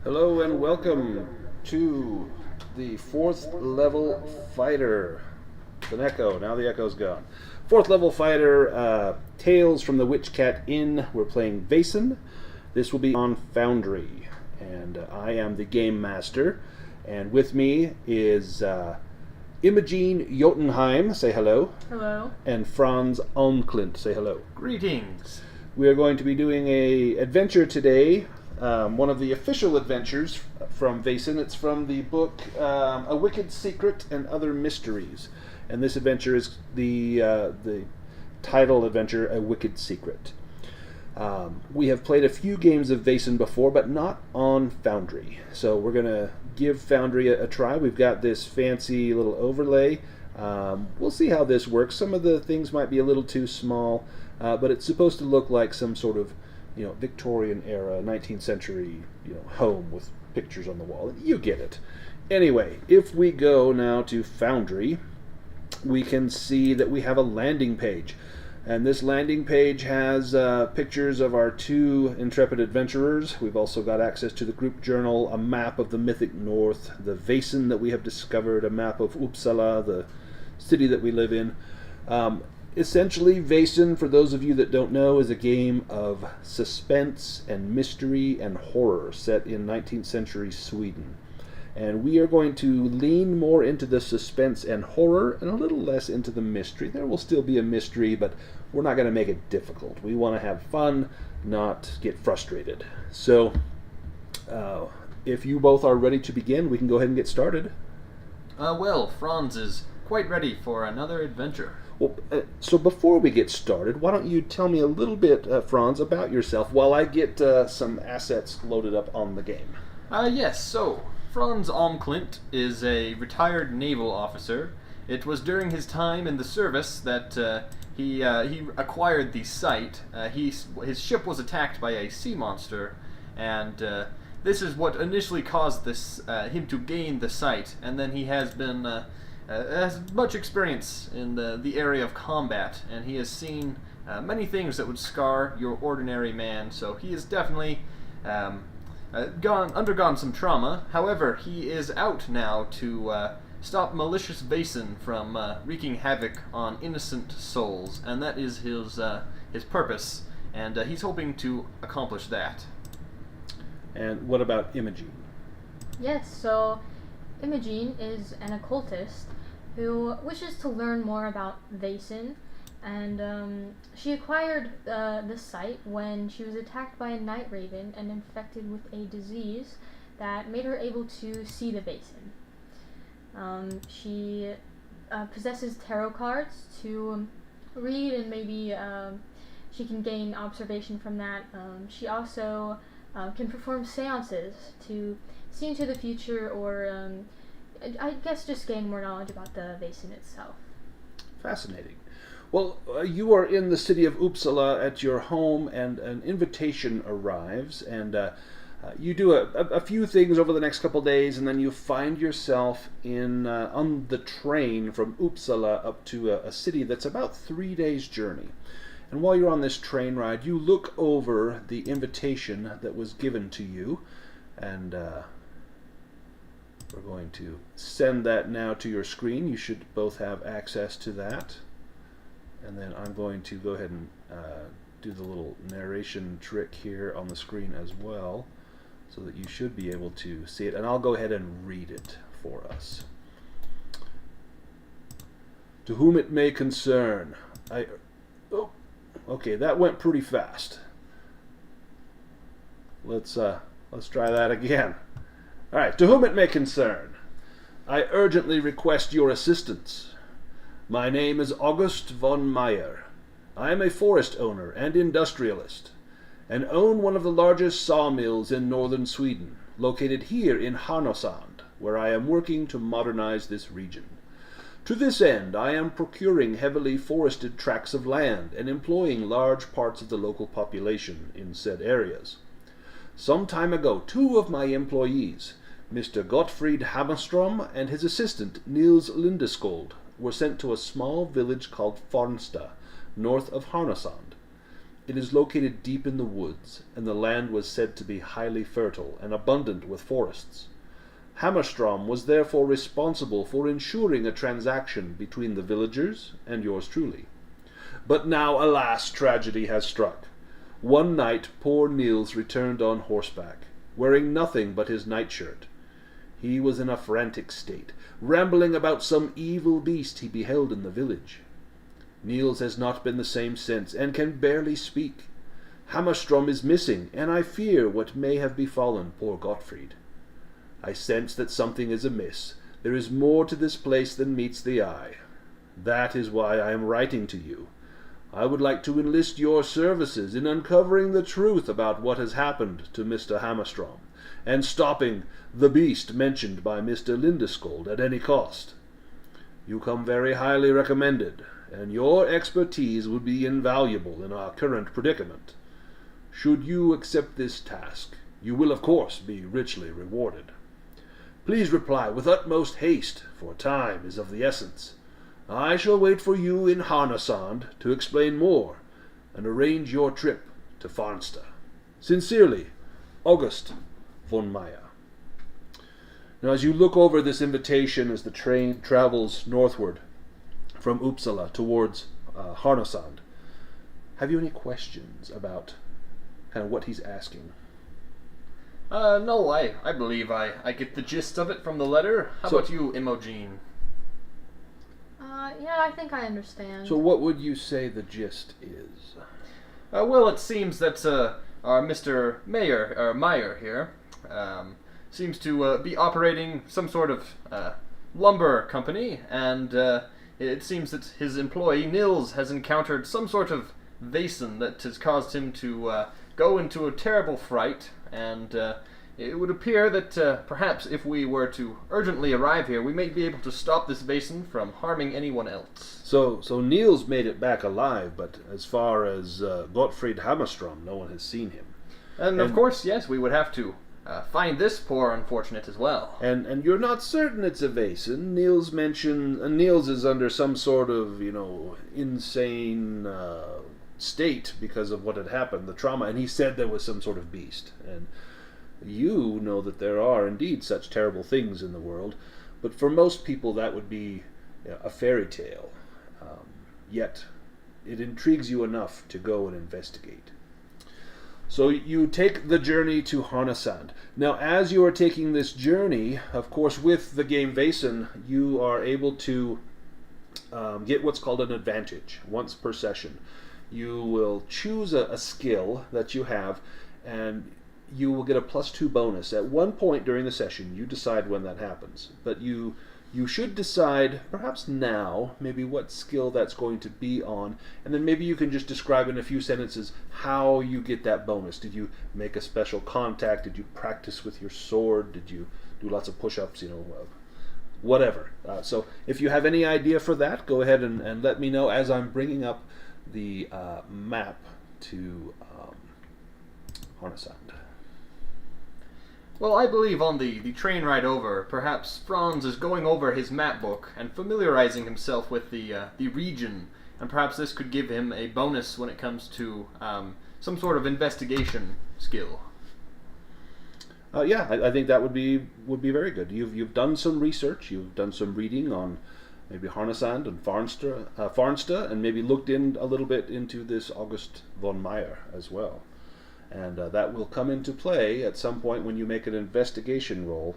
Hello and welcome to the fourth level fighter. It's an echo, now the echo's gone. Fourth level fighter, Tales from the Witch Cat Inn. We're playing Vaesen. This will be on Foundry. And I am the game master. And with me is Imogen Jotunheim. Say hello. Hello. And Franz Almklint. Say hello. Greetings. We are going to be doing a adventure today. One of the official adventures from Vaesen. It's from the book A Wicked Secret and Other Mysteries. And this adventure is the title adventure, A Wicked Secret. We have played a few games of Vaesen before, but not on Foundry. So we're going to give Foundry a try. We've got this fancy little overlay. We'll see how this works. Some of the things might be a little too small, but it's supposed to look like some sort of Victorian era, 19th century, home with pictures on the wall. You get it. Anyway, if we go now to Foundry, we can see that we have a landing page. And this landing page has pictures of our two intrepid adventurers. We've also got access to the group journal, a map of the Mythic North, the Vaesen that we have discovered, a map of Uppsala, the city that we live in. Essentially, Vaesen, for those of you that don't know, is a game of suspense and mystery and horror set in 19th century Sweden. And we are going to lean more into the suspense and horror and a little less into the mystery. There will still be a mystery, but we're not going to make it difficult. We want to have fun, not get frustrated. So, if you both are ready to begin, we can go ahead and get started. Well, Franz is quite ready for another adventure. Well, so before we get started, why don't you tell me a little bit, Franz, about yourself while I get some assets loaded up on the game. Yes, so Franz Almklint is a retired naval officer. It was during his time in the service that he acquired the site. His ship was attacked by a sea monster, and this is what initially caused him to gain the site, and then he has been... has much experience in the area of combat, and he has seen many things that would scar your ordinary man, so he has definitely undergone some trauma. However, he is out now to stop malicious Vaesen from wreaking havoc on innocent souls, and that is his purpose, and he's hoping to accomplish that. And what about Imogen? Yes, so Imogen is an occultist who wishes to learn more about Vaesen, and she acquired this site when she was attacked by a night raven and infected with a disease that made her able to see the Vaesen. She possesses tarot cards to read, and maybe she can gain observation from that. She also can perform seances to see into the future, or I guess just gain more knowledge about the Vaesen itself. Fascinating. Well, you are in the city of Uppsala at your home, and an invitation arrives, and you do a few things over the next couple days, and then you find yourself on the train from Uppsala up to a city that's about 3 days' journey. And while you're on this train ride, you look over the invitation that was given to you, and we're going to send that now to your screen. You should both have access to that. And then I'm going to go ahead and do the little narration trick here on the screen as well, so that you should be able to see it. And I'll go ahead and read it for us. To whom it may concern, Oh, okay, that went pretty fast. Let's try that again. All right, to whom it may concern, I urgently request your assistance. My name is August von Meyer. I am a forest owner and industrialist, and own one of the largest sawmills in northern Sweden, located here in Härnösand, where I am working to modernize this region. To this end, I am procuring heavily forested tracts of land and employing large parts of the local population in said areas. Some time ago, 2 of my employees, Mr. Gottfried Hammerstrom and his assistant Nils Lindeskold, were sent to a small village called Farnsta, north of Härnösand. It is located deep in the woods, and the land was said to be highly fertile and abundant with forests. Hammerstrom was therefore responsible for ensuring a transaction between the villagers and yours truly. But now, alas, tragedy has struck. One night poor Niels returned on horseback, wearing nothing but his nightshirt. He was in a frantic state, rambling about some evil beast he beheld in the village. Niels has not been the same since, and can barely speak. Hammerstrom is missing, and I fear what may have befallen poor Gottfried. I sense that something is amiss. There is more to this place than meets the eye. That is why I am writing to you. I would like to enlist your services in uncovering the truth about what has happened to Mr. Hammerstrom, and stopping the beast mentioned by Mr. Lindeskold at any cost. You come very highly recommended, and your expertise would be invaluable in our current predicament. Should you accept this task, you will of course be richly rewarded. Please reply with utmost haste, for time is of the essence. I shall wait for you in Harnasand to explain more and arrange your trip to Farnsta. Sincerely, August von Meyer. Now, as you look over this invitation as the train travels northward from Uppsala towards Harnasand, have you any questions about kind of what he's asking? No, I believe I get the gist of it from the letter. How about you, Imogen? Yeah, I think I understand. So what would you say the gist is? Well, it seems that our Mr. Meyer here seems to be operating some sort of lumber company, and it seems that his employee, Nils, has encountered some sort of Vaesen that has caused him to go into a terrible fright, and it would appear that perhaps if we were to urgently arrive here, we may be able to stop this Vaesen from harming anyone else. So Niels made it back alive, but as far as Gottfried Hammerstrom, no one has seen him. And of course, yes, we would have to find this poor unfortunate as well. And you're not certain it's a Vaesen. Niels mentioned Niels is under some sort of, insane state because of what had happened, the trauma, and he said there was some sort of beast. And you know that there are indeed such terrible things in the world, but for most people that would be a fairy tale. Yet it intrigues you enough to go and investigate. So you take the journey to Harnasand. Now, as you are taking this journey, of course, with the game Vaesen, you are able to get what's called an advantage once per session. You will choose a skill that you have, and you will get a +2 bonus. At one point during the session, you decide when that happens, but you should decide, perhaps now, maybe what skill that's going to be on, and then maybe you can just describe in a few sentences how you get that bonus. Did you make a special contact? Did you practice with your sword? Did you do lots of push-ups? Whatever. So if you have any idea for that, go ahead and let me know as I'm bringing up the map to Harnasand. Well, I believe on the train ride over, perhaps Franz is going over his map book and familiarizing himself with the region, and perhaps this could give him a bonus when it comes to some sort of investigation skill. Yeah, I think that would be very good. You've done some research, you've done some reading on maybe Harnasand and Farnsta, and maybe looked in a little bit into this August von Meyer as well. And that will come into play at some point when you make an investigation roll.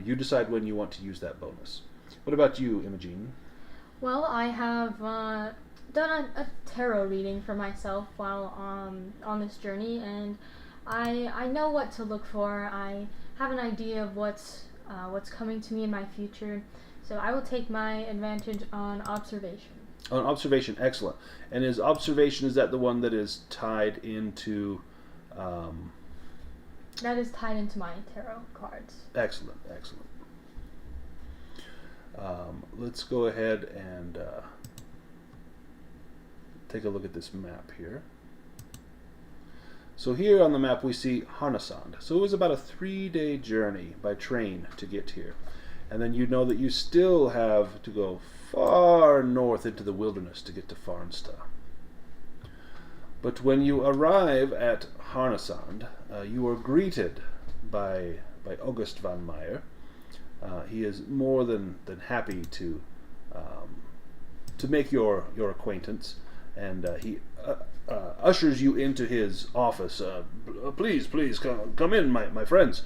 You decide when you want to use that bonus. What about you, Imogen? Well, I have done a tarot reading for myself while on this journey, and I know what to look for. I have an idea of what's coming to me in my future, so I will take my advantage on observation. On observation, excellent. And is that the one that is tied into... that is tied into my tarot cards. Excellent. Let's go ahead and take a look at this map here. So here on the map we see Harnasand. So it was about a 3-day journey by train to get here. And then you know that you still have to go far north into the wilderness to get to Farnsta. But when you arrive at Harnesand, you are greeted by August van Meyer. He is more than happy to make your acquaintance, and he ushers you into his office. Please, come in, my friends.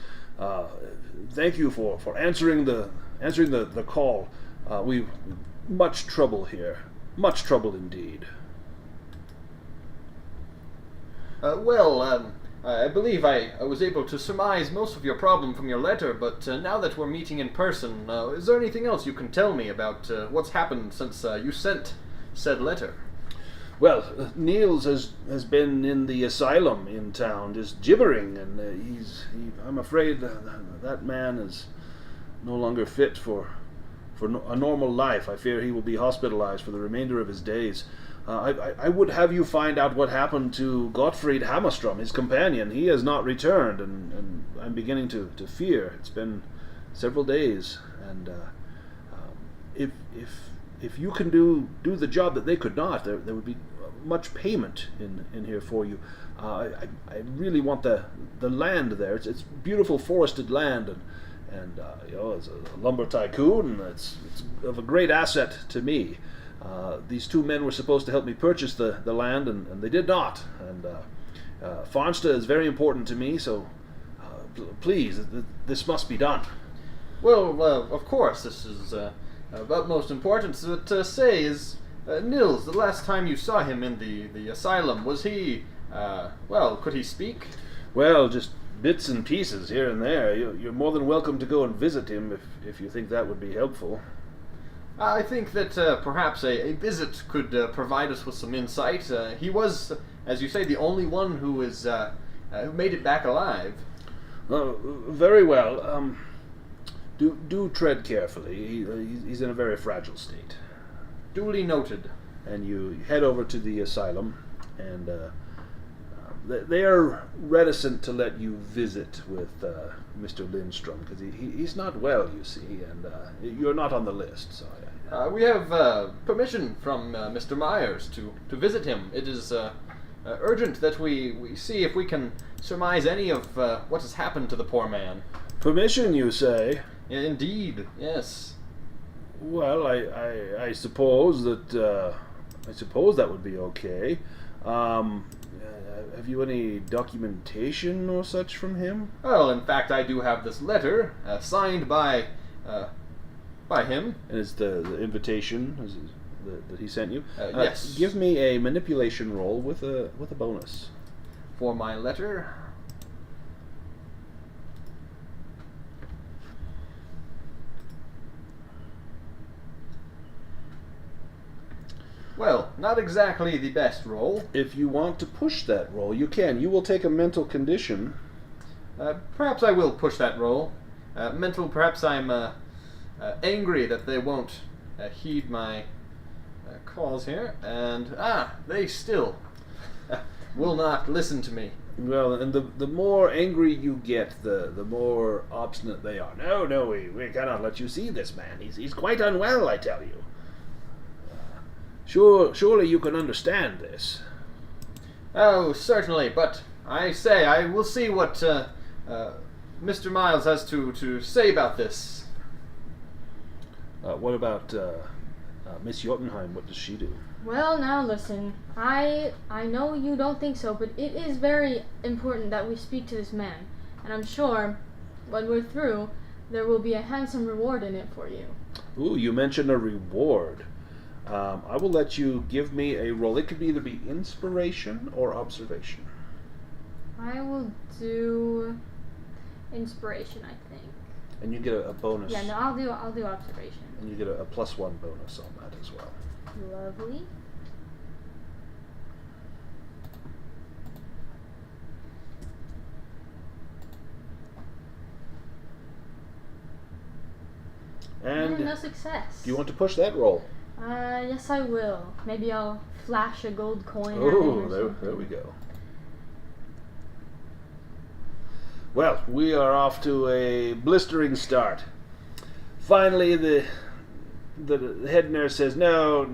Thank you for answering the call. We've much trouble here, much trouble indeed. I believe I was able to surmise most of your problem from your letter, but now that we're meeting in person, is there anything else you can tell me about what's happened since you sent said letter? Well, Niels has been in the asylum in town, just gibbering, and I'm afraid that man is no longer fit for a normal life. I fear he will be hospitalized for the remainder of his days. I would have you find out what happened to Gottfried Hammerstrom, his companion. He has not returned, and I'm beginning to fear. It's been several days, and if you can do the job that they could not, there would be much payment in here for you. I really want the land there. It's beautiful forested land, and as a lumber tycoon, it's of a great asset to me. These two men were supposed to help me purchase the land, and they did not. And Farnsta is very important to me, so please, this must be done. Well, of course, this is of utmost importance. But say, is Nils, the last time you saw him in the asylum, was he, could he speak? Well, just bits and pieces here and there. You're more than welcome to go and visit him if you think that would be helpful. I think that perhaps a visit could provide us with some insight. He was, as you say, the only one who made it back alive. Very well. Do tread carefully. He's in a very fragile state. Duly noted. And you head over to the asylum, and they are reticent to let you visit with Mr. Lindstrom, because he's not well, you see, and you're not on the list. So we have permission from Mr. Myers to visit him. It is urgent that we see if we can surmise any of what has happened to the poor man. Permission, you say? Indeed, yes. Well, I suppose that would be okay. Have you any documentation or such from him? Well, in fact, I do have this letter signed by him. And it's the invitation that he sent you? Yes. Give me a manipulation roll with a bonus. For my letter. Well, not exactly the best roll. If you want to push that roll, you can. You will take a mental condition. Perhaps I will push that roll. Mental, perhaps I'm angry that they won't heed my calls here. And, they still will not listen to me. Well, and the more angry you get, the more obstinate they are. No, we cannot let you see this man. He's quite unwell, I tell you. Surely you can understand this. Oh, certainly, but I will see what Mr. Miles has to say about this. What about Miss Jotunheim? What does she do? Well, now listen. I know you don't think so, but it is very important that we speak to this man. And I'm sure when we're through, there will be a handsome reward in it for you. Ooh, you mentioned a reward. I will let you give me a roll. It could either be inspiration or observation. I will do inspiration, I think. And you get a bonus. Yeah, no, I'll do observation. And you get a +1 bonus on that as well. Lovely. And no success. do you want to push that roll? Yes, I will. Maybe I'll flash a gold coin at him Oh, or there we go. Well, we are off to a blistering start. Finally, the head nurse says, "No,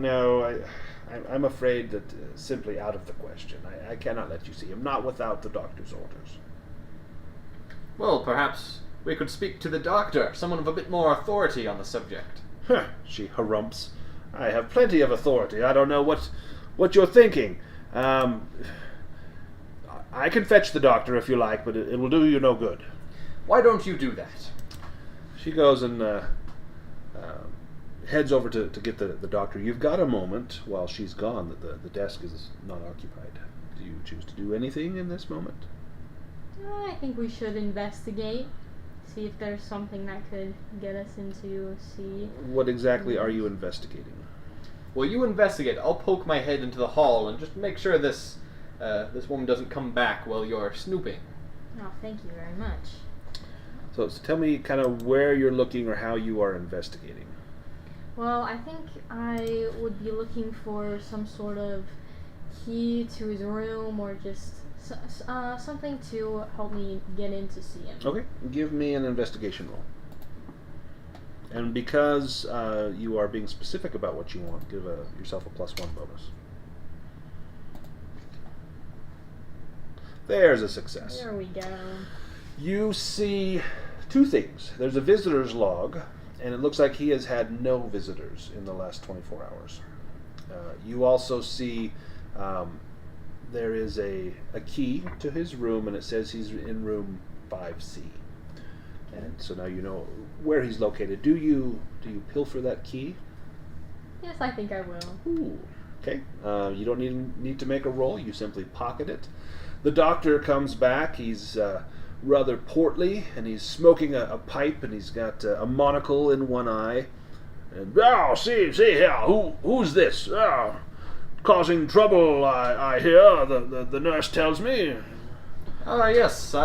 I'm afraid that simply out of the question. I cannot let you see him, not without the doctor's orders. Well, perhaps we could speak to the doctor, someone of a bit more authority on the subject. Huh, she harumps. I have plenty of authority. I don't know what you're thinking. I can fetch the doctor if you like, but it will do you no good. Why don't you do that? She goes and heads over to get the doctor. You've got a moment while she's gone. The desk is not occupied. Do you choose to do anything in this moment? I think we should investigate. See if there's something that could get us into see. What exactly are you investigating? Well, you investigate. I'll poke my head into the hall and just make sure this woman doesn't come back while you're snooping. Oh, thank you very much. So tell me kind of where you're looking or how you are investigating. Well, I think I would be looking for some sort of key to his room or just something to help me get in to see him. Okay, give me an investigation roll. And because you are being specific about what you want, give yourself a +1 bonus. There's a success. There we go. You see two things. There's a visitor's log, and it looks like he has had no visitors in the last 24 hours. You also see there is a key to his room, and it says he's in room 5C. And so now you know where he's located. Do you pilfer that key? Yes, I think I will. Ooh, okay. You don't need to make a roll. You simply pocket it. The doctor comes back. He's rather portly, and he's smoking a pipe, and he's got a monocle in one eye. And see here, who's this? Causing trouble, I hear. The nurse tells me. Yes,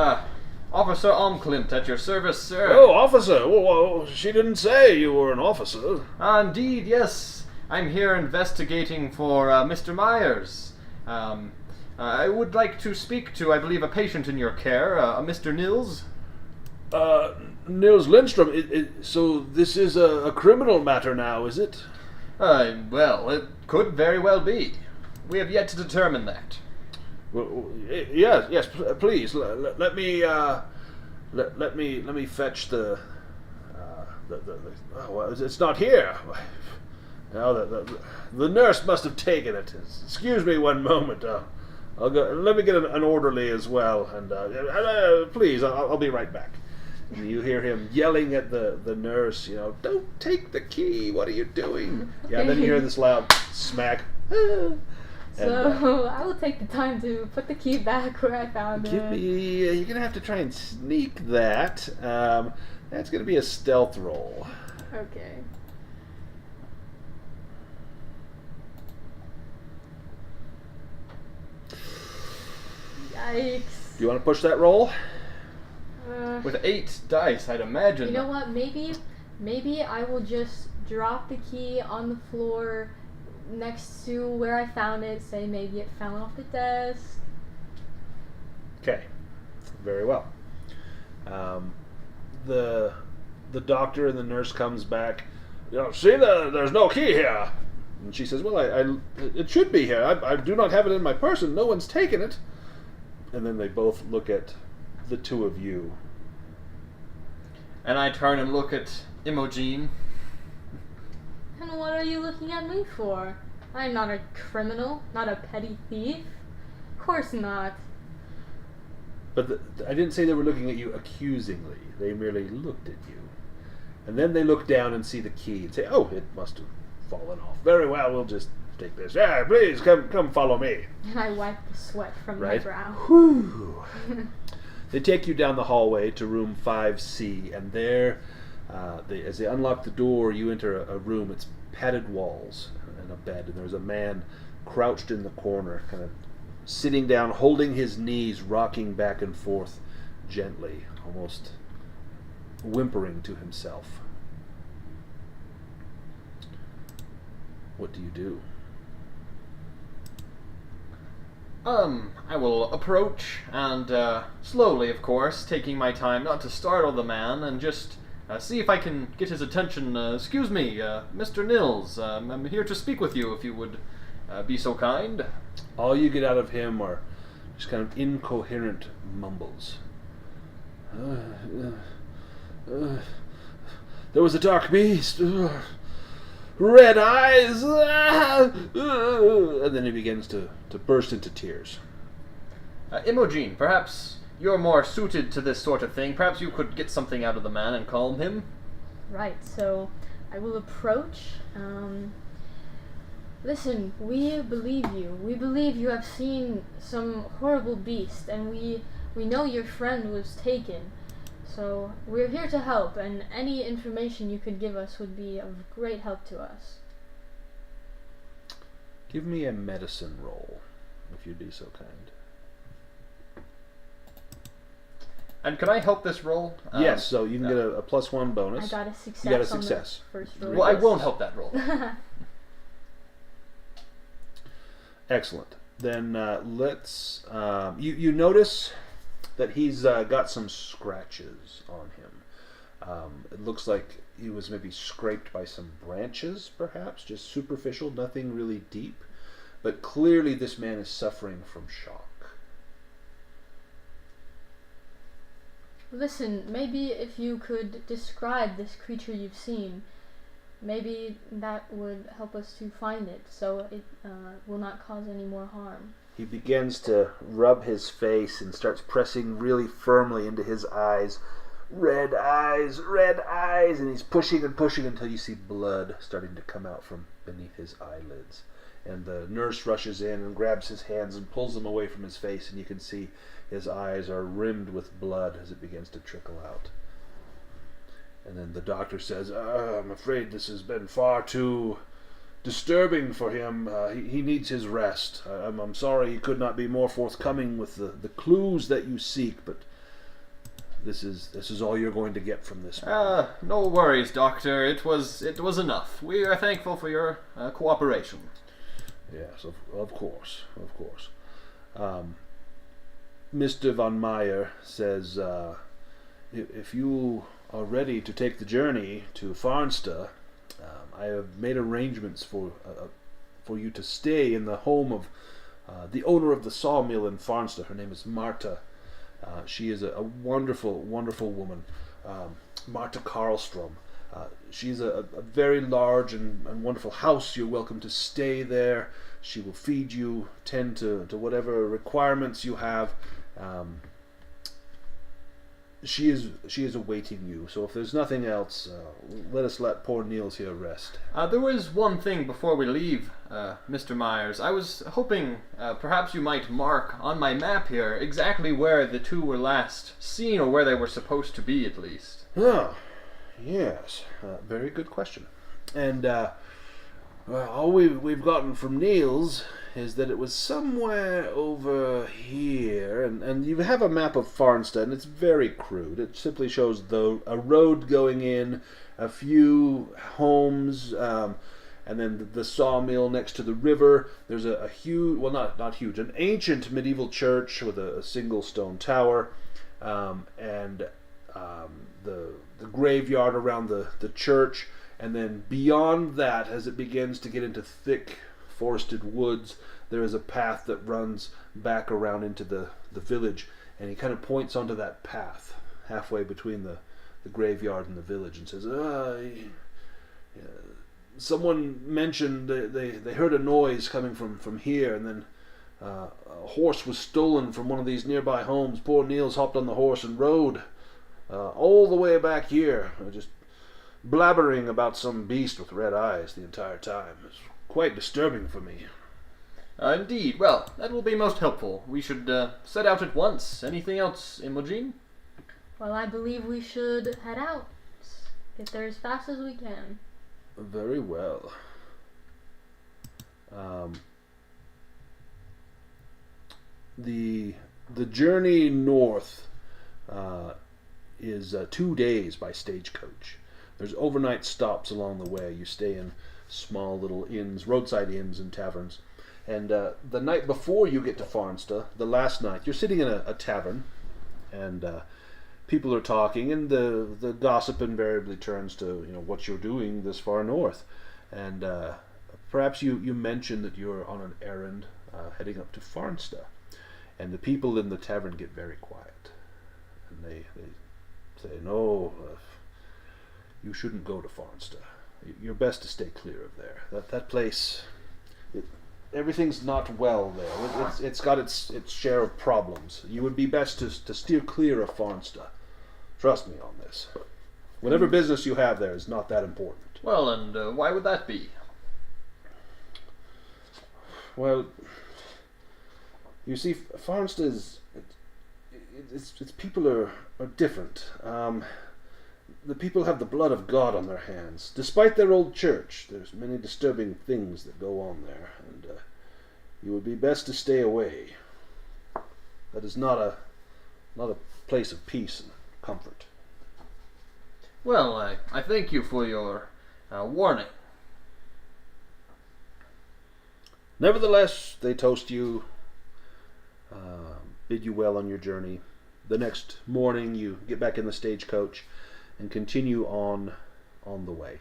Officer Omclint at your service, sir. Oh, officer. Well, she didn't say you were an officer. Indeed, yes. I'm here investigating for Mr. Myers. I would like to speak to, I believe, a patient in your care, Mr. Nils. Nils Lindstrom. So this is a criminal matter now, is it? Well, it could very well be. We have yet to determine that. Well, yes, please let me fetch the well, it's not here. No, the nurse must have taken it. Excuse me one moment. I'll go. Let me get an orderly as well, and please, I'll be right back. And you hear him yelling at the nurse. Don't take the key. What are you doing? Yeah. And then you hear this loud smack. So I will take the time to put the key back where I found it. You're gonna have to try and sneak that. That's gonna be a stealth roll. Okay. Yikes. Do you want to push that roll? With 8 dice, I'd imagine. You know what? Maybe I will just drop the key on the floor next to where I found it. Say maybe it fell off the desk. Okay, very well. The doctor and the nurse comes back. See, there's no key here. And she says, well, it should be here. I do not have it in my purse, and no one's taken it. And then they both look at the two of you. And I turn and look at Imogen. And what are you looking at me for? I'm not a criminal, not a petty thief. Of course not. But I didn't say they were looking at you accusingly. They merely looked at you. And then they look down and see the key and say, oh, it must have fallen off. Very well, we'll just take this. Yeah, please, come follow me. And I wipe the sweat from my brow. Whew. They take you down the hallway to room 5C, and there, as they unlock the door, you enter a room. It's padded walls and a bed, and there's a man crouched in the corner, kind of sitting down, holding his knees, rocking back and forth gently, almost whimpering to himself. What do you do? I will approach and, slowly, of course, taking my time not to startle the man, and just see if I can get his attention. Excuse me, Mr. Nils, I'm here to speak with you, if you would be so kind? All you get out of him are just kind of incoherent mumbles. There was a dark beast. Red eyes. And then he begins to burst into tears. Imogen, perhaps you're more suited to this sort of thing. Perhaps you could get something out of the man and calm him? Right, so I will approach. Listen, we believe you. We believe you have seen some horrible beast, and we know your friend was taken. So we're here to help, and any information you could give us would be of great help to us. Give me a medicine roll, if you'd be so kind. And can I help this roll? Yes, so you can get a +1 bonus. I got a success. You got a on success. the first roll. Well, I won't help that roll. Excellent. Then let's... you notice that he's got some scratches on him. It looks like he was maybe scraped by some branches, perhaps, just superficial, nothing really deep. But clearly this man is suffering from shock. Listen, maybe if you could describe this creature you've seen, maybe that would help us to find it, so it will not cause any more harm. He begins to rub his face and starts pressing really firmly into his eyes. Red eyes, and he's pushing and pushing until you see blood starting to come out from beneath his eyelids. And the nurse rushes in and grabs his hands and pulls them away from his face, and you can see his eyes are rimmed with blood as it begins to trickle out. And then the doctor says, I'm afraid this has been far too disturbing for him. He needs his rest. I'm sorry he could not be more forthcoming with the clues that you seek, but this is all you're going to get from this man. No worries, Doctor. It was enough. We are thankful for your cooperation. Yes, of course. Mr. von Meyer says, if you are ready to take the journey to Farnsta, I have made arrangements for you to stay in the home of the owner of the sawmill in Farnsta. Her name is Marta. She is a wonderful, wonderful woman. Marta Karlstrom. She's a very large and wonderful house. You're welcome to stay there. She will feed you, tend to whatever requirements you have. She is awaiting you. So if there's nothing else, let poor Niels here rest. There was one thing before we leave, Mr. Myers. I was hoping perhaps you might mark on my map here exactly where the two were last seen, or where they were supposed to be, at least. Oh, yes. Very good question. And all we've gotten from Niels is that it was somewhere over here, and you have a map of Farnsta, and it's very crude. It simply shows a road going in, a few homes, and then the sawmill next to the river. There's a huge, well, not huge, an ancient medieval church with a single stone tower, and the graveyard around the church. And then beyond that, as it begins to get into thick forested woods, there is a path that runs back around into the village, and he kind of points onto that path halfway between the graveyard and the village and says, someone mentioned they heard a noise coming from here, and then a horse was stolen from one of these nearby homes. Poor Niels hopped on the horse and rode all the way back here, just blabbering about some beast with red eyes the entire time. It's quite disturbing for me. Indeed. Well, that will be most helpful. We should set out at once. Anything else, Imogen? Well, I believe we should head out. Get there as fast as we can. Very well. The journey north is 2 days by stagecoach. There's overnight stops along the way. You stay in small little inns, roadside inns and taverns. And the night before you get to Farnsta, the last night, you're sitting in a tavern, and people are talking, and the gossip invariably turns to what you're doing this far north. And perhaps you mentioned that you're on an errand heading up to Farnsta, and the people in the tavern get very quiet, and they say, no, you shouldn't go to Farnsta. You're best to stay clear of there. That place, everything's not well there. It's got its share of problems. You would be best to steer clear of Farnsta. Trust me on this. Whatever business you have there is not that important. Well, and why would that be? Well, you see, Farnsta is... Its people are different. The people have the blood of God on their hands. Despite their old church, there's many disturbing things that go on there, and you would be best to stay away. That is not a place of peace and comfort. Well, I thank you for your warning. Nevertheless, they toast you, bid you well on your journey. The next morning, you get back in the stagecoach and continue on the way.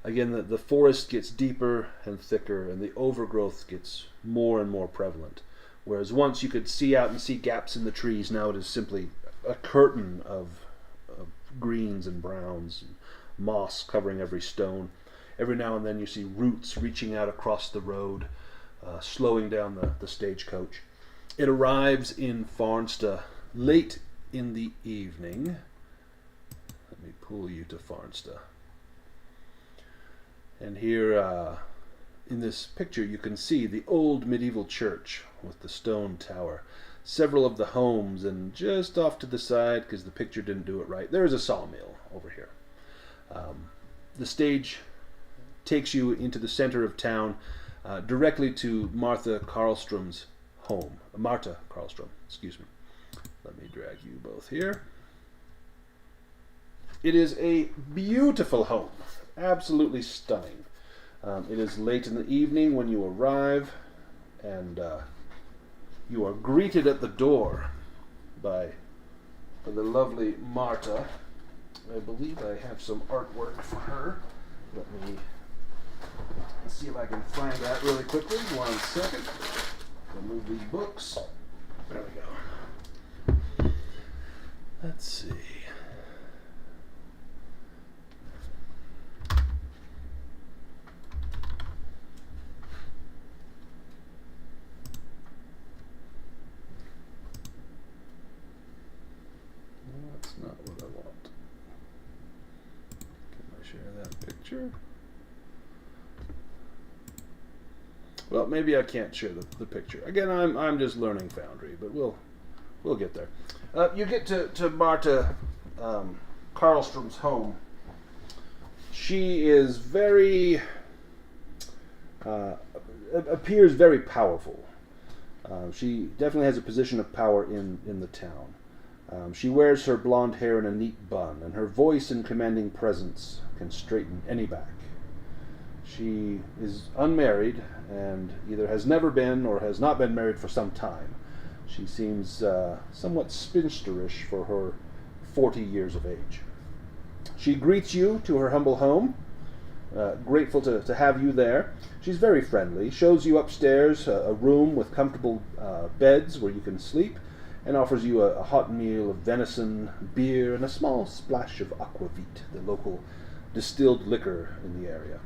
Again, the forest gets deeper and thicker, and the overgrowth gets more and more prevalent. Whereas once you could see out and see gaps in the trees, now it is simply a curtain of greens and browns, and moss covering every stone. Every now and then you see roots reaching out across the road, slowing down the stagecoach. It arrives in Farnsta late in the evening. Let me pull you to Farnsta. And here in this picture you can see the old medieval church with the stone tower. Several of the homes, and just off to the side, because the picture didn't do it right, there is a sawmill over here. The stage takes you into the center of town, directly to Martha Karlstrom's home. Marta Karlstrom, excuse me. Let me drag you both here. It is a beautiful home, absolutely stunning. It is late in the evening when you arrive, and you are greeted at the door by the lovely Marta. I believe I have some artwork for her. Let me see if I can find that really quickly. 1 second. Remove these books. There we go. Let's see. That's not what I want. Can I share that picture? Well, maybe I can't share the picture. Again, I'm just learning Foundry, but we'll get there. You get to Marta Karlstrom's home. She is very appears very powerful. She definitely has a position of power in the town. She wears her blonde hair in a neat bun, and her voice and commanding presence can straighten any back. She is unmarried and either has never been or has not been married for some time. She seems somewhat spinsterish for her 40 years of age. She greets you to her humble home, grateful to have you there. She's very friendly, shows you upstairs a room with comfortable beds where you can sleep, and offers you a hot meal of venison, beer, and a small splash of aquavit, the local distilled liquor in the area.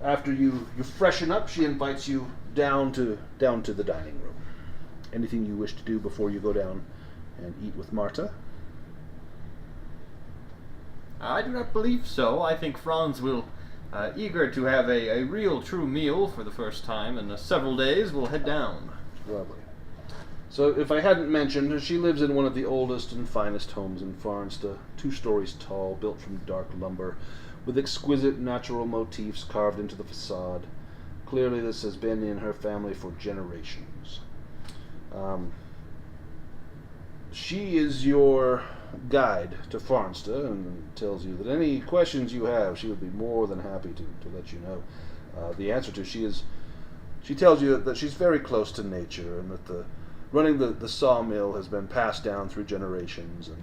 After you freshen up, she invites you down to the dining room. Anything you wish to do before you go down and eat with Marta? I do not believe so. I think Franz will, eager to have a real true meal for the first time in several days, will head down. Lovely. So, if I hadn't mentioned, she lives in one of the oldest and finest homes in Farnsta, 2 stories tall, built from dark lumber, with exquisite natural motifs carved into the facade. Clearly this has been in her family for generations. She is your guide to Farnsta and tells you that any questions you have, she would be more than happy to let you know the answer to. She tells you that she's very close to nature, and that running the sawmill has been passed down through generations, and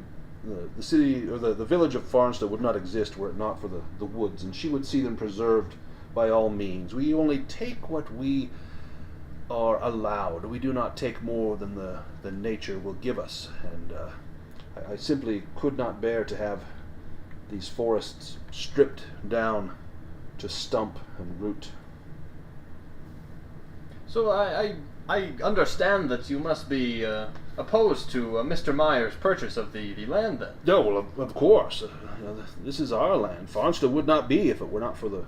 the city or the village of Farnstead would not exist were it not for the woods, and she would see them preserved by all means. We only take what we are allowed. We do not take more than the nature will give us, and I simply could not bear to have these forests stripped down to stump and root. So I understand that you must be opposed to Mr. Meyer's purchase of the land, then. No, well, of course. This is our land. Farnstead would not be if it were not for the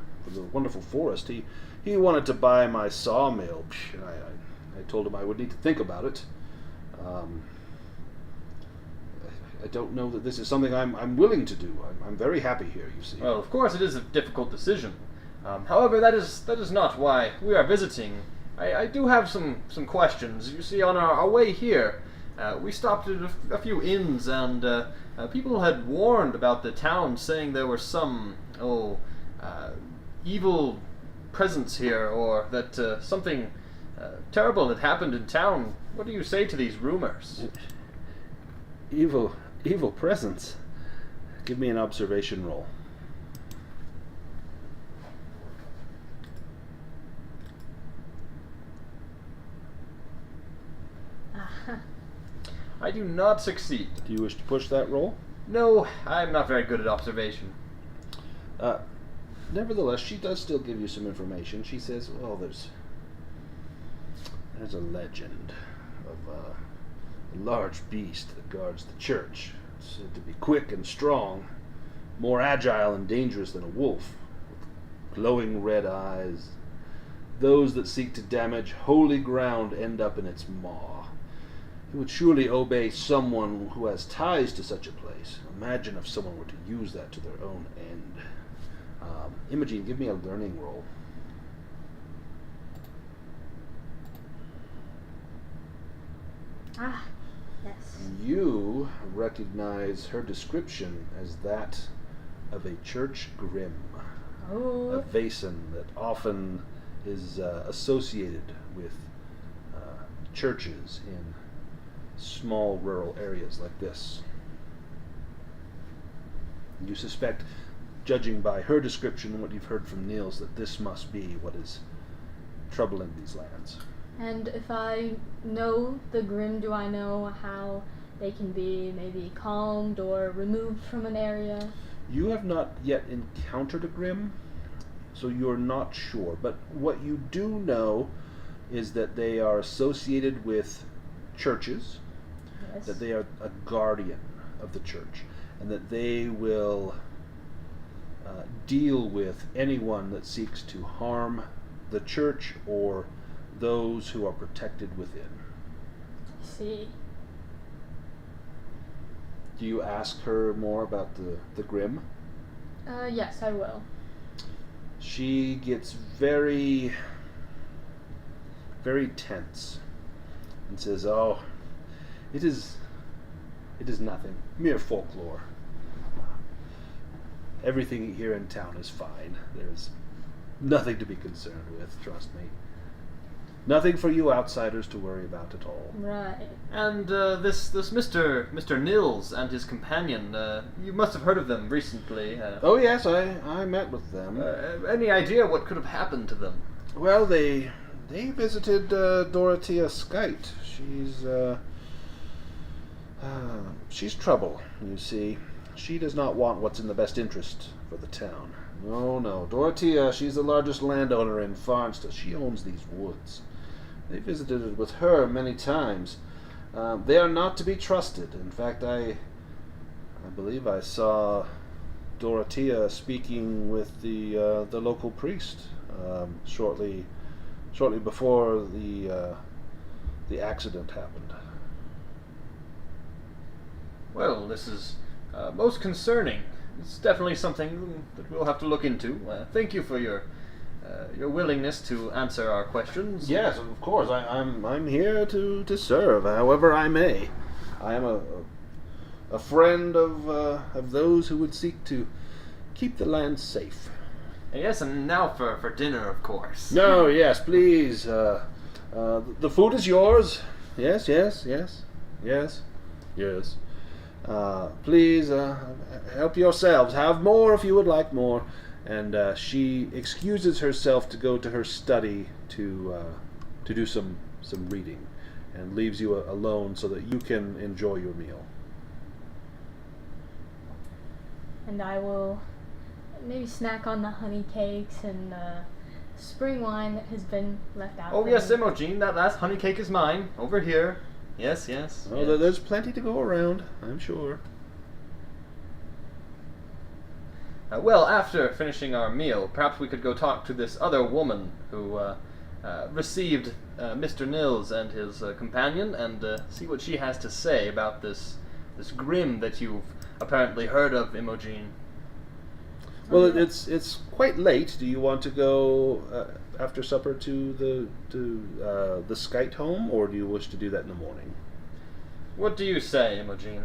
wonderful forest. He wanted to buy my sawmill. I told him I would need to think about it. I don't know that this is something I'm willing to do. I'm very happy here, you see. Well, of course it is a difficult decision. However, that is not why we are visiting. I do have some questions. You see, on our way here, we stopped at a few inns, and people had warned about the town, saying there were some, evil presence here, or that something terrible had happened in town. What do you say to these rumors? Evil presence? Give me an observation roll. I do not succeed. Do you wish to push that roll? No, I'm not very good at observation. Nevertheless, she does still give you some information. She says, well, there's a legend of a large beast that guards the church. It's said to be quick and strong, more agile and dangerous than a wolf, with glowing red eyes. Those that seek to damage holy ground end up in its maw. It would surely obey someone who has ties to such a place. Imagine if someone were to use that to their own end. Imogen, give me a learning roll. Yes. You recognize her description as that of a church grim. Oh. A Vaesen that often is associated with churches in small rural areas like this. You suspect, judging by her description and what you've heard from Niels, that this must be what is troubling these lands. And if I know the Grimm, do I know how they can be maybe calmed or removed from an area? You have not yet encountered a Grimm, so you're not sure. But what you do know is that they are associated with churches, Yes. that they are a guardian of the church, and that they will deal with anyone that seeks to harm the church or those who are protected within. I see. Do you ask her more about the Grimm? Yes, I will. She gets very, very tense and says, "Oh, it is nothing, mere folklore. Everything here in town is fine. There's nothing to be concerned with, trust me. Nothing for you outsiders to worry about at all." Right. And this Mr. Nils and his companion, you must have heard of them recently. Oh yes, I met with them. Any idea what could have happened to them? Well, they visited Dorothea Skite. She's trouble, you see. She does not want what's in the best interest for the town. No. Dorothea, she's the largest landowner in Farnstead. She owns these woods. They visited with her many times. They are not to be trusted. In fact, I believe I saw Dorothea speaking with the local priest shortly before the accident happened. Well, this is most concerning. It's definitely something that we'll have to look into. Thank you for your willingness to answer our questions. Yes, of course. I'm here to serve, however I may. I am a friend of those who would seek to keep the land safe. Yes, and now for dinner, of course. No, yes, please. The food is yours. Yes. Please help yourselves. Have more if you would like more. And she excuses herself to go to her study to do some reading, and leaves you alone so that you can enjoy your meal. And I will maybe snack on the honey cakes and spring wine that has been left out. Oh for yes, me. Imogen, that last honey cake is mine. Over here. Yes, yes. Oh, yes. there's plenty to go around, I'm sure. Well, after finishing our meal, perhaps we could go talk to this other woman who received Mr. Nils and his companion, and see what she has to say about this grim that you've apparently heard of, Imogen. Well, it's quite late. Do you want to go after supper to the Skite home, or do you wish to do that in the morning? What do you say, Imogen?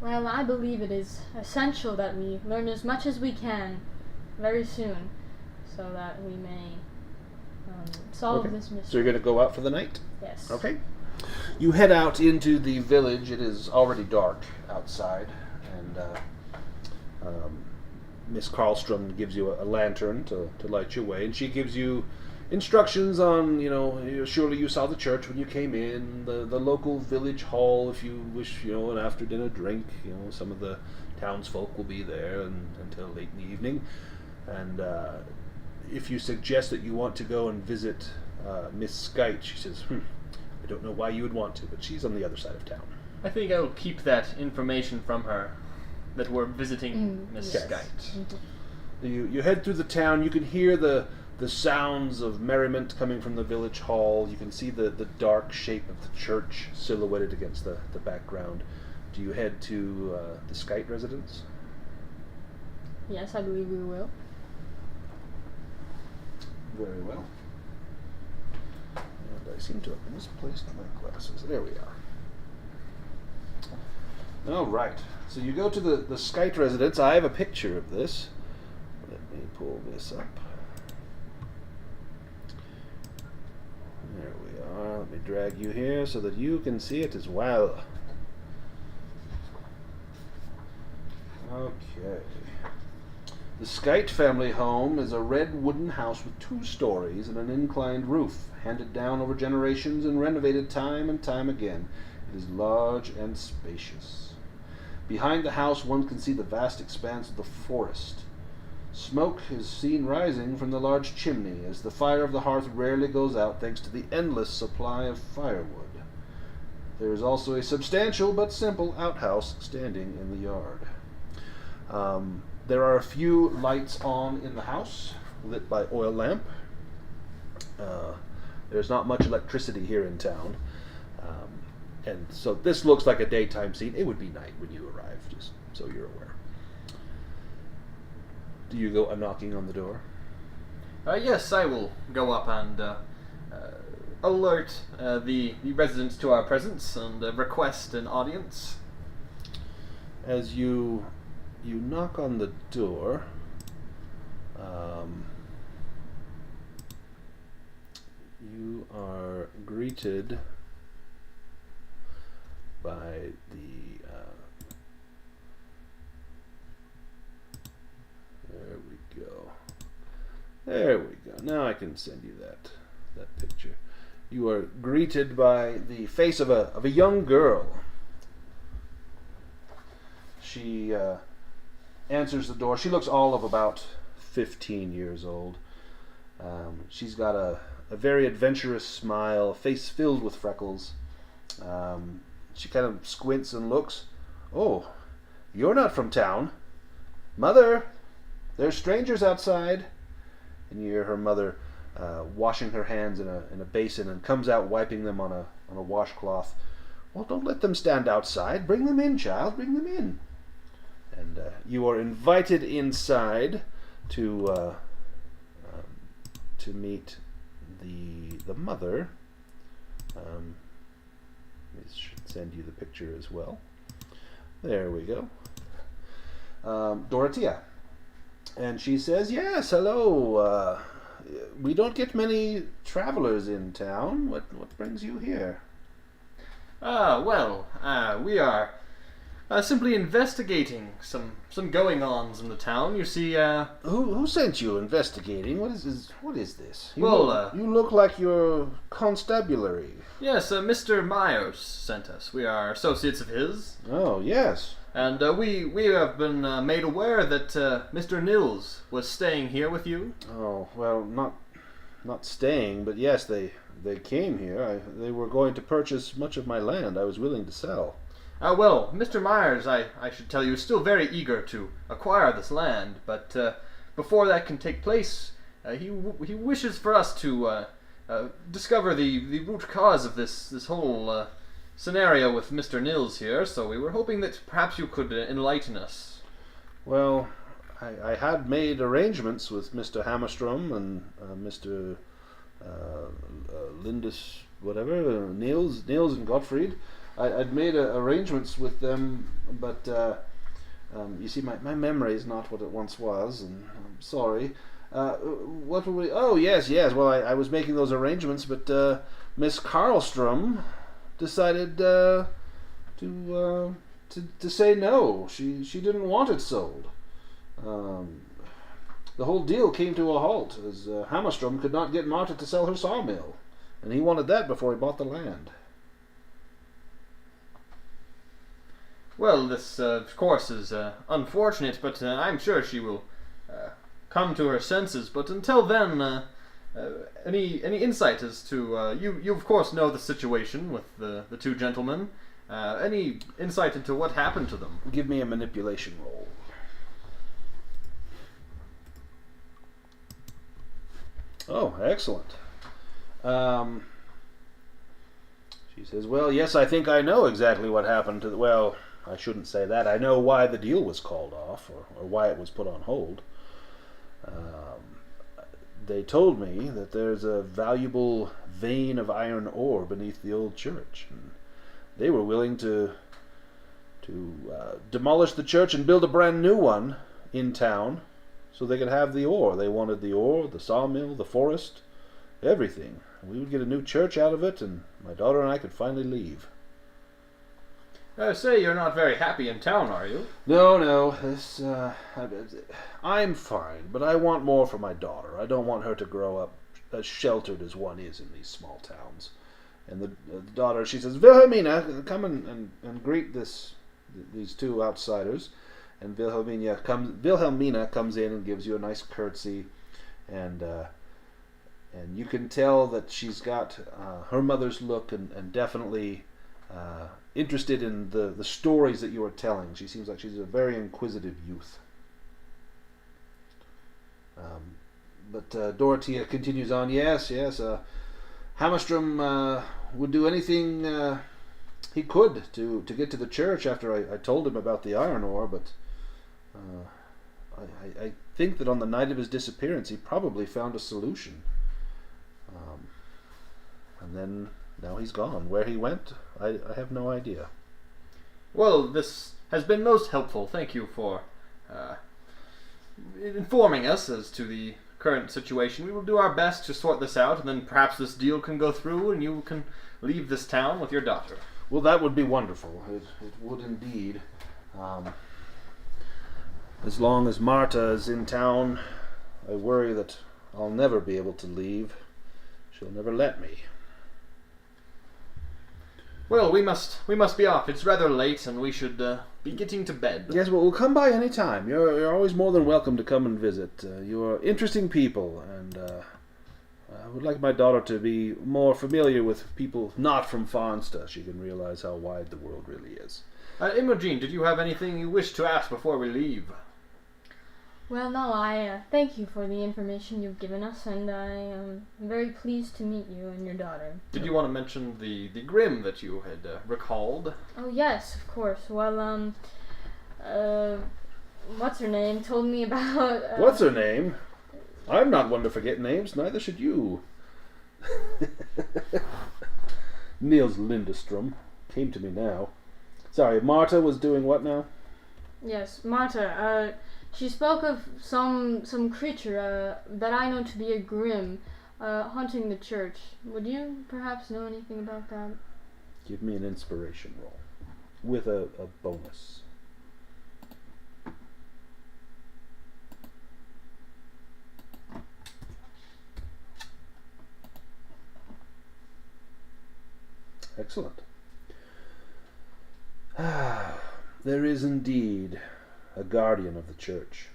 Well, I believe it is essential that we learn as much as we can very soon, so that we may solve Okay. this So mystery. you're going to go out for the night? Yes. Okay. You head out into the village. It is already dark outside, and Miss Karlstrom gives you a lantern to light your way, and she gives you instructions on, surely you saw the church when you came in, the local village hall if you wish, an after dinner drink. Some of the townsfolk will be there until late in the evening, and if you suggest that you want to go and visit Miss Skite, she says, I don't know why you would want to, but she's on the other side of town. I think I'll keep that information from her, that we're visiting Miss yes. Skite. You head through the town. You can hear the sounds of merriment coming from the village hall. You can see the dark shape of the church silhouetted against the background. Do you head to the Skite residence? Yes, I believe we will. Very well. And I seem to have misplaced my glasses. There we are. All right. So you go to the Skite residence. I have a picture of this. Let me pull this up. There we are. Let me drag you here so that you can see it as well. Okay. The Skite family home is a red wooden house with 2 stories and an inclined roof, handed down over generations and renovated time and time again. It is large and spacious. Behind the house one can see the vast expanse of the forest. Smoke is seen rising from the large chimney, as the fire of the hearth rarely goes out thanks to the endless supply of firewood. There is also a substantial but simple outhouse standing in the yard. There are a few lights on in the house, lit by oil lamp. There's not much electricity here in town. And so this looks like a daytime scene. It would be night when you arrive, just so you're aware. Do you go knocking on the door? Yes, I will go up and alert the residents to our presence and request an audience. As you knock on the door, you are greeted by the there we go. Now I can send you that picture. You are greeted by the face of a young girl. She answers the door. She looks all of about 15 years old. She's got a very adventurous smile, a face filled with freckles. She kind of squints and looks. Oh, you're not from town. Mother, there's strangers outside. And you hear her mother washing her hands in a basin and comes out wiping them on a washcloth. Well, don't let them stand outside. Bring them in, child. Bring them in. And you are invited inside to meet the mother. Let me send you the picture as well. There we go. Dorothea. And she says, yes, hello. We don't get many travelers in town. What brings you here? Well, we are Simply investigating some going-ons in the town. You see, Who sent you investigating? What is this? Well, you look like you're constabulary. yes, Mr. Myers sent us. We are associates of his. Oh, yes. And we have been made aware that Mr. Nils was staying here with you. Oh, well, not staying, but yes, they came here. They were going to purchase much of my land I was willing to sell. Well, Mr. Myers, I should tell you, is still very eager to acquire this land, but before that can take place, he wishes for us to discover the root cause of this whole scenario with Mr. Nils here, so we were hoping that perhaps you could enlighten us. Well, I had made arrangements with Mr. Hammerstrom and Mr. Lindis, whatever, Niels and Gottfried. I'd made arrangements with them, but you see, my memory is not what it once was, and I'm sorry. What were we? Oh, yes. Well, I was making those arrangements, but Miss Karlstrom decided to say no. She didn't want it sold. The whole deal came to a halt as Hammerstrom could not get Marta to sell her sawmill, and he wanted that before he bought the land. Well, this, of course, is unfortunate, but I'm sure she will come to her senses. But until then, any insight as to you of course know the situation with the two gentlemen. Any insight into what happened to them? Give me a manipulation roll. Oh, excellent. She says, "Well, yes, I think I know exactly what happened to the... Well, I shouldn't say that. I know why the deal was called off, or why it was put on hold. They told me that there's a valuable vein of iron ore beneath the old church, and they were willing to demolish the church and build a brand new one in town so they could have the ore. They wanted the ore, the sawmill, the forest, everything. We would get a new church out of it, and my daughter and I could finally leave." Say you're not very happy in town, are you? No. I'm fine, but I want more for my daughter. I don't want her to grow up as sheltered as one is in these small towns. And the daughter, she says, "Wilhelmina, come and greet these two outsiders." And Wilhelmina comes in and gives you a nice curtsy, and you can tell that she's got her mother's look and definitely interested in the stories that you are telling. She seems like she's a very inquisitive youth. But Dorothea continues on. Yes. Hammerstrom would do anything he could to get to the church after I told him about the iron ore, but I think that on the night of his disappearance he probably found a solution. And then now he's gone. Where he went, I have no idea. Well, this has been most helpful. Thank you for informing us as to the current situation. We will do our best to sort this out, and then perhaps this deal can go through and you can leave this town with your daughter. Well, that would be wonderful. It would indeed. As long as Marta is in town, I worry that I'll never be able to leave. She'll never let me. Well, we must be off. It's rather late, and we should be getting to bed. Yes, well, we'll come by any time. You're always more than welcome to come and visit. You're interesting people, and I would like my daughter to be more familiar with people not from Farnsta. She can realize how wide the world really is. Imogen, did you have anything you wish to ask before we leave? Well, no, I thank you for the information you've given us, and I am very pleased to meet you and your daughter. Did you want to mention the Grim that you had recalled? Oh, yes, of course. Well, what's her name told me about... What's her name? I'm not one to forget names, neither should you. Niels Lindström came to me now. Sorry, Marta was doing what now? Yes, Marta, she spoke of some creature that I know to be a Grim haunting the church. Would you perhaps know anything about that? Give me an inspiration roll. with a bonus. Excellent. There is indeed a guardian of the church,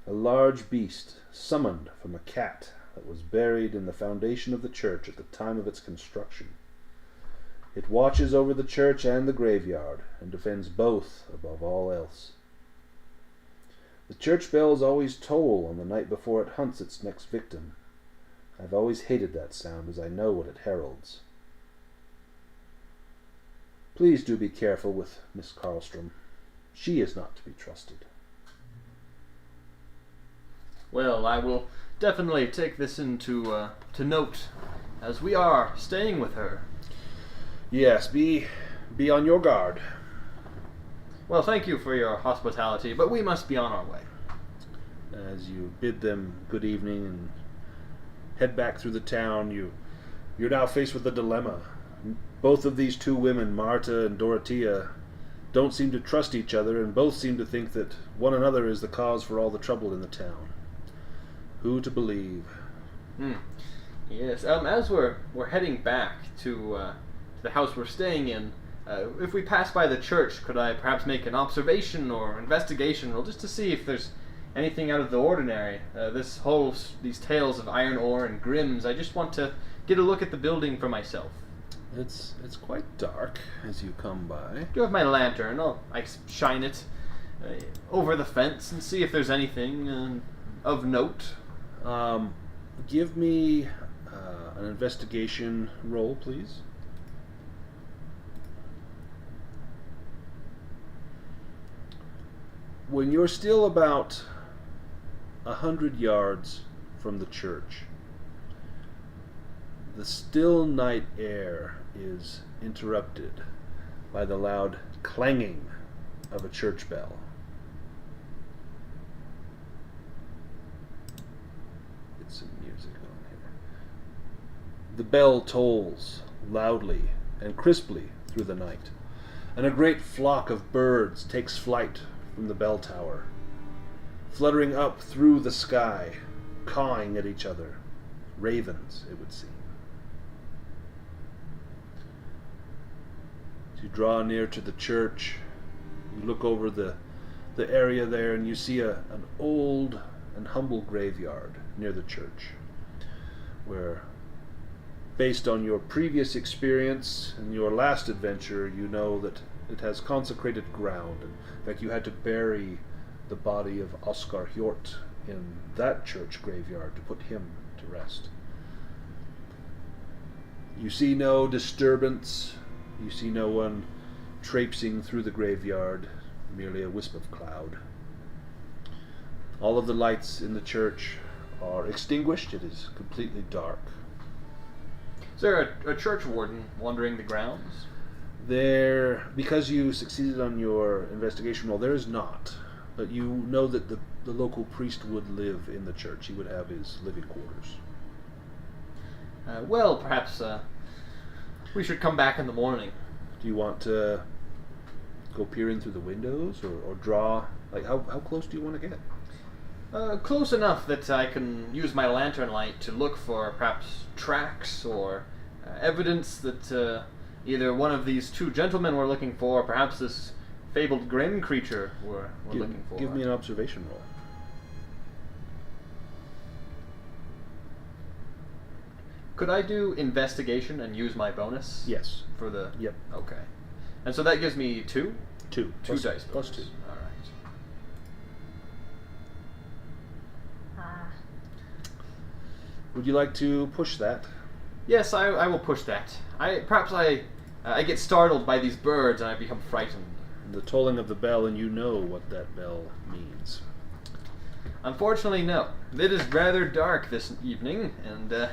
a large beast summoned from a cat that was buried in the foundation of the church at the time of its construction. It watches over the church and the graveyard, and defends both above all else. The church bells always toll on the night before it hunts its next victim. I've always hated that sound, as I know what it heralds. Please do be careful with Miss Karlstrom. She is not to be trusted. Well, I will definitely take this into to note, as we are staying with her. Yes, be on your guard. Well, thank you for your hospitality, but we must be on our way. As you bid them good evening and head back through the town, you're now faced with a dilemma. Both of these two women, Marta and Dorothea, don't seem to trust each other, and both seem to think that one another is the cause for all the trouble in the town. Who to believe? Yes. As we're heading back to the house we're staying in, if we pass by the church, could I perhaps make an observation or investigation roll just to see if there's anything out of the ordinary? These tales of iron ore and grims, I just want to get a look at the building for myself. It's quite dark as you come by. Do you have my lantern? I shine it over the fence and see if there's anything of note. Give me an investigation roll, please. When you're still about 100 yards from the church, the still night air is interrupted by the loud clanging of a church bell. Get some music on here. The bell tolls loudly and crisply through the night, and a great flock of birds takes flight from the bell tower, fluttering up through the sky, cawing at each other. Ravens, it would seem. As you draw near to the church, you look over the area there, and you see an old and humble graveyard near the church, where, based on your previous experience and your last adventure, you know that it has consecrated ground. In fact, you had to bury the body of Oskar Hjort in that church graveyard to put him to rest. You see no disturbance. You see no one traipsing through the graveyard, merely a wisp of cloud. All of the lights in the church are extinguished. It is completely dark. Is there a church warden wandering the grounds? There, because you succeeded on your investigation roll, there is not. But you know that the local priest would live in the church. He would have his living quarters. Well, perhaps we should come back in the morning. Do you want to go peering through the windows, or draw? Like, how close do you want to get? Close enough that I can use my lantern light to look for perhaps tracks or evidence that either one of these two gentlemen were looking for, or perhaps this fabled grim creature were looking for. Give me an observation roll. Could I do investigation and use my bonus? Yes. For the... Yep. Okay. And so that gives me 2? 2. Two dice. Plus 2. All right. Would you like to push that? Yes, I will push that. Perhaps I get startled by these birds and I become frightened. The tolling of the bell, and you know what that bell means. Unfortunately, no. It is rather dark this evening, and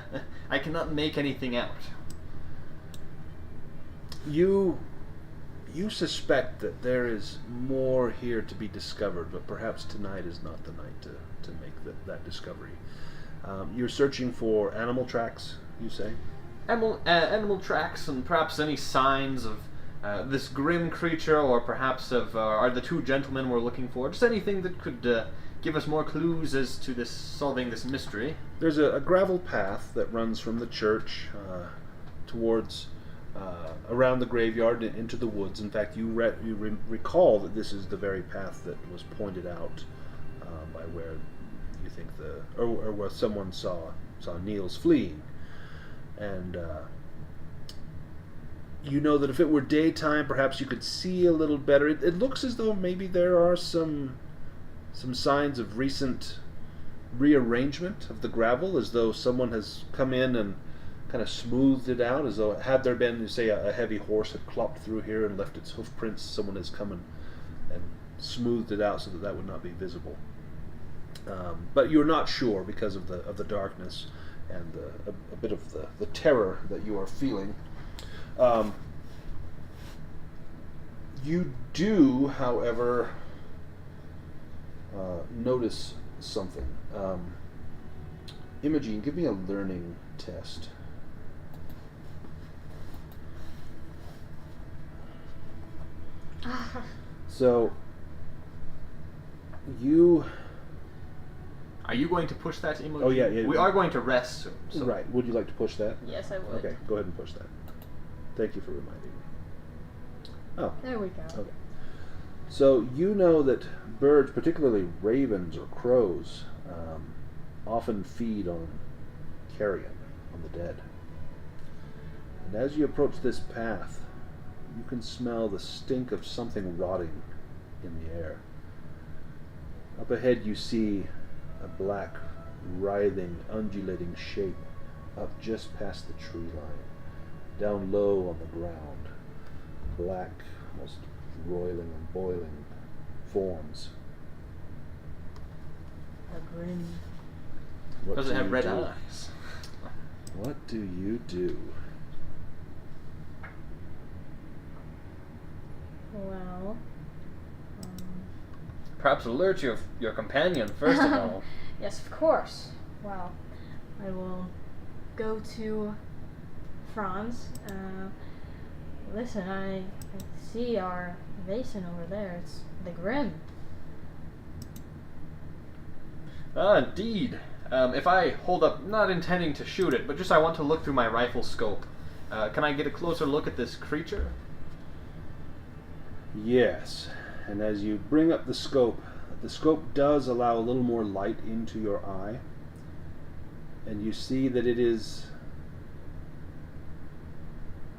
I cannot make anything out. You suspect that there is more here to be discovered, but perhaps tonight is not the night to make that discovery. You're searching for animal tracks, you say? Animal tracks and perhaps any signs of this grim creature, or perhaps of are the two gentlemen we're looking for? Just anything that could give us more clues as to this solving this mystery. There's a gravel path that runs from the church towards around the graveyard and into the woods. In fact, you recall that this is the very path that was pointed out by where you think or where someone saw Niels fleeing. And you know that if it were daytime, perhaps you could see a little better. It looks as though maybe there are some signs of recent rearrangement of the gravel, as though someone has come in and kind of smoothed it out, as though had there been, say, a heavy horse had clopped through here and left its hoof prints, someone has come and smoothed it out so that would not be visible. But you're not sure because of the darkness and a bit of the terror that you are feeling. You do, however, notice something. Imogen, give me a learning test. So, you... Are you going to push that, Imogen? Oh, yeah. We are going to rest soon. So. Right. Would you like to push that? Yes, I would. Okay, go ahead and push that. Thank you for reminding me. Oh. There we go. Okay. So you know that birds, particularly ravens or crows, often feed on carrion, on the dead. And as you approach this path, you can smell the stink of something rotting in the air. Up ahead you see a black, writhing, undulating shape up just past the tree line, down low on the ground, black, almost roiling and boiling forms. A grin. What Does do it have you red do? eyes? What do you do? Well, Perhaps alert your companion first of all. yes, of course. Well, I will go to Franz. Listen, I see our Vaesen over there. It's the Grim. Ah, indeed. If I hold up, not intending to shoot it, but just I want to look through my rifle scope, can I get a closer look at this creature? Yes, and as you bring up the scope does allow a little more light into your eye, and you see that it is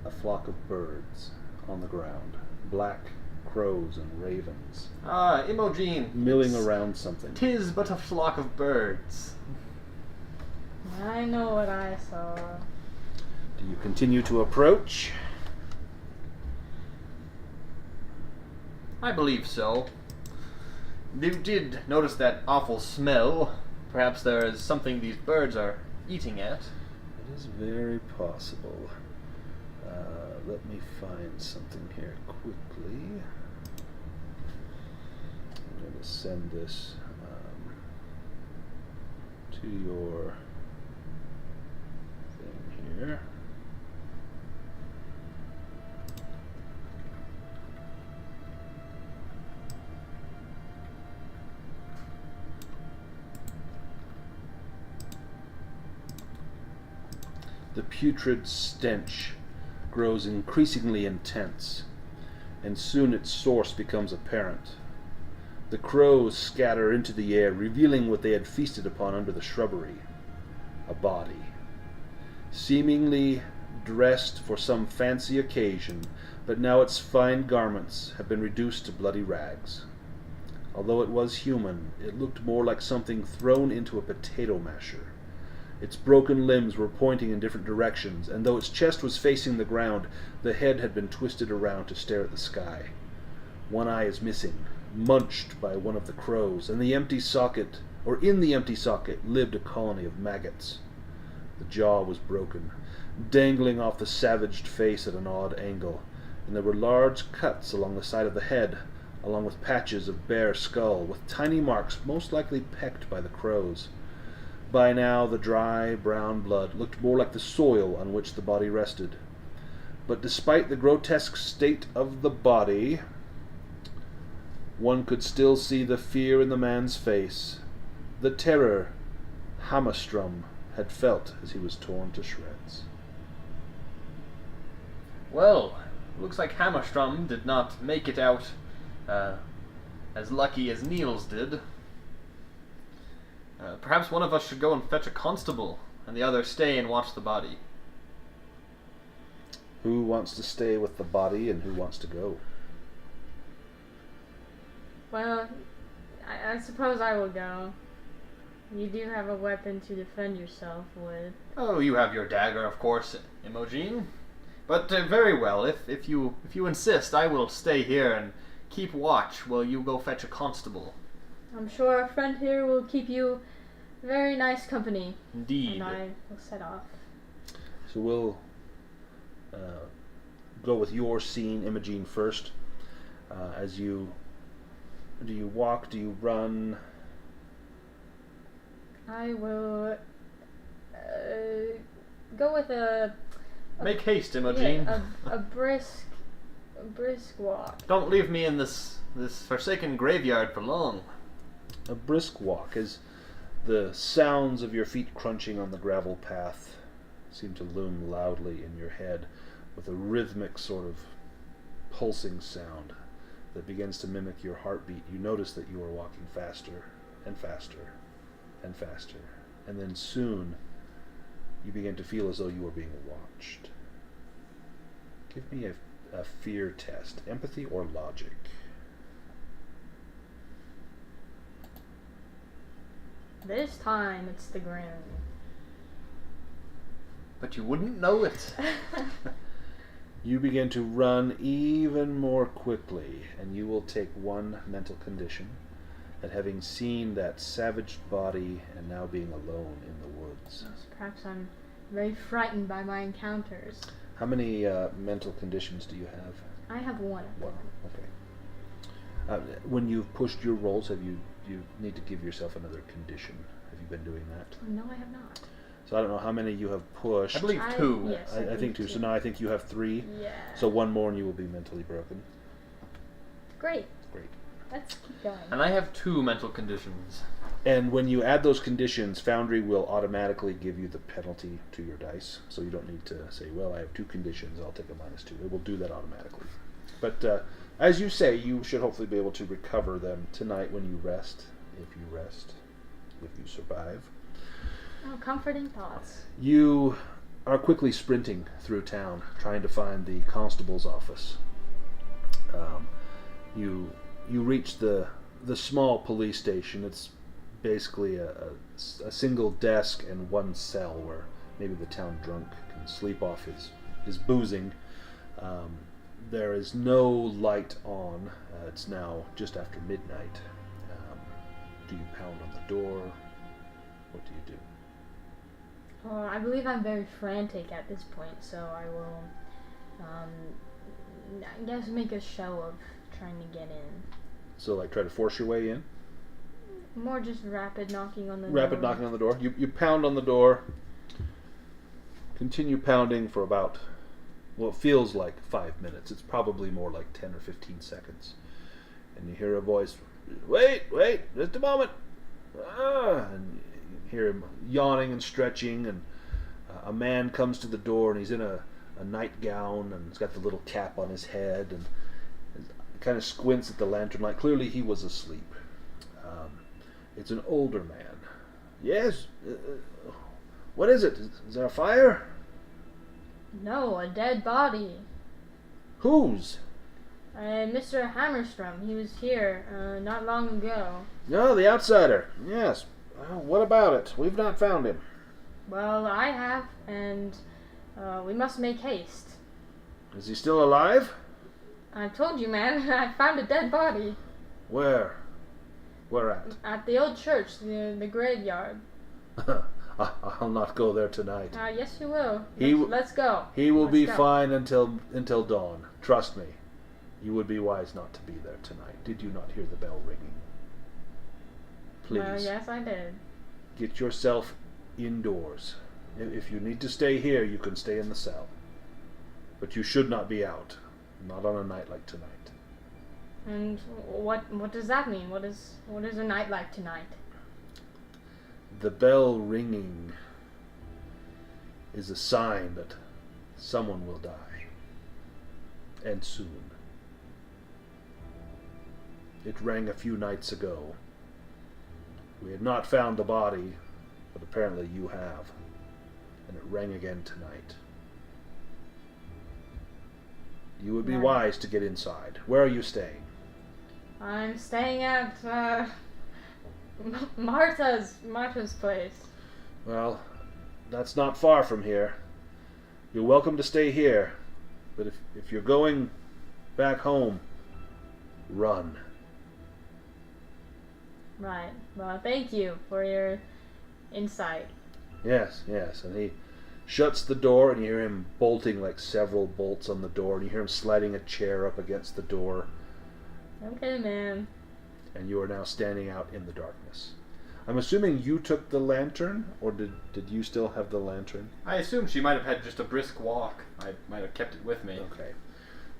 a flock of birds on the ground, black crows and ravens. Ah, Imogen. Milling around something. 'Tis but a flock of birds. I know what I saw. Do you continue to approach? I believe so. You did notice that awful smell. Perhaps there is something these birds are eating at. It is very possible. Let me find something here quickly. I'm going to send this to your thing here. The putrid stench grows increasingly intense, and soon its source becomes apparent. The crows scatter into the air, revealing what they had feasted upon under the shrubbery. A body. Seemingly dressed for some fancy occasion, but now its fine garments have been reduced to bloody rags. Although it was human, it looked more like something thrown into a potato masher. Its broken limbs were pointing in different directions, and though its chest was facing the ground, the head had been twisted around to stare at the sky. One eye is missing, munched by one of the crows, and in the empty socket lived a colony of maggots. The jaw was broken, dangling off the savaged face at an odd angle, and there were large cuts along the side of the head, along with patches of bare skull, with tiny marks most likely pecked by the crows. By now the dry, brown blood looked more like the soil on which the body rested. But despite the grotesque state of the body, one could still see the fear in the man's face, the terror Hammerstrom had felt as he was torn to shreds. Well, looks like Hammerstrom did not make it out as lucky as Niels did. Perhaps one of us should go and fetch a constable, and the other stay and watch the body. Who wants to stay with the body and who wants to go? Well, I suppose I will go. You do have a weapon to defend yourself with. Oh, you have your dagger, of course, Imogen. But very well, if you insist, I will stay here and keep watch while you go fetch a constable. I'm sure our friend here will keep you very nice company. Indeed. And I will set off. So we'll go with your scene, Imogen, first. As you... Do you walk? Do you run? I will go with a Make haste, Imogen. yeah, a brisk walk. Don't leave me in this forsaken graveyard for long. A brisk walk as the sounds of your feet crunching on the gravel path seem to loom loudly in your head with a rhythmic sort of pulsing sound that begins to mimic your heartbeat. You notice that you are walking faster and faster and faster, and then soon you begin to feel as though you are being watched. Give me a fear test, empathy or logic. This time it's the grin. But you wouldn't know it. You begin to run even more quickly, and you will take one mental condition at having seen that savage body and now being alone in the woods. Perhaps I'm very frightened by my encounters. How many mental conditions do you have? I have one. One. Okay. When you've pushed your rolls, you need to give yourself another condition. Have you been doing that? No, I have not. So I don't know how many you have pushed. I believe two. Yes, I think two. So now I think you have 3. Yeah. So one more and you will be mentally broken. Great. Great. Let's keep going. And I have 2 mental conditions. And when you add those conditions, Foundry will automatically give you the penalty to your dice. So you don't need to say, well, I have 2 conditions, I'll take a -2. It will do that automatically. But as you say, you should hopefully be able to recover them tonight when you rest, if you survive. Oh, comforting thoughts. You are quickly sprinting through town, trying to find the constable's office. You reach the small police station. It's basically a single desk and one cell where maybe the town drunk can sleep off his boozing. There is no light on. It's now just after midnight. Do you pound on the door? What do you do? I believe I'm very frantic at this point, so I will, I guess, make a show of trying to get in. So, like, try to force your way in? More just rapid knocking on the door. Rapid knocking on the door. You pound on the door. Continue pounding for about, well, it feels like 5 minutes. It's probably more like 10 or 15 seconds. And you hear a voice, wait, just a moment. And you hear him yawning and stretching, and a man comes to the door, and he's in a nightgown, and he's got the little cap on his head, and kind of squints at the lantern light. Clearly he was asleep. It's an older man. Yes? What is it? Is there a fire? No, a dead body. Whose? Mr. Hammerstrom. He was here not long ago. No, the outsider. Yes. What about it? We've not found him. Well, I have, and we must make haste. Is he still alive? I told you, man. I found a dead body. Where? Where at? At the old church, the graveyard. I'll not go there tonight. Yes, you will. Let's go. He will Let's be go. fine until dawn. Trust me. You would be wise not to be there tonight. Did you not hear the bell ringing? Please. Yes, I did. Get yourself indoors. If you need to stay here, you can stay in the cell. But you should not be out. Not on a night like tonight. And what does that mean? What is a night like tonight? The bell ringing is a sign that someone will die. And soon. It rang a few nights ago. We had not found the body, but apparently you have. And it rang again tonight. You would be wise to get inside. Where are you staying? I'm staying at Martha's place. Well, that's not far from here. You're welcome to stay here. But if you're going back home, run. Right. Well, thank you for your insight. Yes. And he shuts the door, and you hear him bolting like several bolts on the door, and you hear him sliding a chair up against the door. Okay, man. And you are now standing out in the darkness. I'm assuming you took the lantern, or did you still have the lantern? I assume she might have had just a brisk walk. I might have kept it with me. Okay.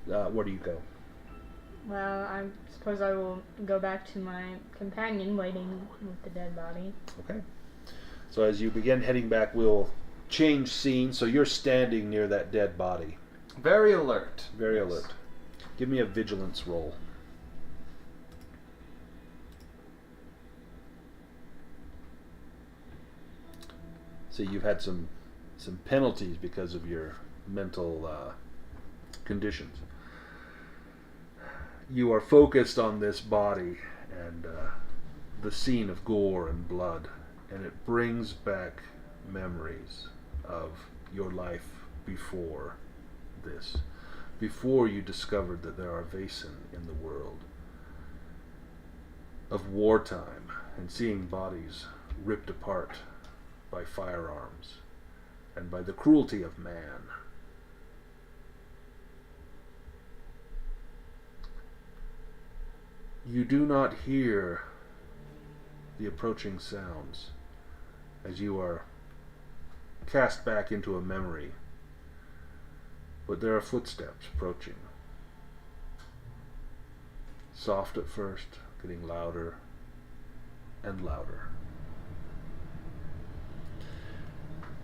Where do you go? Well, I suppose I will go back to my companion waiting with the dead body. Okay. So as you begin heading back, we'll change scene. So you're standing near that dead body. Very alert. Very alert. Give me a vigilance roll. See, you've had some penalties because of your mental conditions. You are focused on this body and the scene of gore and blood, and it brings back memories of your life before this, before you discovered that there are Vaesen in the world, of wartime and seeing bodies ripped apart by firearms and by the cruelty of man. You do not hear the approaching sounds as you are cast back into a memory, but there are footsteps approaching. Soft at first, getting louder and louder.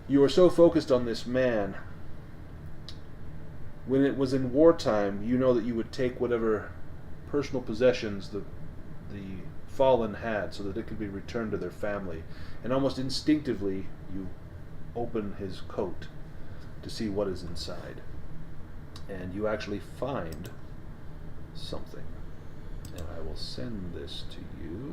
You are so focused on this man. When it was in wartime, you know that you would take whatever personal possessions the fallen had so that it could be returned to their family. And almost instinctively, you open his coat to see what is inside. And you actually find something. And I will send this to you.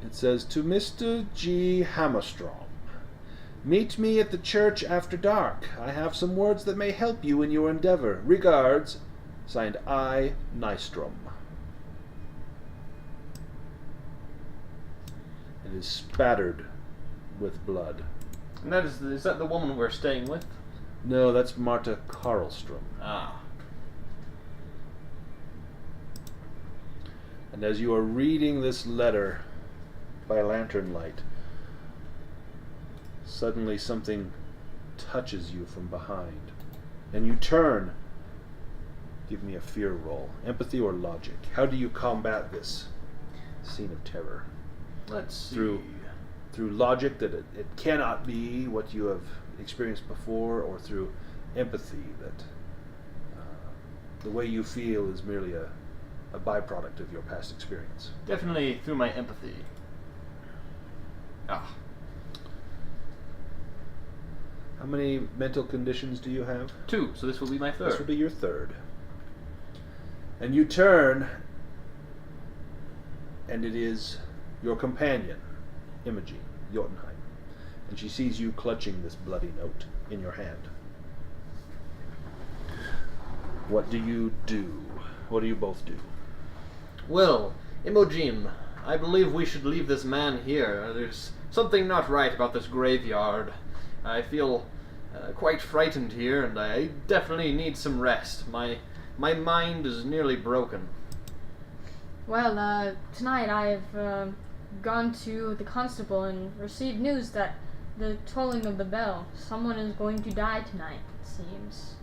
It says, to Mr. G. Hammerstrom. Meet me at the church after dark. I have some words that may help you in your endeavor. Regards, signed I. Nystrom. It is spattered with blood. And is that the woman we're staying with? No, that's Marta Karlstrom. Ah. And as you are reading this letter by lantern light, suddenly something touches you from behind. And you turn. Give me a fear roll. Empathy or logic. How do you combat this scene of terror? Let's see. Through logic that it cannot be what you have experienced before, or through empathy that the way you feel is merely a byproduct of your past experience. Definitely through my empathy. Ah. How many mental conditions do you have? 2, so this will be my third. This will be your third. And you turn, and it is your companion, Imogen, Jotunheim. And she sees you clutching this bloody note in your hand. What do you do? What do you both do? Well, Imogen, I believe we should leave this man here. There's something not right about this graveyard. I feel quite frightened here, and I definitely need some rest. My mind is nearly broken. Well, tonight I've gone to the constable and received news that the tolling of the bell. Someone is going to die tonight, it seems.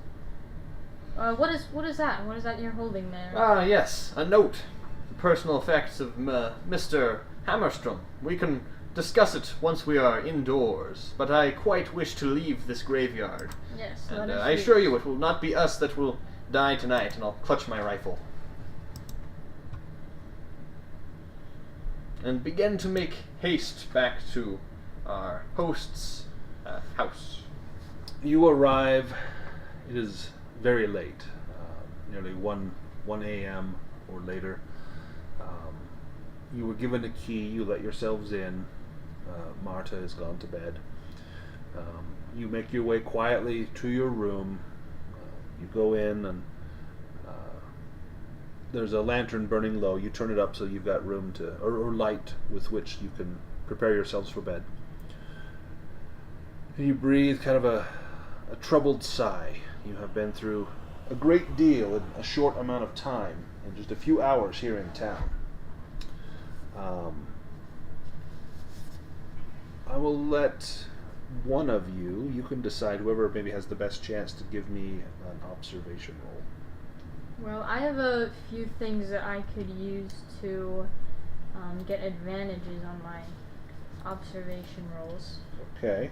What is that? What is that you're holding there? Ah, yes, a note. The personal effects of Mr. Hammerstrom. We can discuss it once we are indoors, but I quite wish to leave this graveyard. Yes, And I assure you it will not be us that will die tonight, and I'll clutch my rifle. And begin to make haste back to our host's house. You arrive. It is very late, nearly 1 a.m. or later. You were given a key. You let yourselves in. Marta has gone to bed. You make your way quietly to your room. You go in, and there's a lantern burning low. You turn it up so you've got room to, or light with which you can prepare yourselves for bed. And you breathe kind of a troubled sigh. You have been through a great deal in a short amount of time, in just a few hours here in town. I will let one of you can decide, whoever maybe has the best chance, to give me an observation roll. Well, I have a few things that I could use to get advantages on my observation rolls. Okay.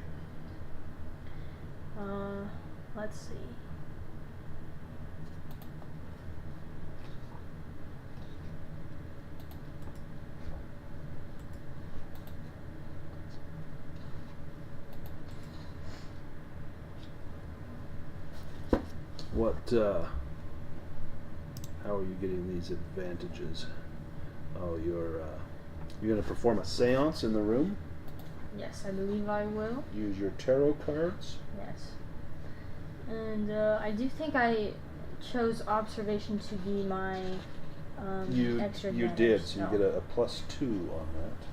Let's see. How are you getting these advantages? Oh, you're going to perform a seance in the room? Yes, I believe I will. Use your tarot cards? Yes. And I do think I chose observation to be my extra advantage. You did, so you get a +2 on that.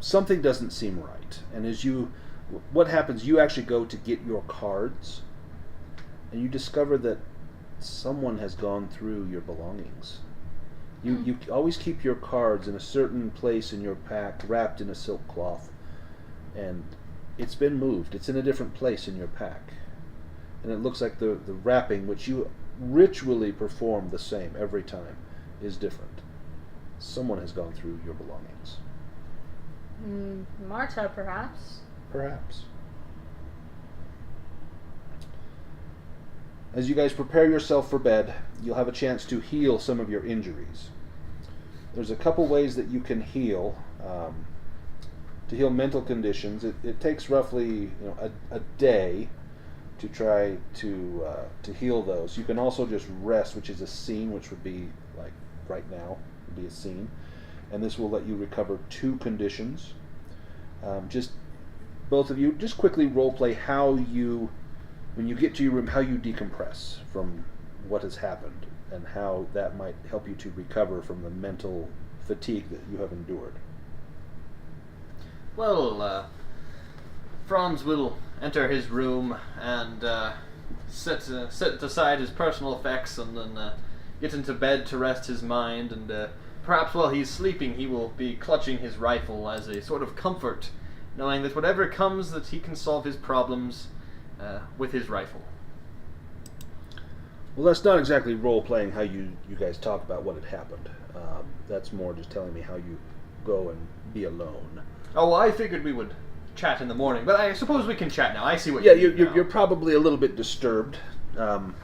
Something doesn't seem right, and what happens, you actually go to get your cards, and you discover that someone has gone through your belongings. You always keep your cards in a certain place in your pack, wrapped in a silk cloth, and it's been moved. It's in a different place in your pack, and it looks like the wrapping, which you ritually perform the same every time, is different. Someone has gone through your belongings. Marta, perhaps. Perhaps. As you guys prepare yourself for bed, you'll have a chance to heal some of your injuries. There's a couple ways that you can heal. To heal mental conditions, it takes roughly a day to try to heal those. You can also just rest, which is a scene, which would be like right now, would be a scene. And this will let you recover 2 conditions. Just both of you, just quickly roleplay how you, when you get to your room, how you decompress from what has happened, and how that might help you to recover from the mental fatigue that you have endured. Well, Franz will enter his room and set aside his personal effects, and then get into bed to rest his mind, and perhaps while he's sleeping he will be clutching his rifle as a sort of comfort, knowing that whatever comes, that he can solve his problems with his rifle. Well, that's not exactly role-playing how you guys talk about what had happened. That's more just telling me how you go and be alone. Oh, well, I figured we would chat in the morning, but I suppose we can chat now. I see what you're probably a little bit disturbed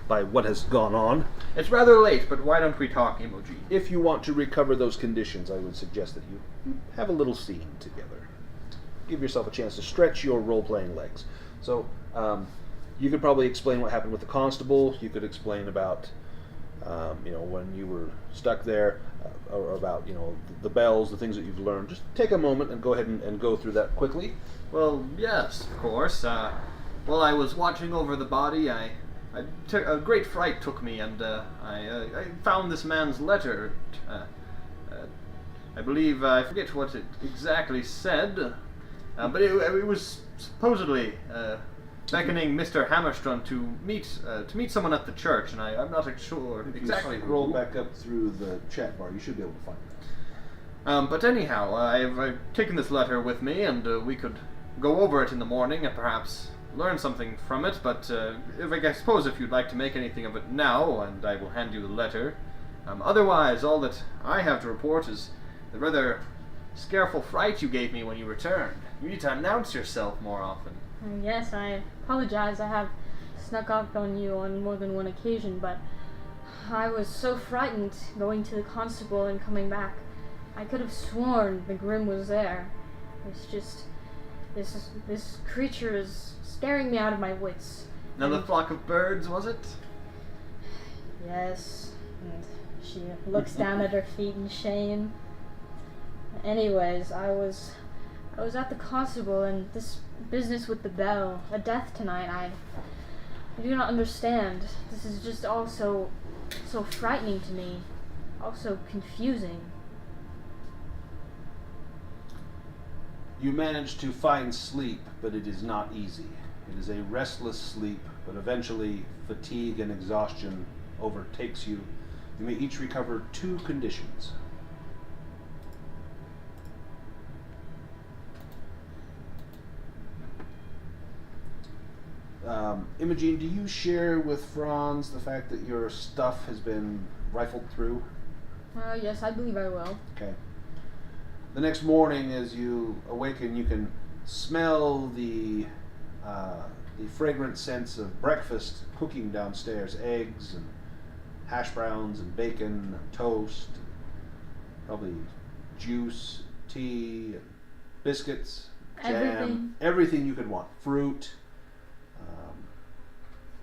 by what has gone on. It's rather late, but why don't we talk, Emoji? If you want to recover those conditions, I would suggest that you have a little scene together. Give yourself a chance to stretch your role-playing legs. So, you could probably explain what happened with the constable. You could explain about, when you were stuck there, or about, the bells, the things that you've learned. Just take a moment and go ahead and go through that quickly. Well, yes, of course. While I was watching over the body, I A great fright took me, and I found this man's letter. I believe I forget what it exactly said, but it was supposedly beckoning Mr. Hammerstrand to meet someone at the church, and I'm not sure exactly. If you scroll back up through the chat bar, you should be able to find that. But anyhow, I've taken this letter with me, and we could go over it in the morning and perhaps learn something from it. But I suppose if you'd like to make anything of it now, and I will hand you the letter. Otherwise, all that I have to report is the rather scareful fright you gave me when you returned. You need to announce yourself more often. Yes, I apologize. I have snuck up on you on more than one occasion, but I was so frightened going to the constable and coming back. I could have sworn the Grim was there. It's just this creature is scaring me out of my wits. Another flock of birds, was it? Yes. And she looks down at her feet in shame. Anyways, I was at the constable, and this business with the bell, a death tonight, I do not understand. This is just all so frightening to me, also confusing. You manage to find sleep, but it is not easy. It is a restless sleep, but eventually fatigue and exhaustion overtakes you. You may each recover 2 conditions. Imogene, do you share with Franz the fact that your stuff has been rifled through? Yes, I believe I will. Okay. The next morning, as you awaken, you can smell the fragrant sense of breakfast cooking downstairs. Eggs and hash browns and bacon and toast, and probably juice, tea, and biscuits, jam, everything you could want. Fruit,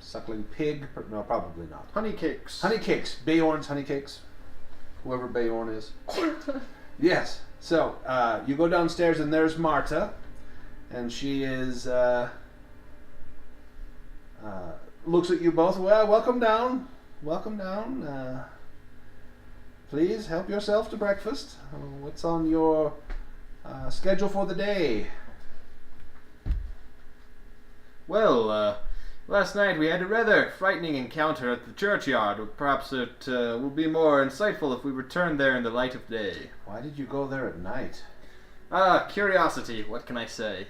suckling pig, no, probably not. Honey cakes. Honey cakes. Beorn's honey cakes. Whoever Beorn is. Yes. So, you go downstairs and there's Marta, and she is, looks at you both. Well, welcome down. Welcome down. Please help yourself to breakfast. What's on your schedule for the day? Well, last night we had a rather frightening encounter at the churchyard. Perhaps it will be more insightful if we return there in the light of day. Why did you go there at night? Curiosity, what can I say?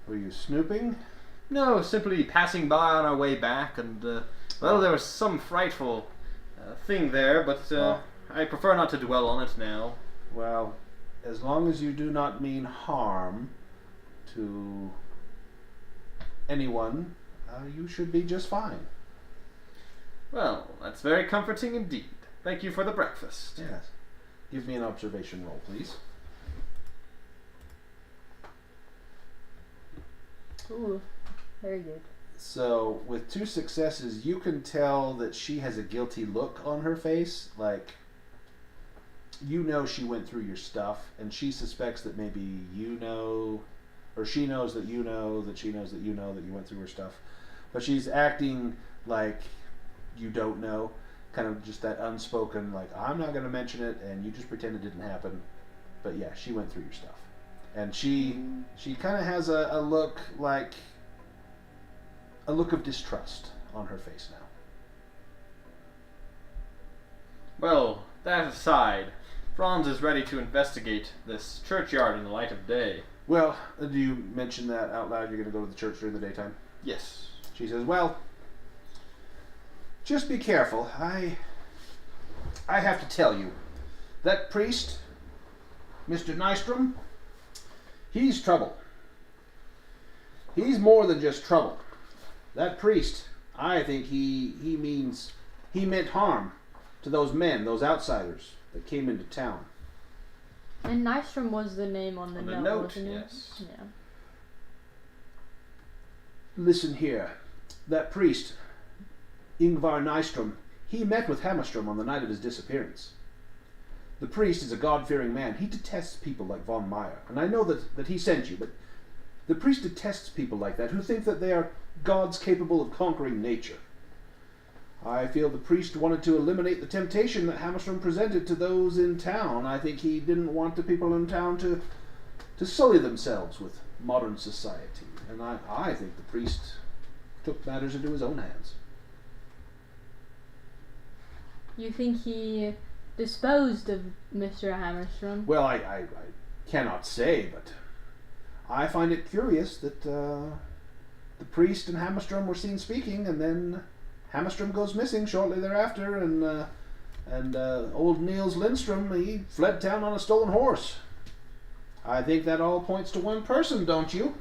Were you snooping? No, simply passing by on our way back, and, well, there was some frightful thing there, but I prefer not to dwell on it now. Well, as long as you do not mean harm to anyone, you should be just fine. Well, that's very comforting indeed. Thank you for the breakfast. Yes. Give me an observation roll, please. Ooh, very good. So, with 2 successes, you can tell that she has a guilty look on her face. Like, you know she went through your stuff, and she suspects that maybe you know, or she knows that you know, that she knows that you know that you went through her stuff. But she's acting like you don't know. Kind of just that unspoken, like, I'm not going to mention it, and you just pretend it didn't happen. But yeah, she went through your stuff. And she kind of has a look like, a look of distrust on her face now. Well, that aside, Franz is ready to investigate this churchyard in the light of day. Well, do you mention that out loud? You're going to go to the church during the daytime? Yes. She says, well, just be careful. I have to tell you, that priest, Mr. Nystrom, he's trouble. He's more than just trouble. That priest, I think he meant harm to those men, those outsiders that came into town. And Nystrom was the name on the note, wasn't it? Yes. Yeah. Listen here. That priest, Ingvar Nystrom, he met with Hammerstrom on the night of his disappearance. The priest is a God-fearing man. He detests people like von Meyer. And I know that he sent you, but the priest detests people like that who think that they are gods capable of conquering nature. I feel the priest wanted to eliminate the temptation that Hammerstrom presented to those in town. I think he didn't want the people in town to sully themselves with modern society. And I think the priest took matters into his own hands. You think he disposed of Mr. Hammerstrom? Well, I cannot say, but I find it curious that the priest and Hammerstrom were seen speaking, and then Hammerstrom goes missing shortly thereafter, and old Niels Lindstrom, he fled town on a stolen horse. I think that all points to one person, don't you?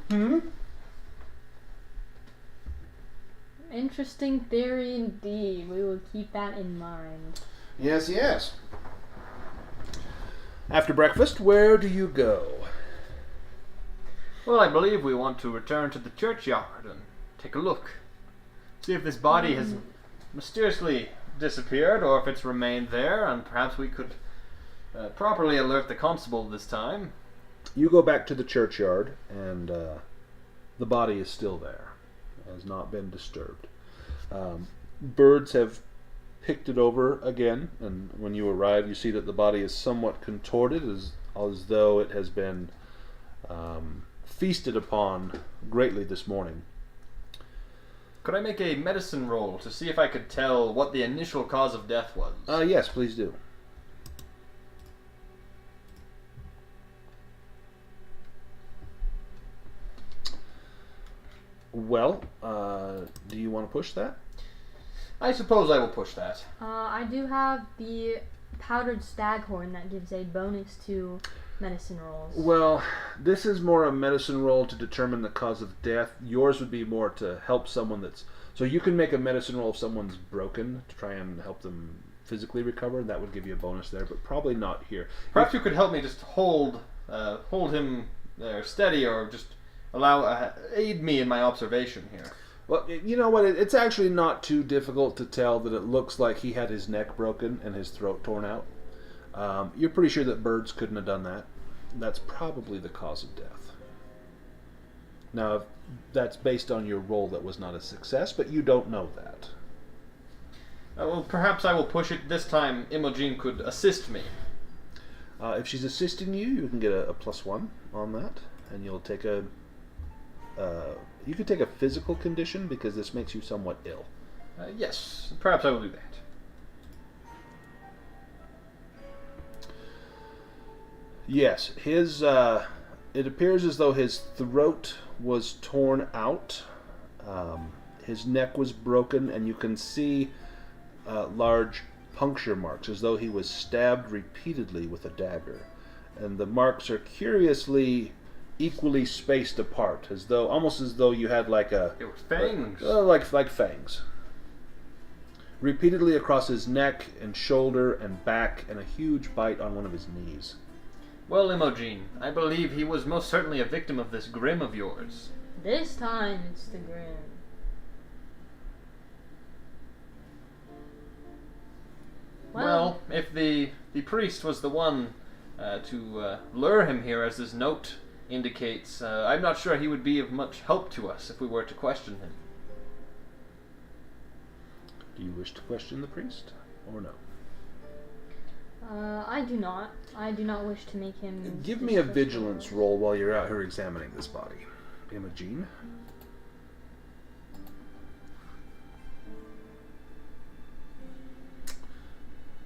Interesting theory indeed. We will keep that in mind. Yes, yes. After breakfast, where do you go? Well, I believe we want to return to the churchyard and take a look. See if this body has mysteriously disappeared, or if it's remained there, and perhaps we could properly alert the constable this time. You go back to the churchyard, and the body is still there. It has not been disturbed. Birds have picked it over again, and when you arrive, you see that the body is somewhat contorted, as though it has been feasted upon greatly this morning. Could I make a medicine roll to see if I could tell what the initial cause of death was? Yes, please do. Well, do you want to push that? I suppose I will push that. I do have the powdered staghorn that gives a bonus to medicine rolls. Well, this is more a medicine roll to determine the cause of death. Yours would be more to help someone that's... So you can make a medicine roll if someone's broken to try and help them physically recover, and that would give you a bonus there, but probably not here. Perhaps you could help me just hold him there steady, or just aid me in my observation here. Well, you know what? It's actually not too difficult to tell that it looks like he had his neck broken and his throat torn out. You're pretty sure that birds couldn't have done that. That's probably the cause of death. Now, that's based on your roll that was not a success, but you don't know that. Well, perhaps I will push it this time. Imogen could assist me. If she's assisting you, you can get a +1 on that, and you'll take a... you could take a physical condition, because this makes you somewhat ill. Yes, perhaps I will do that. Yes, his... it appears as though his throat was torn out. His neck was broken, and you can see large puncture marks, as though he was stabbed repeatedly with a dagger. And the marks are curiously equally spaced apart, almost as though you had like a... It was fangs. Like fangs. Repeatedly across his neck and shoulder and back, and a huge bite on one of his knees. Well, Imogen, I believe he was most certainly a victim of this Grim of yours. This time it's the Grim. Well, if the priest was the one to lure him here, as this note indicates, I'm not sure he would be of much help to us if we were to question him. Do you wish to question the priest, or no? I do not. I do not wish to make him... Give me a vigilance roll while you're out here examining this body. Imogen.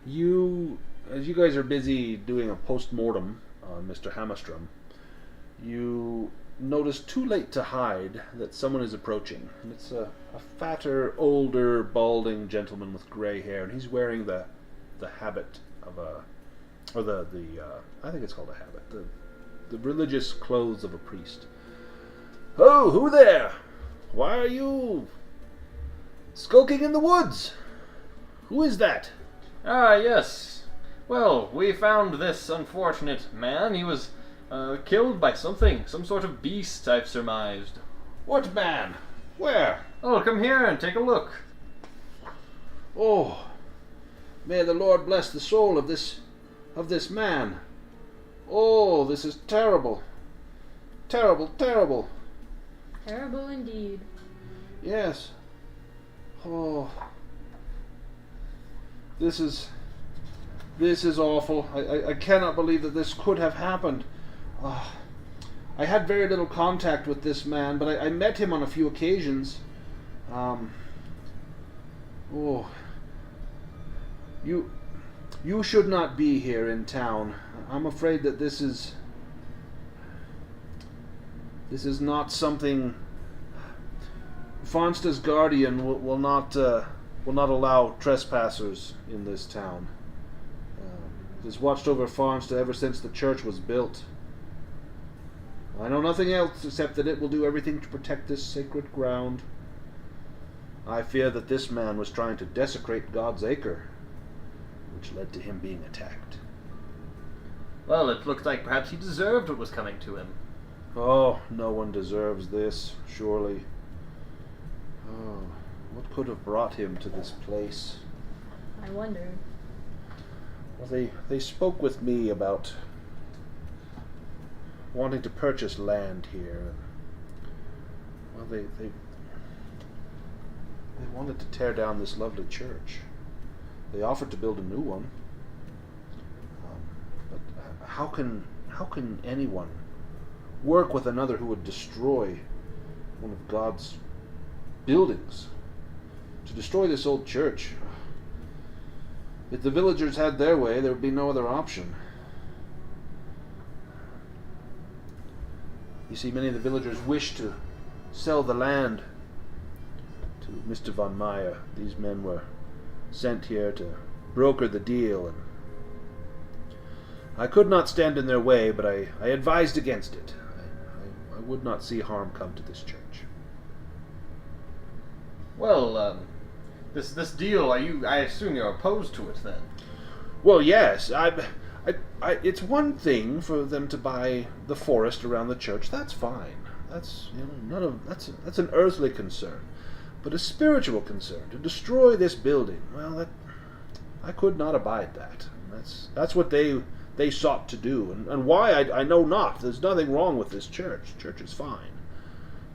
As you guys are busy doing a post-mortem on Mr. Hammerstrom, you notice too late to hide that someone is approaching. It's a fatter, older, balding gentleman with gray hair, and he's wearing the habit of I think it's called a habit, the religious clothes of a priest. Oh, who there? Why are you skulking in the woods? Who is that? Ah, yes. Well, we found this unfortunate man. He was killed by something, some sort of beast, I've surmised. What man? Where? Oh, come here and take a look. Oh, may the Lord bless the soul of this man. Oh, this is terrible. Terrible, terrible. Terrible indeed. Yes. Oh, This is awful. I cannot believe that this could have happened. I had very little contact with this man, but I met him on a few occasions. You should not be here in town. I'm afraid that this is not something. Farnsta's guardian will not allow trespassers in this town. It has watched over Farnsta ever since the church was built. I know nothing else except that it will do everything to protect this sacred ground. I fear that this man was trying to desecrate God's acre, which led to him being attacked. Well, it looked like perhaps he deserved what was coming to him. Oh, no one deserves this, surely. Oh, what could have brought him to this place? I wonder. Well, they spoke with me about wanting to purchase land here. Well, they wanted to tear down this lovely church. They offered to build a new one. But how can anyone work with another who would destroy one of God's buildings? To destroy this old church. If the villagers had their way, there would be no other option. You see, many of the villagers wished to sell the land to Mr. von Meyer. These men were sent here to broker the deal, and I could not stand in their way, but I advised against it. I would not see harm come to this church. Well, this deal, I assume you're opposed to it then? Well, yes. It's one thing for them to buy the forest around the church. That's fine. That's that's an earthly concern, but a spiritual concern to destroy this building. Well, I could not abide that. That's what they sought to do, and why I know not. There's nothing wrong with this church. The church is fine.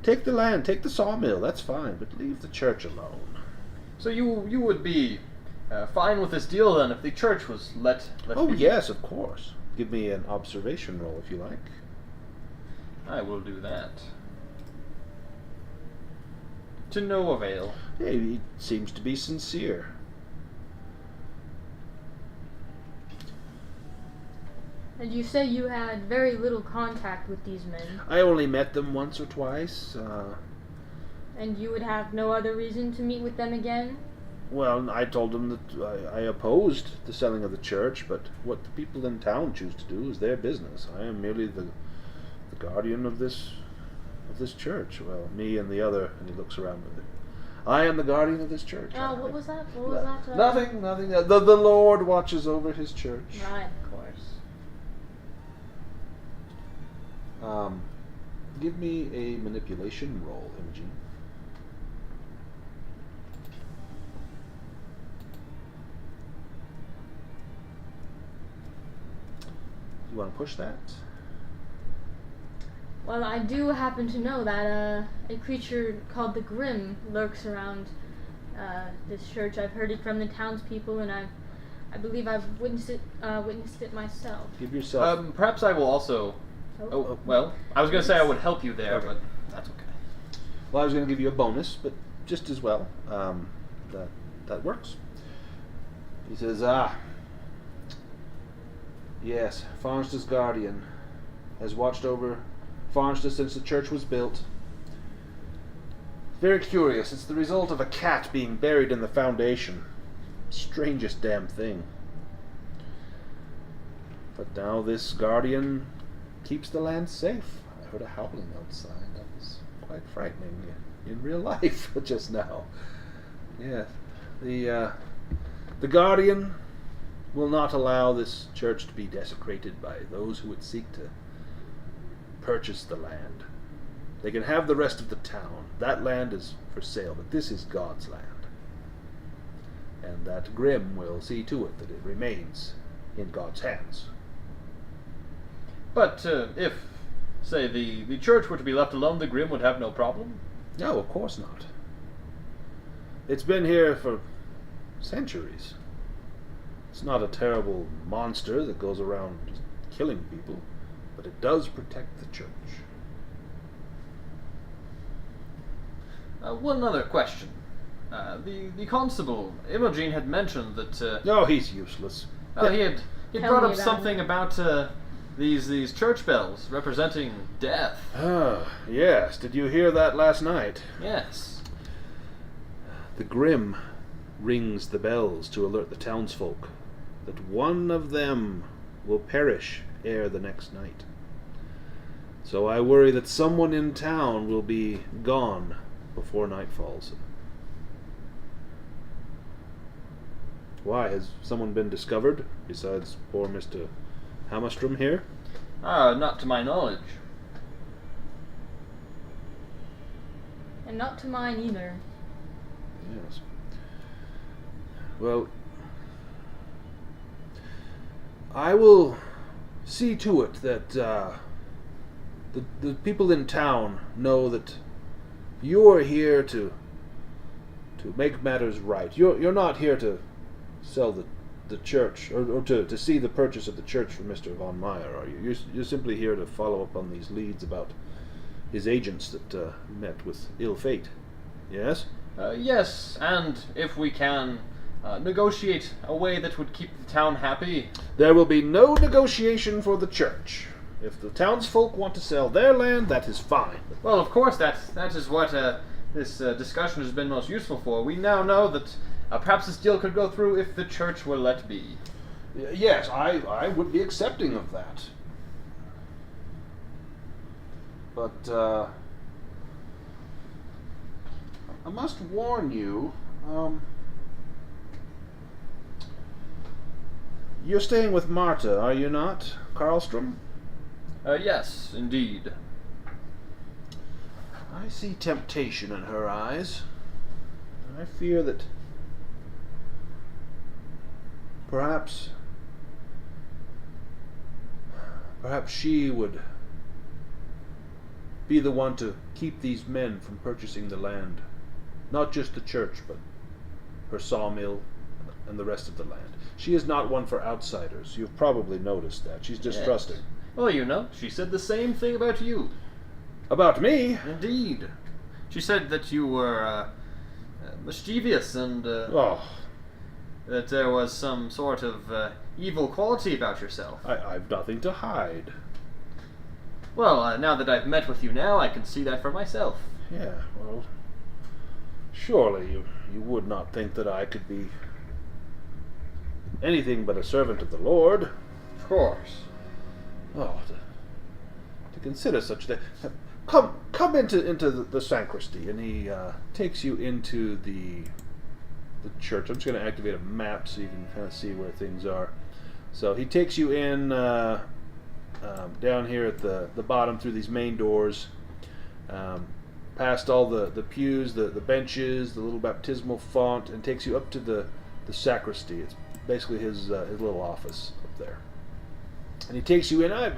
Take the land, take the sawmill. That's fine, but leave the church alone. So you would be fine with this deal then if the church was let Oh, be? yes, of course. Give me an observation roll if you like. I will do that. To no avail. Hey, he seems to be sincere. And you say you had very little contact with these men, I only met them once or twice. and you would have no other reason to meet with them again? Well, I told them that I opposed the selling of the church, but what the people in town choose to do is their business. I am merely the guardian of this church. Well, me and the other, and he looks around with it. I am the guardian of this church. What was that? What was that? Nothing. The Lord watches over his church. Right, of course. Give me a manipulation roll, Imogen. You want to push that? Well, I do happen to know that a creature called the Grim lurks around this church. I've heard it from the townspeople, and I believe I've witnessed it myself. Give yourself. Perhaps I will also. Oh, well, I was going to say I would help you there, Okay. but that's okay. Well, I was going to give you a bonus, but just as well. That works. He says, yes, Farnsta's guardian has watched over Farnsta since the church was built. Very curious. It's the result of a cat being buried in the foundation. Strangest damn thing. But now this guardian keeps the land safe. I heard a howling outside. That was quite frightening in real life just now. Yeah. The guardian will not allow this church to be desecrated by those who would seek to purchase the land. They can have the rest of the town. That land is for sale, but this is God's land. And that Grim will see to it that it remains in God's hands. But if, say, the church were to be left alone, the Grim would have no problem? No, of course not. It's been here for centuries. It's not a terrible monster that goes around just killing people, but it does protect the church. One other question. The constable, Imogen, had mentioned that... No, he's useless. he had Tell brought me up about something about these church bells representing death. Ah, yes. Did you hear that last night? Yes. The Grim rings the bells to alert the townsfolk that one of them will perish ere the next night. So I worry that someone in town will be gone before night falls. Why? Has someone been discovered besides poor Mr. Hammerstrom here? Not to my knowledge. And not to mine either. Yes. Well, I will see to it that the people in town know that you are here to make matters right. You're not here to sell the church or to see the purchase of the church for Mr. von Meyer, are you? You're simply here to follow up on these leads about his agents that met with ill fate. Yes? Yes, and if we can negotiate a way that would keep the town happy. There will be no negotiation for the church. If the townsfolk want to sell their land, that is fine. Well, of course, that is what this discussion has been most useful for. We now know that perhaps this deal could go through if the church were let be. Yes, I would be accepting of that. But I must warn you, you're staying with Marta, are you not, Karlstrom? Yes, indeed. I see temptation in her eyes. I fear that perhaps she would be the one to keep these men from purchasing the land. Not just the church, but her sawmill and the rest of the land. She is not one for outsiders. You've probably noticed that. She's distrusting. Yes. Well, you know, she said the same thing about you. About me? Indeed. She said that you were mischievous and that there was some sort of evil quality about yourself. I've nothing to hide. Well, now that I've met with you now, I can see that for myself. Yeah, well, surely you would not think that I could be anything but a servant of the Lord. Of course. Oh, to consider such a thing. Come into the sacristy, and he takes you into the church. I'm just going to activate a map so you can kind of see where things are. So he takes you in down here at the bottom through these main doors, past all the pews, the benches, the little baptismal font, and takes you up to the sacristy. It's basically his little office up there. And he takes you in. I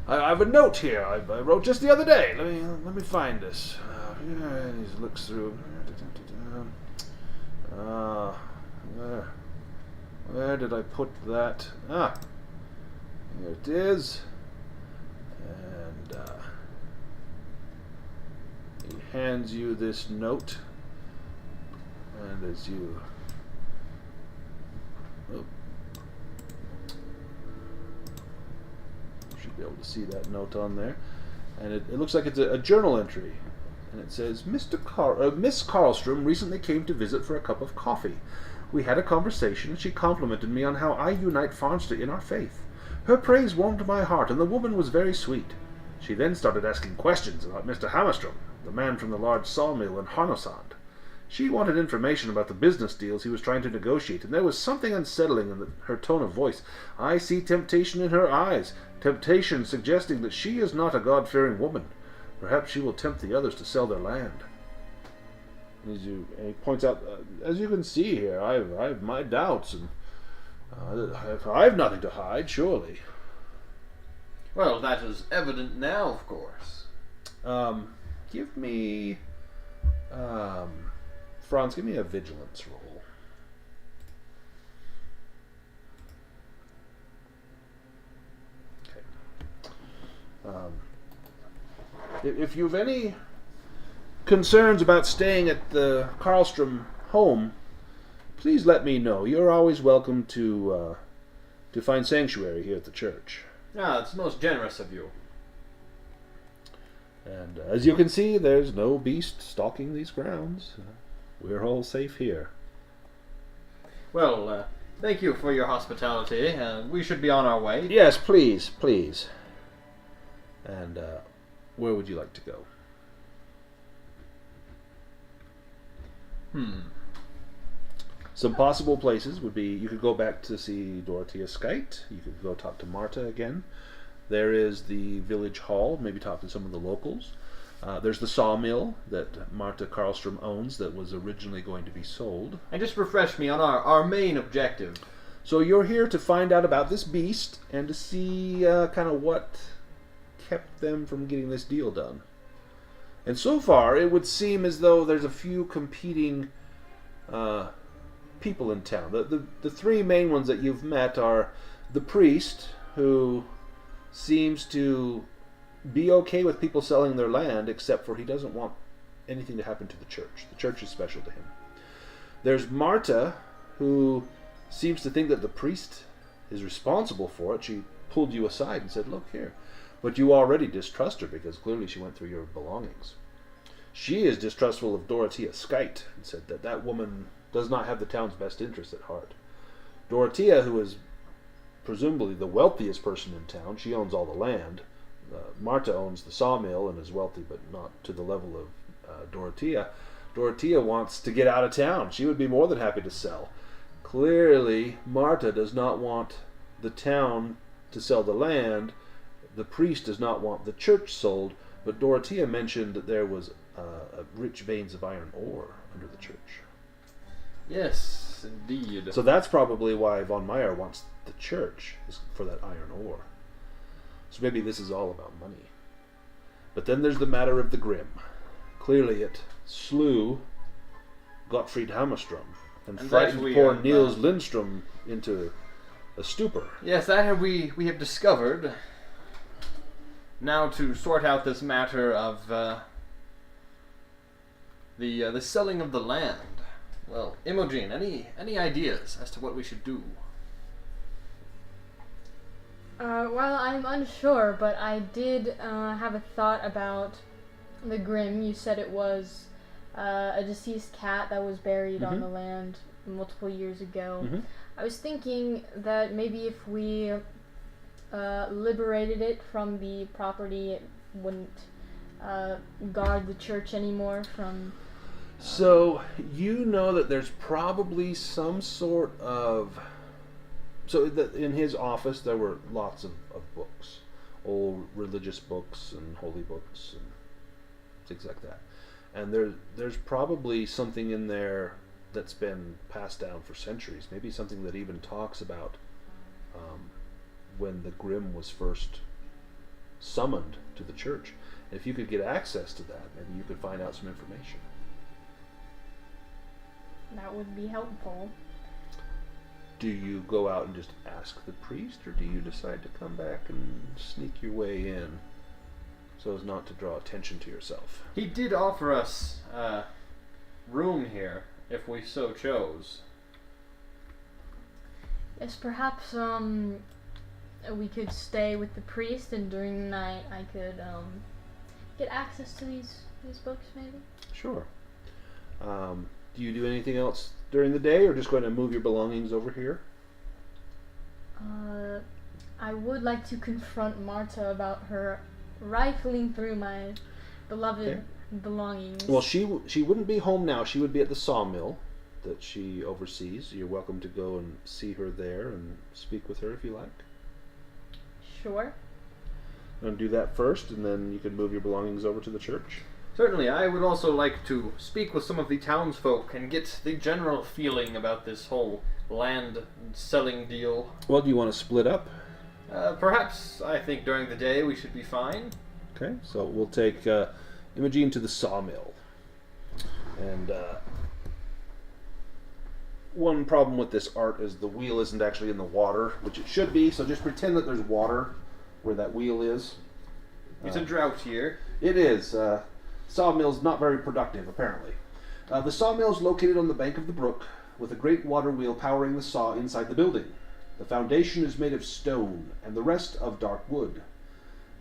have a note here. I wrote just the other day. Let me find this. He looks through. Where did I put that? Here it is. And he hands you this note. And as you... Oh. Should be able to see that note on there. And it looks like it's a journal entry. And it says, Miss Karlstrom recently came to visit for a cup of coffee. We had a conversation, and she complimented me on how I unite Farnster in our faith. Her praise warmed my heart, and the woman was very sweet. She then started asking questions about Mr. Hammerstrom, the man from the large sawmill in Harnosand. She wanted information about the business deals he was trying to negotiate, and there was something unsettling in her tone of voice. I see temptation in her eyes, temptation suggesting that she is not a God-fearing woman. Perhaps she will tempt the others to sell their land. And he points out, as you can see here, I have my doubts, and I have nothing to hide, surely. Well, that is evident now, of course. Give me... Franz, give me a vigilance roll. If you've any concerns about staying at the Karlstrom home, please let me know. You're always welcome to find sanctuary here at the church. Ah, it's most generous of you. And as you can see, there's no beast stalking these grounds. We're all safe here. Well, thank you for your hospitality. We should be on our way. Yes, please, please. And where would you like to go? Some possible places would be, you could go back to see Dorothea Skite. You could go talk to Marta again. There is the village hall, maybe talk to some of the locals. There's the sawmill that Marta Karlstrom owns that was originally going to be sold. And just refresh me on our main objective. So you're here to find out about this beast and to see kind of what kept them from getting this deal done. And so far, it would seem as though there's a few competing people in town. The three main ones that you've met are the priest, who seems to be okay with people selling their land, except for he doesn't want anything to happen to the church. The church is special to him. There's Marta, who seems to think that the priest is responsible for it. She pulled you aside and said, look here. But you already distrust her because clearly she went through your belongings. She is distrustful of Dorothea Skite and said that that woman does not have the town's best interest at heart. Dorothea, who is presumably the wealthiest person in town, she owns all the land. Marta owns the sawmill and is wealthy, but not to the level of Dorothea. Dorothea wants to get out of town. She would be more than happy to sell. Clearly, Marta does not want the town to sell the land. The priest does not want the church sold, but Dorothea mentioned that there was rich veins of iron ore under the church. Yes, indeed. So that's probably why von Meyer wants the church, is for that iron ore. So maybe this is all about money. But then there's the matter of the Grim. Clearly it slew Gottfried Hammerstrom and frightened poor Niels Lindstrom into a stupor. Yes, that we have discovered. Now to sort out this matter of the selling of the land. Well, Imogen, any ideas as to what we should do? Well, I'm unsure, but I did have a thought about the Grim. You said it was a deceased cat that was buried on the land multiple years ago. I was thinking that maybe if we liberated it from the property, it wouldn't guard the church anymore from... So, you know that there's probably some sort of... So, in his office there were lots of books. Old religious books and holy books and things like that. And there's probably something in there that's been passed down for centuries. Maybe something that even talks about when the Grim was first summoned to the church. And if you could get access to that, maybe you could find out some information. That would be helpful. Do you go out and just ask the priest, or do you decide to come back and sneak your way in so as not to draw attention to yourself? He did offer us room here, if we so chose. Yes, perhaps we could stay with the priest, and during the night I could get access to these books, maybe? Sure. Do you do anything else during the day, or just going to move your belongings over here? I would like to confront Marta about her rifling through my beloved belongings. Well, she wouldn't be home now. She would be at the sawmill that she oversees. You're welcome to go and see her there and speak with her if you like. Sure. I'm going to do that first, and then you can move your belongings over to the church. Certainly, I would also like to speak with some of the townsfolk and get the general feeling about this whole land selling deal. Well, do you want to split up? Perhaps, I think during the day we should be fine. Okay, so we'll take Imogen to the sawmill. And one problem with this art is the wheel isn't actually in the water, which it should be, so just pretend that there's water where that wheel is. It's a drought here. It is. Sawmill's not very productive, apparently. The sawmill is located on the bank of the brook, with a great water wheel powering the saw inside the building. The foundation is made of stone, and the rest of dark wood.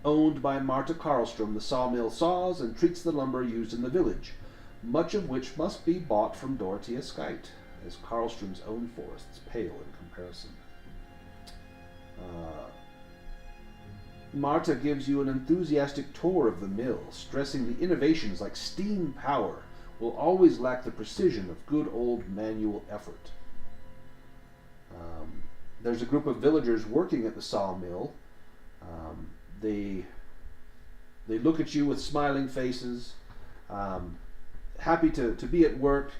Owned by Marta Karlstrom, the sawmill saws and treats the lumber used in the village, much of which must be bought from Dorothea Skite, as Karlstrom's own forests pale in comparison. Marta gives you an enthusiastic tour of the mill, stressing the innovations like steam power will always lack the precision of good old manual effort. There's a group of villagers working at the sawmill. They look at you with smiling faces, happy to be at work,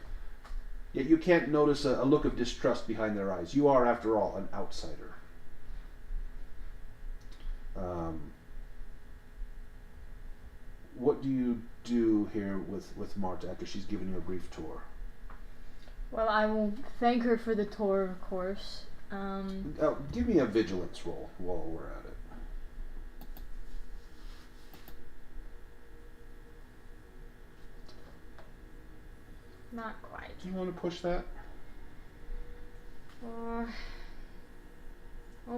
yet you can't notice a look of distrust behind their eyes. You are, after all, an outsider. What do you do here with Marta after she's given you a brief tour? Well, I will thank her for the tour, of course. Give me a vigilance roll while we're at it. Not quite. Do you want to push that? Well,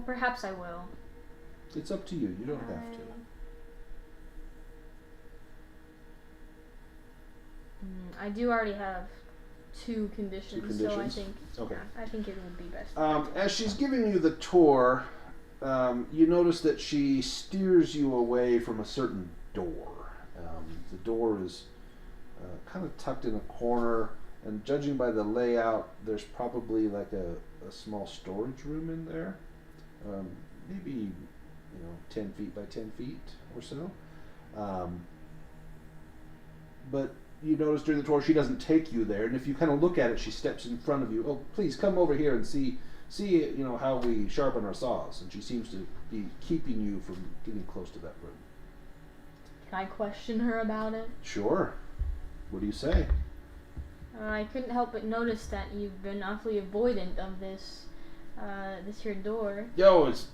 perhaps I will. It's up to you. You don't have to. I do already have two conditions, so I think Okay. I think it would be best. As she's giving you the tour, you notice that she steers you away from a certain door. The door is kind of tucked in a corner, and judging by the layout, there's probably like a small storage room in there, maybe 10 feet by 10 feet or so. But you notice during the tour she doesn't take you there, and if you kind of look at it, she steps in front of you. Oh, please come over here and see how we sharpen our saws. And she seems to be keeping you from getting close to that room. Can I question her about it? Sure. What do you say? I couldn't help but notice that you've been awfully avoidant of this here door. Yo, it's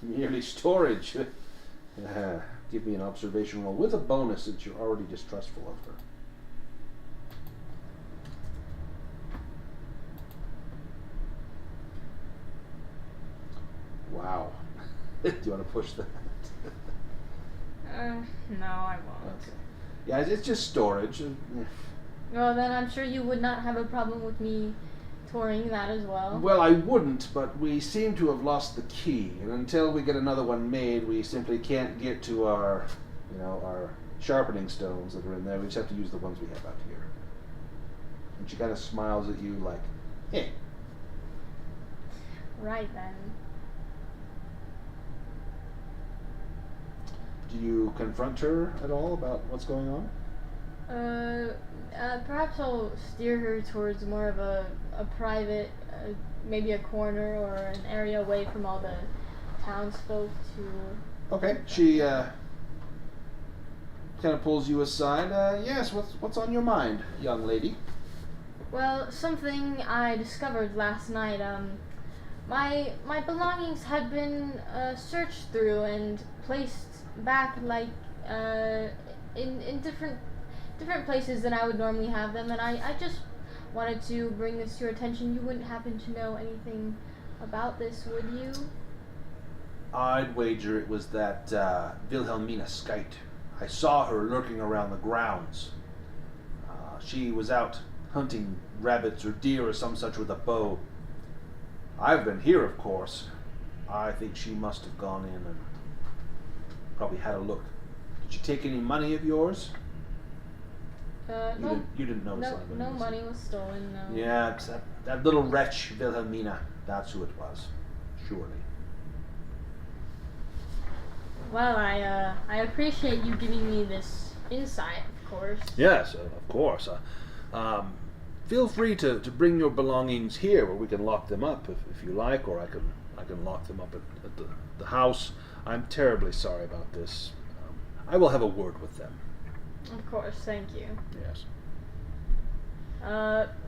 merely storage. Give me an observation roll with a bonus since you're already distrustful of her. Wow. Do you want to push that? No, I won't. Okay. Yeah, it's just storage. Well, then I'm sure you would not have a problem with me touring that as well. Well, I wouldn't, but we seem to have lost the key, and until we get another one made, we simply can't get to our sharpening stones that are in there. We just have to use the ones we have out here. And she kind of smiles at you like, hey. Right then. Do you confront her at all about what's going on? Perhaps I'll steer her towards more of a private, maybe a corner or an area away from all the townsfolk to... Okay, she kind of pulls you aside. Yes, what's on your mind, young lady? Well, something I discovered last night. My belongings had been searched through and placed back like in different places than I would normally have them, and I just wanted to bring this to your attention. You wouldn't happen to know anything about this, would you? I'd wager it was that Wilhelmina Skite. I saw her lurking around the grounds. She was out hunting rabbits or deer or some such with a bow. I've been here, of course. I think she must have gone in and probably had a look. Did she take any money of yours? No. You didn't notice No money was stolen, no. Yeah, it's that little wretch, Wilhelmina. That's who it was. Surely. Well, I appreciate you giving me this insight, of course. Yes, of course. Feel free to bring your belongings here where we can lock them up if you like, or I can lock them up at the house. I'm terribly sorry about this. I will have a word with them. Of course, thank you. Yes.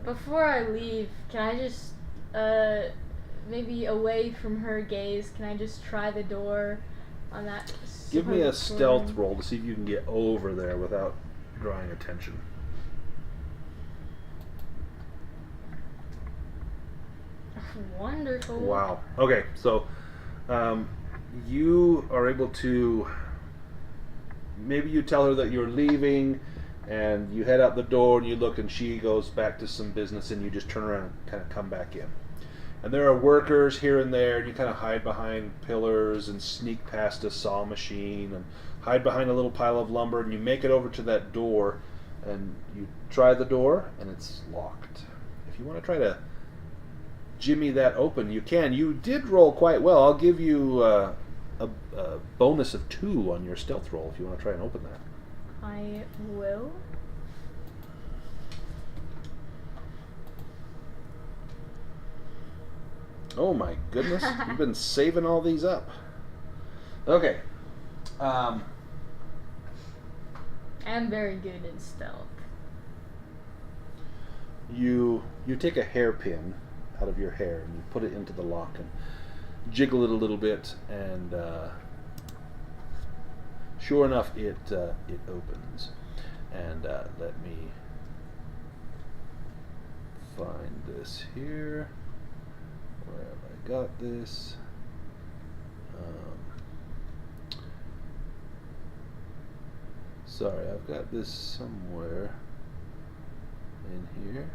Before I leave, can I just, maybe away from her gaze, can I just try the door on that. Give me a super stealth clean. roll to see if you can get over there without drawing attention. Wonderful. Wow. Okay, so you are able to. Maybe you tell her that you're leaving, and you head out the door, and you look, and she goes back to some business, and you just turn around and kind of come back in. And there are workers here and there, and you kind of hide behind pillars and sneak past a saw machine and hide behind a little pile of lumber, and you make it over to that door, and you try the door, and it's locked. If you want to try to jimmy that open, you can. You did roll quite well. I'll give you a bonus of 2 on your stealth roll if you want to try and open that. I will. Oh my goodness, you've been saving all these up. Okay. I'm very good in stealth. You take a hairpin out of your hair and you put it into the lock and jiggle it a little bit, and sure enough, it opens. And let me find this here. Where have I got this? Sorry, I've got this somewhere in here.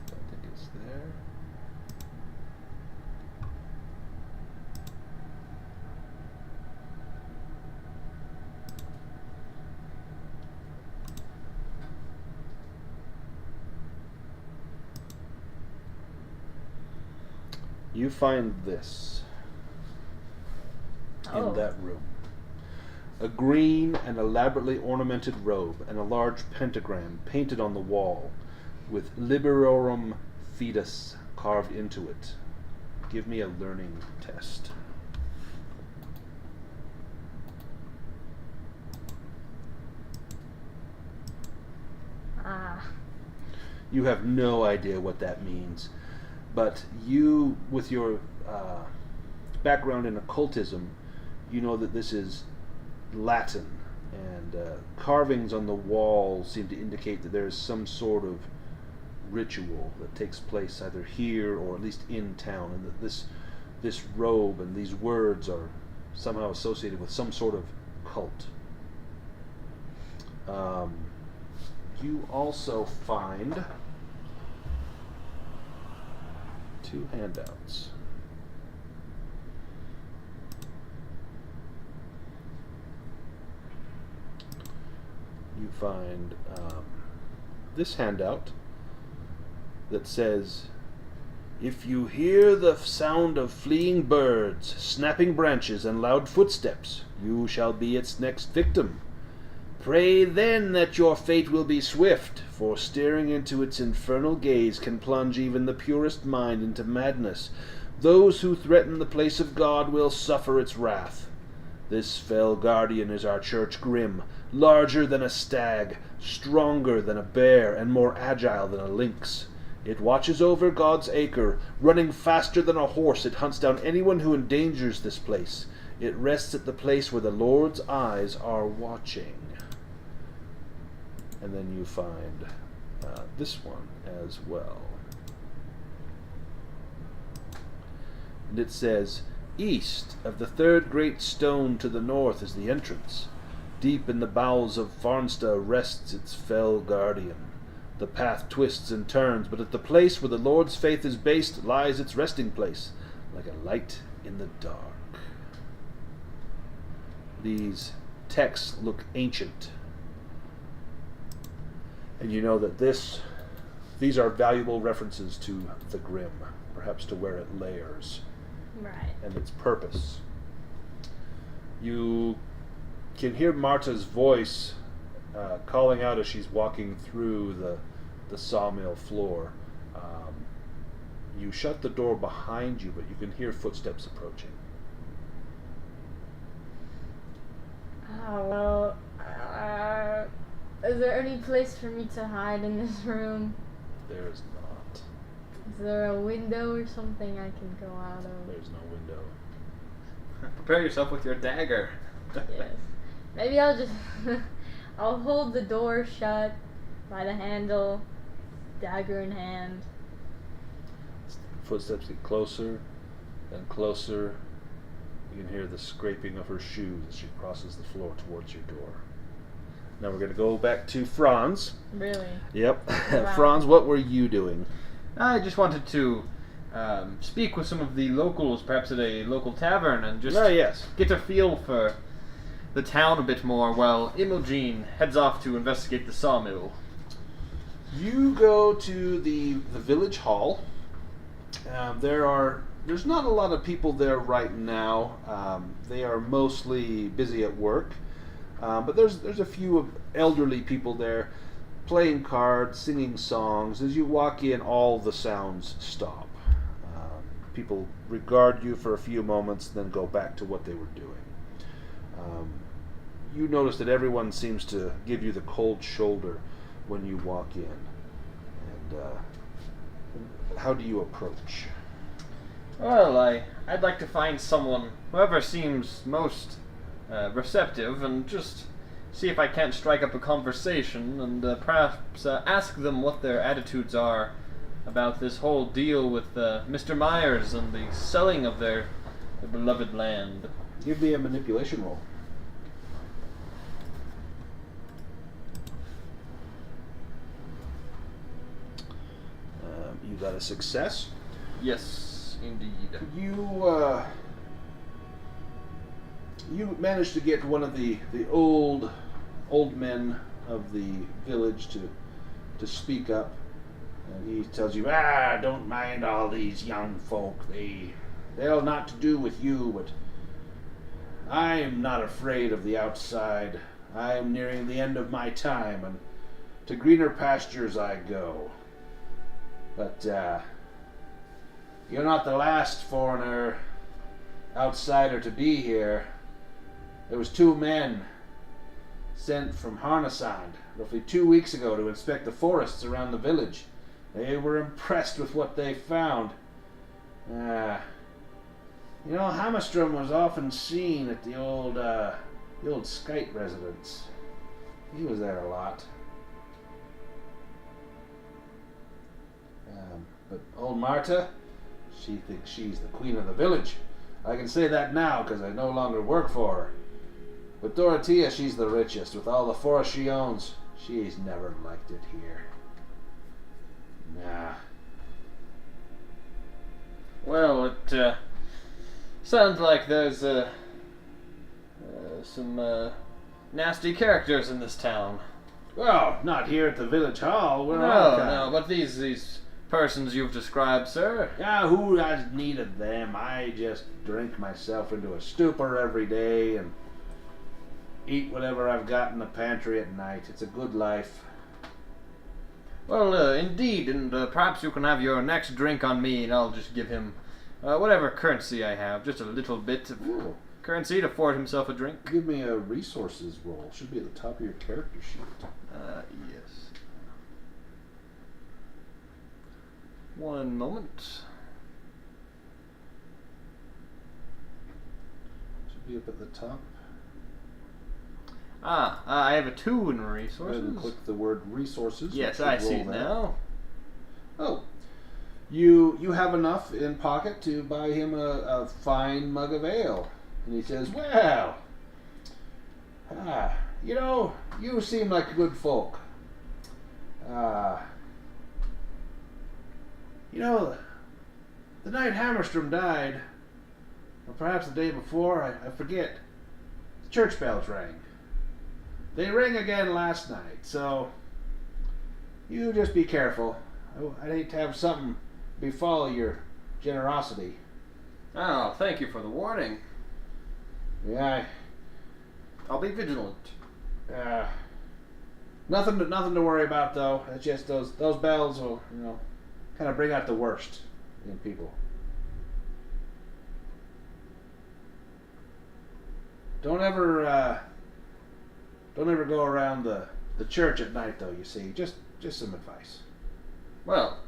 I think it's there. You find this in that room. A green and elaborately ornamented robe and a large pentagram painted on the wall with Liberorum Fidus carved into it. Give me a learning test. You have no idea what that means. But you, with your background in occultism, you know that this is Latin, and carvings on the wall seem to indicate that there is some sort of ritual that takes place either here or at least in town, and that this robe and these words are somehow associated with some sort of cult. You also find 2 handouts. You find this handout that says, "If you hear the sound of fleeing birds, snapping branches, and loud footsteps, you shall be its next victim. Pray then that your fate will be swift, for staring into its infernal gaze can plunge even the purest mind into madness. Those who threaten the place of God will suffer its wrath. This fell guardian is our church grim, larger than a stag, stronger than a bear, and more agile than a lynx. It watches over God's acre, running faster than a horse. It hunts down anyone who endangers this place. It rests at the place where the Lord's eyes are watching." And then you find this one as well. And it says, "East of the 3rd great stone to the north is the entrance. Deep in the bowels of Farnsta rests its fell guardian. The path twists and turns, but at the place where the Lord's faith is based lies its resting place, like a light in the dark." These texts look ancient. And you know that these are valuable references to the Grim, perhaps to where it lairs. Right. And its purpose. You can hear Marta's voice calling out as she's walking through the sawmill floor. You shut the door behind you, but you can hear footsteps approaching. Oh, well, is there any place for me to hide in this room? There is not. Is there a window or something I can go out of? There's no window. Prepare yourself with your dagger. Yes. Maybe I'll just I'll hold the door shut by the handle, dagger in hand. Footsteps get closer and closer. You can hear the scraping of her shoes as she crosses the floor towards your door. Now we're going to go back to Franz. Really? Yep. Wow. Franz, what were you doing? I just wanted to speak with some of the locals, perhaps at a local tavern, and just Yes. get a feel for the town a bit more while Imogen heads off to investigate the sawmill. You go to the village hall. There's not a lot of people there right now. They are mostly busy at work, but there's a few elderly people there playing cards, singing songs. As you walk in, all the sounds stop. People regard you for a few moments, then go back to what they were doing. You notice that everyone seems to give you the cold shoulder when you walk in. And how do you approach? Well, I'd like to find someone, whoever seems most receptive, and just see if I can't strike up a conversation and perhaps ask them what their attitudes are about this whole deal with Mr. Myers and the selling of their beloved land. Give me a manipulation roll. You got a success. Yes, indeed. You managed to get one of the old men of the village to speak up, and he tells you, don't mind all these young folk. They'll not to do with you, but I'm not afraid of the outside. I am nearing the end of my time, and to greener pastures I go. But you're not the last foreigner, outsider to be here. There was 2 men sent from Harnessand roughly 2 weeks ago to inspect the forests around the village. They were impressed with what they found. Hammerstrom was often seen at the old Skite residence. He was there a lot. But old Marta, she thinks she's the queen of the village. I can say that now because I no longer work for her. But Dorothea, she's the richest. With all the forest she owns, she's never liked it here. Nah. Well, it sounds like there's some nasty characters in this town. Well, not here at the village hall. We're all No, but these persons you've described, sir. Yeah, who has need of them? I just drink myself into a stupor every day and eat whatever I've got in the pantry at night. It's a good life. Well, indeed, and perhaps you can have your next drink on me, and I'll just give him whatever currency I have, just a little bit of currency to afford himself a drink. Give me a resources roll. Should be at the top of your character sheet. Yes. One moment. Should be up at the top. I have a 2 in Go ahead resources. and click the word resources. Yes, You I should see roll it that. now. Oh. You have enough in pocket to buy him a fine mug of ale. And he says, well, you seem like good folk. The night Hammerstrom died, or perhaps the day before, I forget, the church bells rang. They rang again last night, so you just be careful. I'd hate to have something befall your generosity. Oh, thank you for the warning. Yeah, I'll be vigilant. nothing to worry about though. It's just those bells will, kind of bring out the worst in people. Don't ever go around the church at night though. You see, just some advice. Well,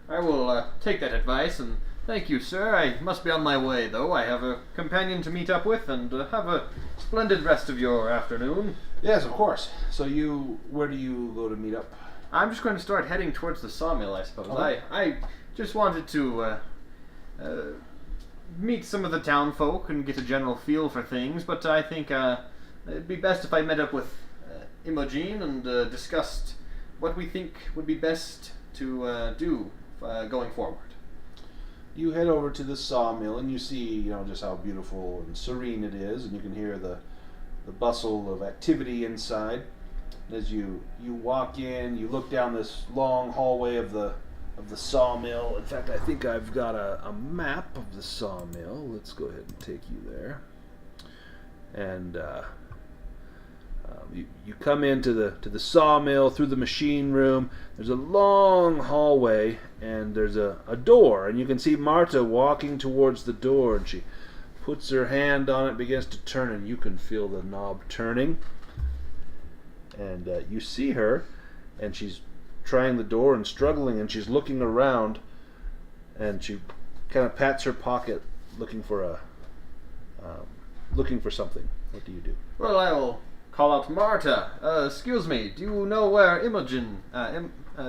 I will take that advice and Thank you, sir. I must be on my way, though. I have a companion to meet up with, and have a splendid rest of your afternoon. Yes, of course. So where do you go to meet up? I'm just going to start heading towards the sawmill, I suppose. Okay. I just wanted to meet some of the town folk and get a general feel for things, but I think it'd be best if I met up with Imogen and discussed what we think would be best to do going forward. You head over to the sawmill and you see, just how beautiful and serene it is, and you can hear the bustle of activity inside. As you walk in, you look down this long hallway of the sawmill. In fact, I think I've got a map of the sawmill. Let's go ahead and take you there. And you come into the sawmill through the machine room. There's a long hallway, and there's a door, and you can see Marta walking towards the door, and she puts her hand on it, begins to turn, and you can feel the knob turning. And you see her, and she's trying the door and struggling, and she's looking around, and she kind of pats her pocket, looking for something. What do you do? Well, I will call out Marta. Excuse me, do you know where Imogen,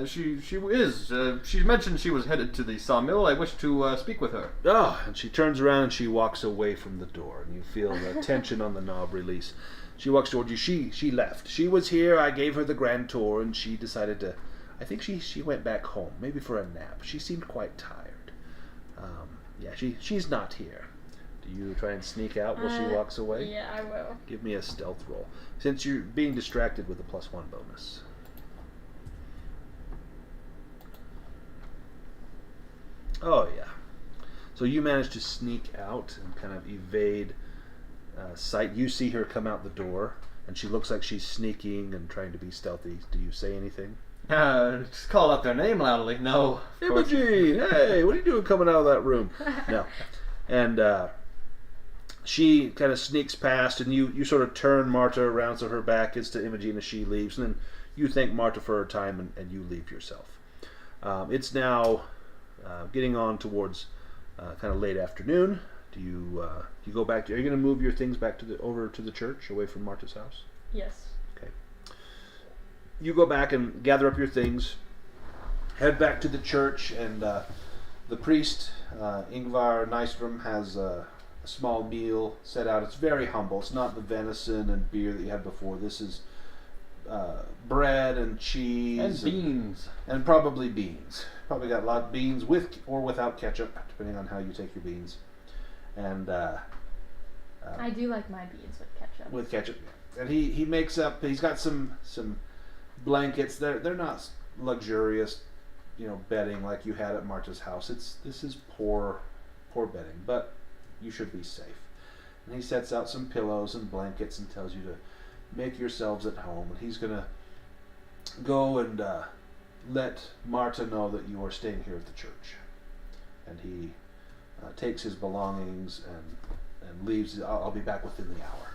she is? She mentioned she was headed to the sawmill. I wish to speak with her. Oh, and she turns around and she walks away from the door, and you feel the tension on the knob release. She walks towards you. She left. She was here. I gave her the grand tour, and she decided to, I think she went back home, maybe for a nap. She seemed quite tired. She's not here. Do you try and sneak out while she walks away? Yeah, I will. Give me a stealth roll, since you're being distracted with a +1 bonus. Oh yeah. So you manage to sneak out and kind of evade sight. You see her come out the door, and she looks like she's sneaking and trying to be stealthy. Do you say anything? Just call out their name loudly. No. Imogen, hey, what are you doing coming out of that room? No. And she kind of sneaks past, and you sort of turn Marta around so her back is to Imogen as she leaves, and then you thank Marta for her time, and you leave yourself. It's now getting on towards kind of late afternoon. Do you go back? Are you going to move your things back over to the church, away from Marta's house? Yes. Okay. You go back and gather up your things, head back to the church, and the priest, Ingvar Nystrom, has a small meal set out. It's very humble. It's not the venison and beer that you had before. This is bread and cheese and beans, and probably beans. Probably got a lot of beans with or without ketchup, depending on how you take your beans. And I do like my beans with ketchup. With ketchup, and he makes up. He's got some blankets. They're not luxurious, bedding like you had at Marta's house. This is poor bedding, but you should be safe. And he sets out some pillows and blankets and tells you to make yourselves at home. And he's gonna go and let Marta know that you are staying here at the church. And he takes his belongings and leaves. I'll be back within the hour.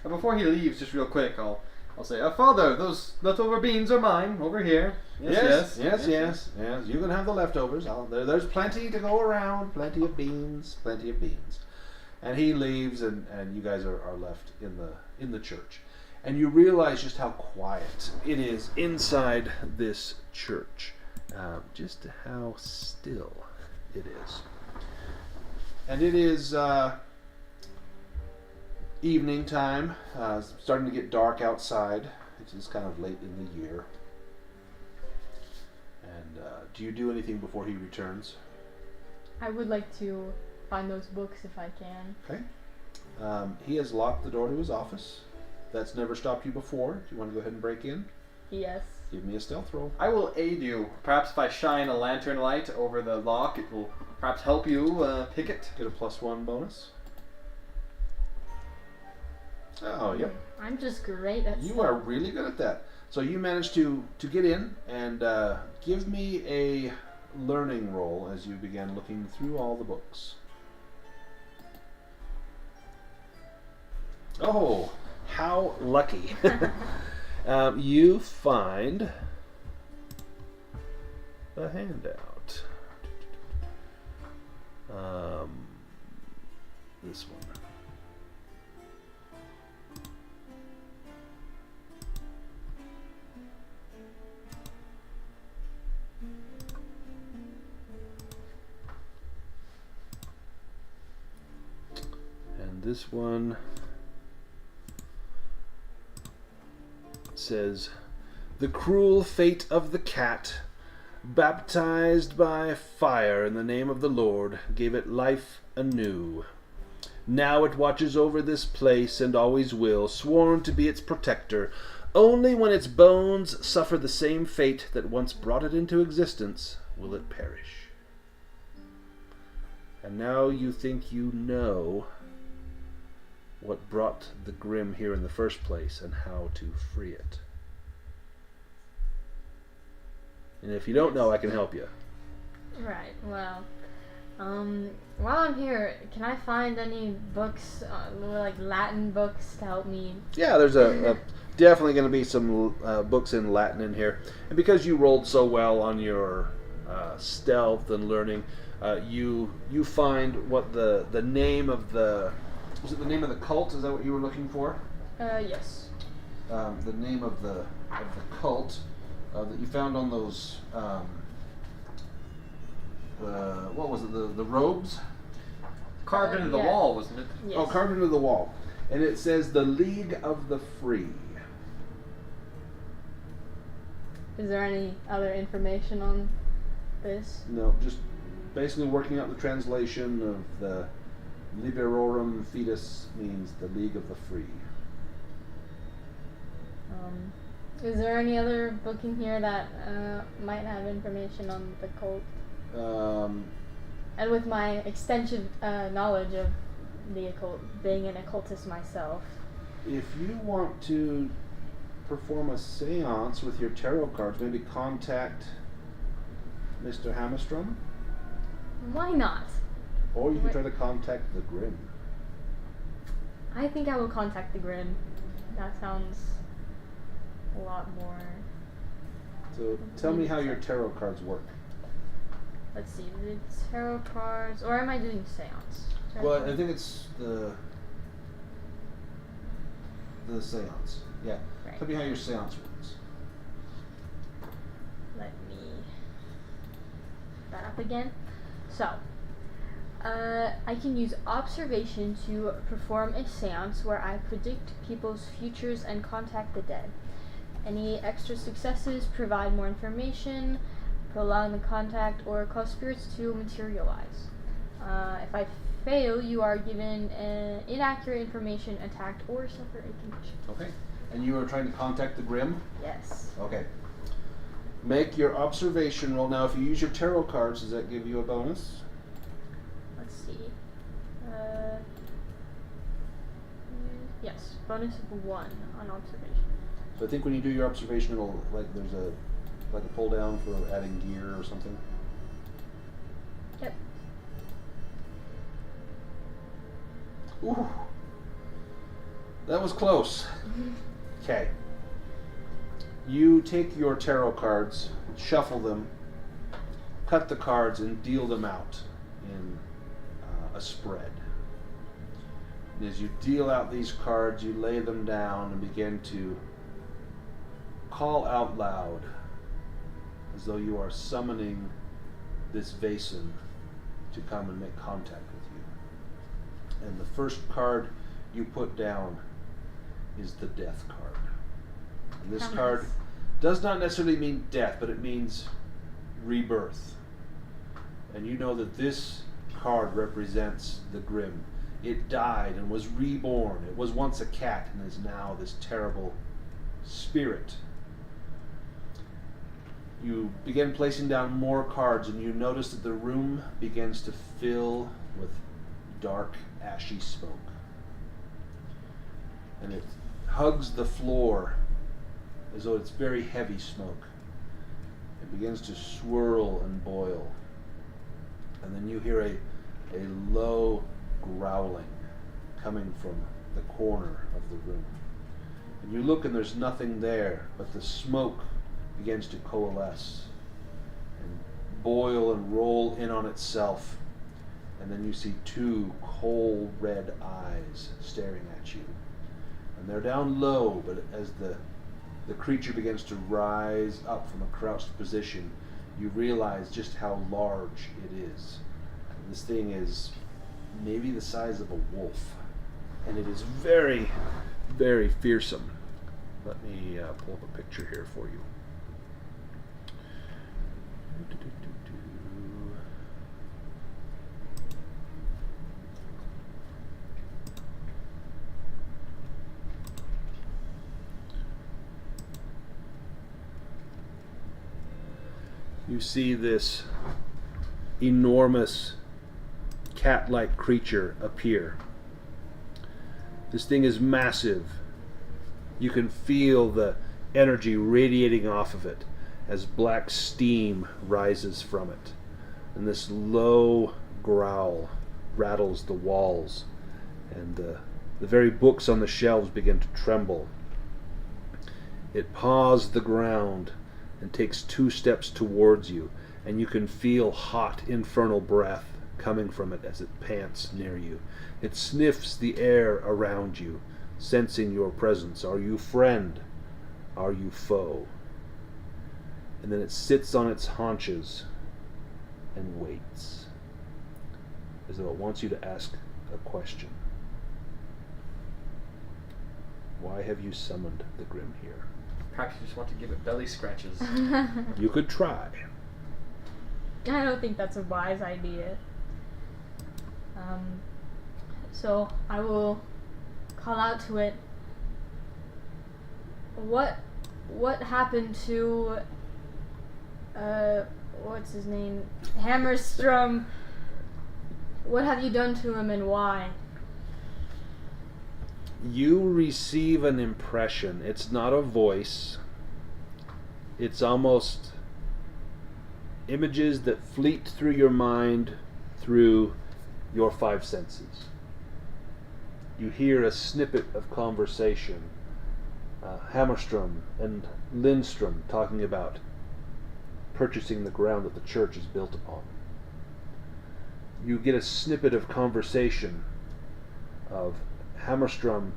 And before he leaves, just real quick, I'll say, Father, those leftover beans are mine, over here. Yes. You can have the leftovers. There's plenty to go around. Plenty of beans. And he leaves, and you guys are left in the church. And you realize just how quiet it is inside this church. Just how still it is. And it is evening time, starting to get dark outside. It is kind of late in the year. And do you do anything before he returns? I would like to find those books if I can. Okay. He has locked the door to his office. That's never stopped you before. Do you want to go ahead and break in? Yes. Give me a stealth roll. I will aid you. Perhaps if I shine a lantern light over the lock, it will perhaps help you pick it. Get a +1 bonus. Oh, yep. I'm just great at You are really good at that. So you managed to get in, and give me a learning roll as you began looking through all the books. Oh, how lucky. You find a handout. this one says, "The cruel fate of the cat, baptized by fire in the name of the Lord, gave it life anew. Now it watches over this place and always will, sworn to be its protector. Only when its bones suffer the same fate that once brought it into existence will it perish." And now you think you know what brought the Grim here in the first place and how to free it. And if you don't know, I can help you. Right, well, while I'm here, can I find any books, like Latin books to help me? Yeah, there's definitely going to be some books in Latin in here. And because you rolled so well on your stealth and learning, you find what the name of the... Was it the name of the cult? Is that what you were looking for? Yes. The name of the cult that you found on those... what was it? The robes? Carved into the yeah. wall, wasn't it? Yes. Oh, carved into the wall. And it says the League of the Free. Is there any other information on this? No, just basically working out the translation of the Liberorum Fides means the League of the Free. Is there any other book in here that might have information on the cult? And with my extensive knowledge of the occult, being an occultist myself. If you want to perform a seance with your tarot cards, maybe contact Mr. Hammerstrom. Why not? Or you can try to contact the Grim. I think I will contact the Grim. That sounds a lot more... So tell me how your tarot cards work. Let's see, the tarot cards... Or am I doing seance? Well, I think it's the seance. Yeah. Right. Tell me how your seance works. Let me... that up again. So, I can use observation to perform a seance where I predict people's futures and contact the dead. Any extra successes provide more information, prolong the contact, or cause spirits to materialize. If I fail, you are given inaccurate information, attacked, or suffer a condition. Okay. And you are trying to contact the Grim? Yes. Okay. Make your observation roll. Now, if you use your tarot cards, does that give you a bonus? Let's see. Yes, bonus of 1 on observation. So I think when you do your observation, it'll, like, there's a pull down for adding gear or something. Yep. Ooh. That was close. Okay. You take your tarot cards, shuffle them, cut the cards, and deal them out in a spread. And as you deal out these cards, you lay them down and begin to call out loud as though you are summoning this Vaesen to come and make contact with you. And the first card you put down is the death card. And this card does not necessarily mean death, but it means rebirth. And you know that this card represents the Grim. It died and was reborn. It was once a cat and is now this terrible spirit. You begin placing down more cards, and you notice that the room begins to fill with dark, ashy smoke. And it hugs the floor as though it's very heavy smoke. It begins to swirl and boil. And then you hear a low growling coming from the corner of the room. And you look and there's nothing there, but the smoke begins to coalesce and boil and roll in on itself. And then you see 2 coal red eyes staring at you. And they're down low, but as the creature begins to rise up from a crouched position, you realize just how large it is. And this thing is maybe the size of a wolf. And it is very, very fearsome. Let me pull up a picture here for you. You see this enormous cat-like creature appear. This thing is massive. You can feel the energy radiating off of it as black steam rises from it. And this low growl rattles the walls, and the very books on the shelves begin to tremble. It paws the ground and takes 2 steps towards you, and you can feel hot infernal breath coming from it as it pants near you. It sniffs the air around you, sensing your presence. Are you friend? Are you foe? And then it sits on its haunches and waits, as though it wants you to ask a question. Why have you summoned the Grim here? Perhaps you just want to give it belly scratches. You could try. I don't think that's a wise idea. So I will call out to it. What happened to what's his name? Hammerstrom. What have you done to him and why? You receive an impression. It's not a voice. It's almost images that fleet through your mind through your 5 senses. You hear a snippet of conversation. Hammerstrom and Lindstrom talking about purchasing the ground that the church is built upon. You get a snippet of conversation of Hammerstrom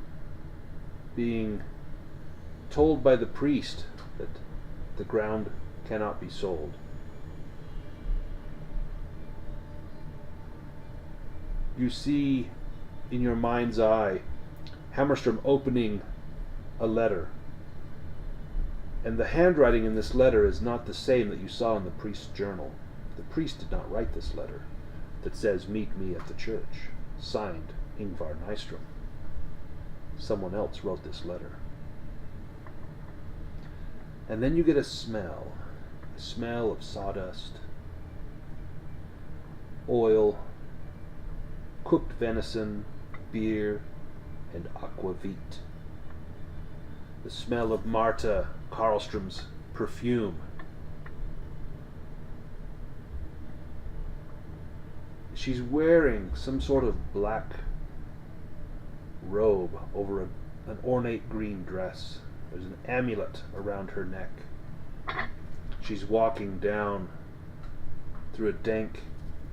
being told by the priest that the ground cannot be sold. You see in your mind's eye Hammerstrom opening a letter, and the handwriting in this letter is not the same that you saw in the priest's journal. The priest did not write this letter that says, "Meet me at the church," signed Ingvar Nystrom. Someone else wrote this letter. And then you get a smell of sawdust, oil, cooked venison, beer, and aquavit. The smell of Marta Karlstrom's perfume. She's wearing some sort of black robe over an ornate green dress. There's an amulet around her neck. She's walking down through a dank,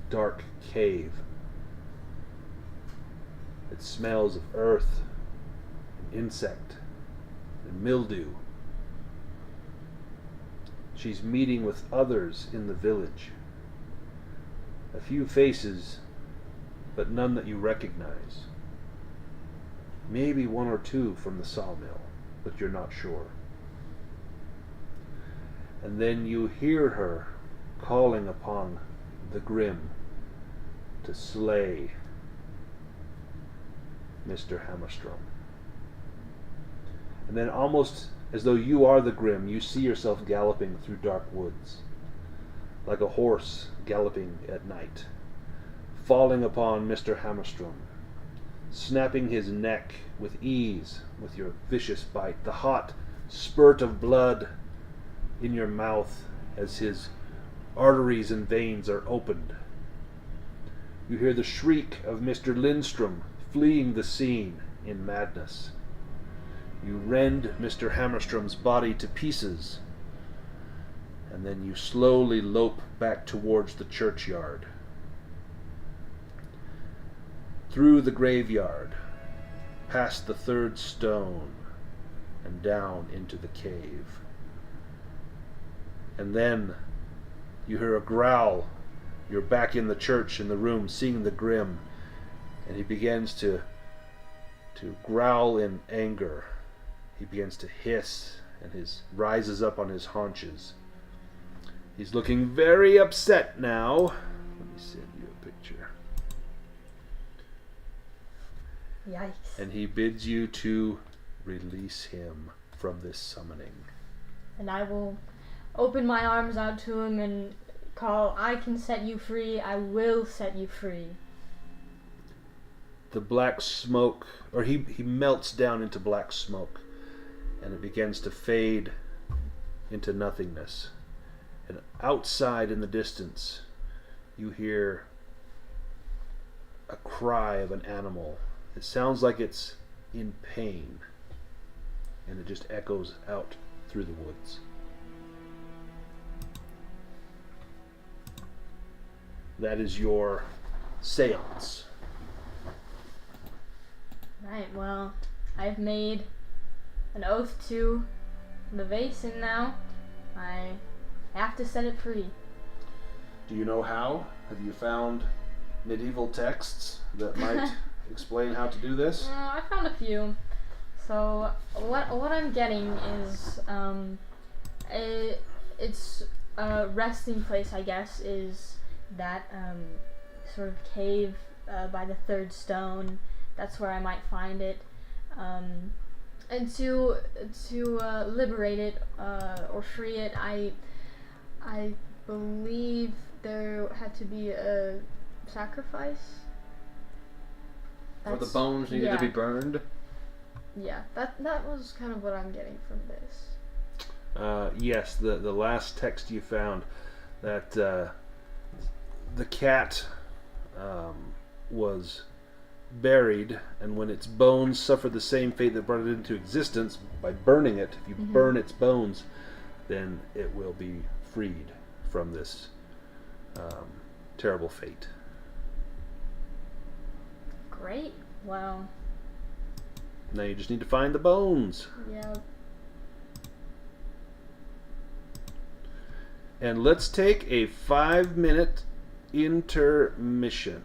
dark cave. It smells of earth, and insect, and mildew. She's meeting with others in the village. A few faces, but none that you recognize. Maybe 1 or 2 from the sawmill, but you're not sure. And then you hear her calling upon the Grim to slay Mr. Hammerstrom. And then, almost as though you are the Grim, you see yourself galloping through dark woods, like a horse galloping at night, falling upon Mr. Hammerstrom, snapping his neck with ease with your vicious bite, the hot spurt of blood in your mouth as his arteries and veins are opened. You hear the shriek of Mr. Lindstrom fleeing the scene in madness. You rend Mr. Hammerstrom's body to pieces, and then you slowly lope back towards the churchyard, through the graveyard, past the 3rd stone, and down into the cave. And then you hear a growl. You're back in the church, in the room, seeing the Grim, and he begins to to growl in anger. He begins to hiss and rises up on his haunches. He's looking very upset now. Let me send you a picture. Yikes. And he bids you to release him from this summoning. And I will open my arms out to him and call, I can set you free, I will set you free. The black smoke, or he melts down into black smoke, and it begins to fade into nothingness. And outside in the distance, you hear a cry of an animal. It sounds like it's in pain, and it just echoes out through the woods. That is your seance. Right, well, I've made an oath to the Vaesen now. I have to set it free. Do you know how? Have you found medieval texts that might explain how to do this? I found a few. So what I'm getting is it's a resting place, I guess, is that sort of cave by the third stone. That's where I might find it. And to liberate it or free it, I believe there had to be a sacrifice. For the bones needed to be burned? Yeah, that was kind of what I'm getting from this. Yes, the last text you found, that the cat was buried, and when its bones suffered the same fate that brought it into existence by burning it, if you burn its bones, then it will be freed from this terrible fate. Great. Well. Now you just need to find the bones. Yeah. And let's take a 5-minute intermission.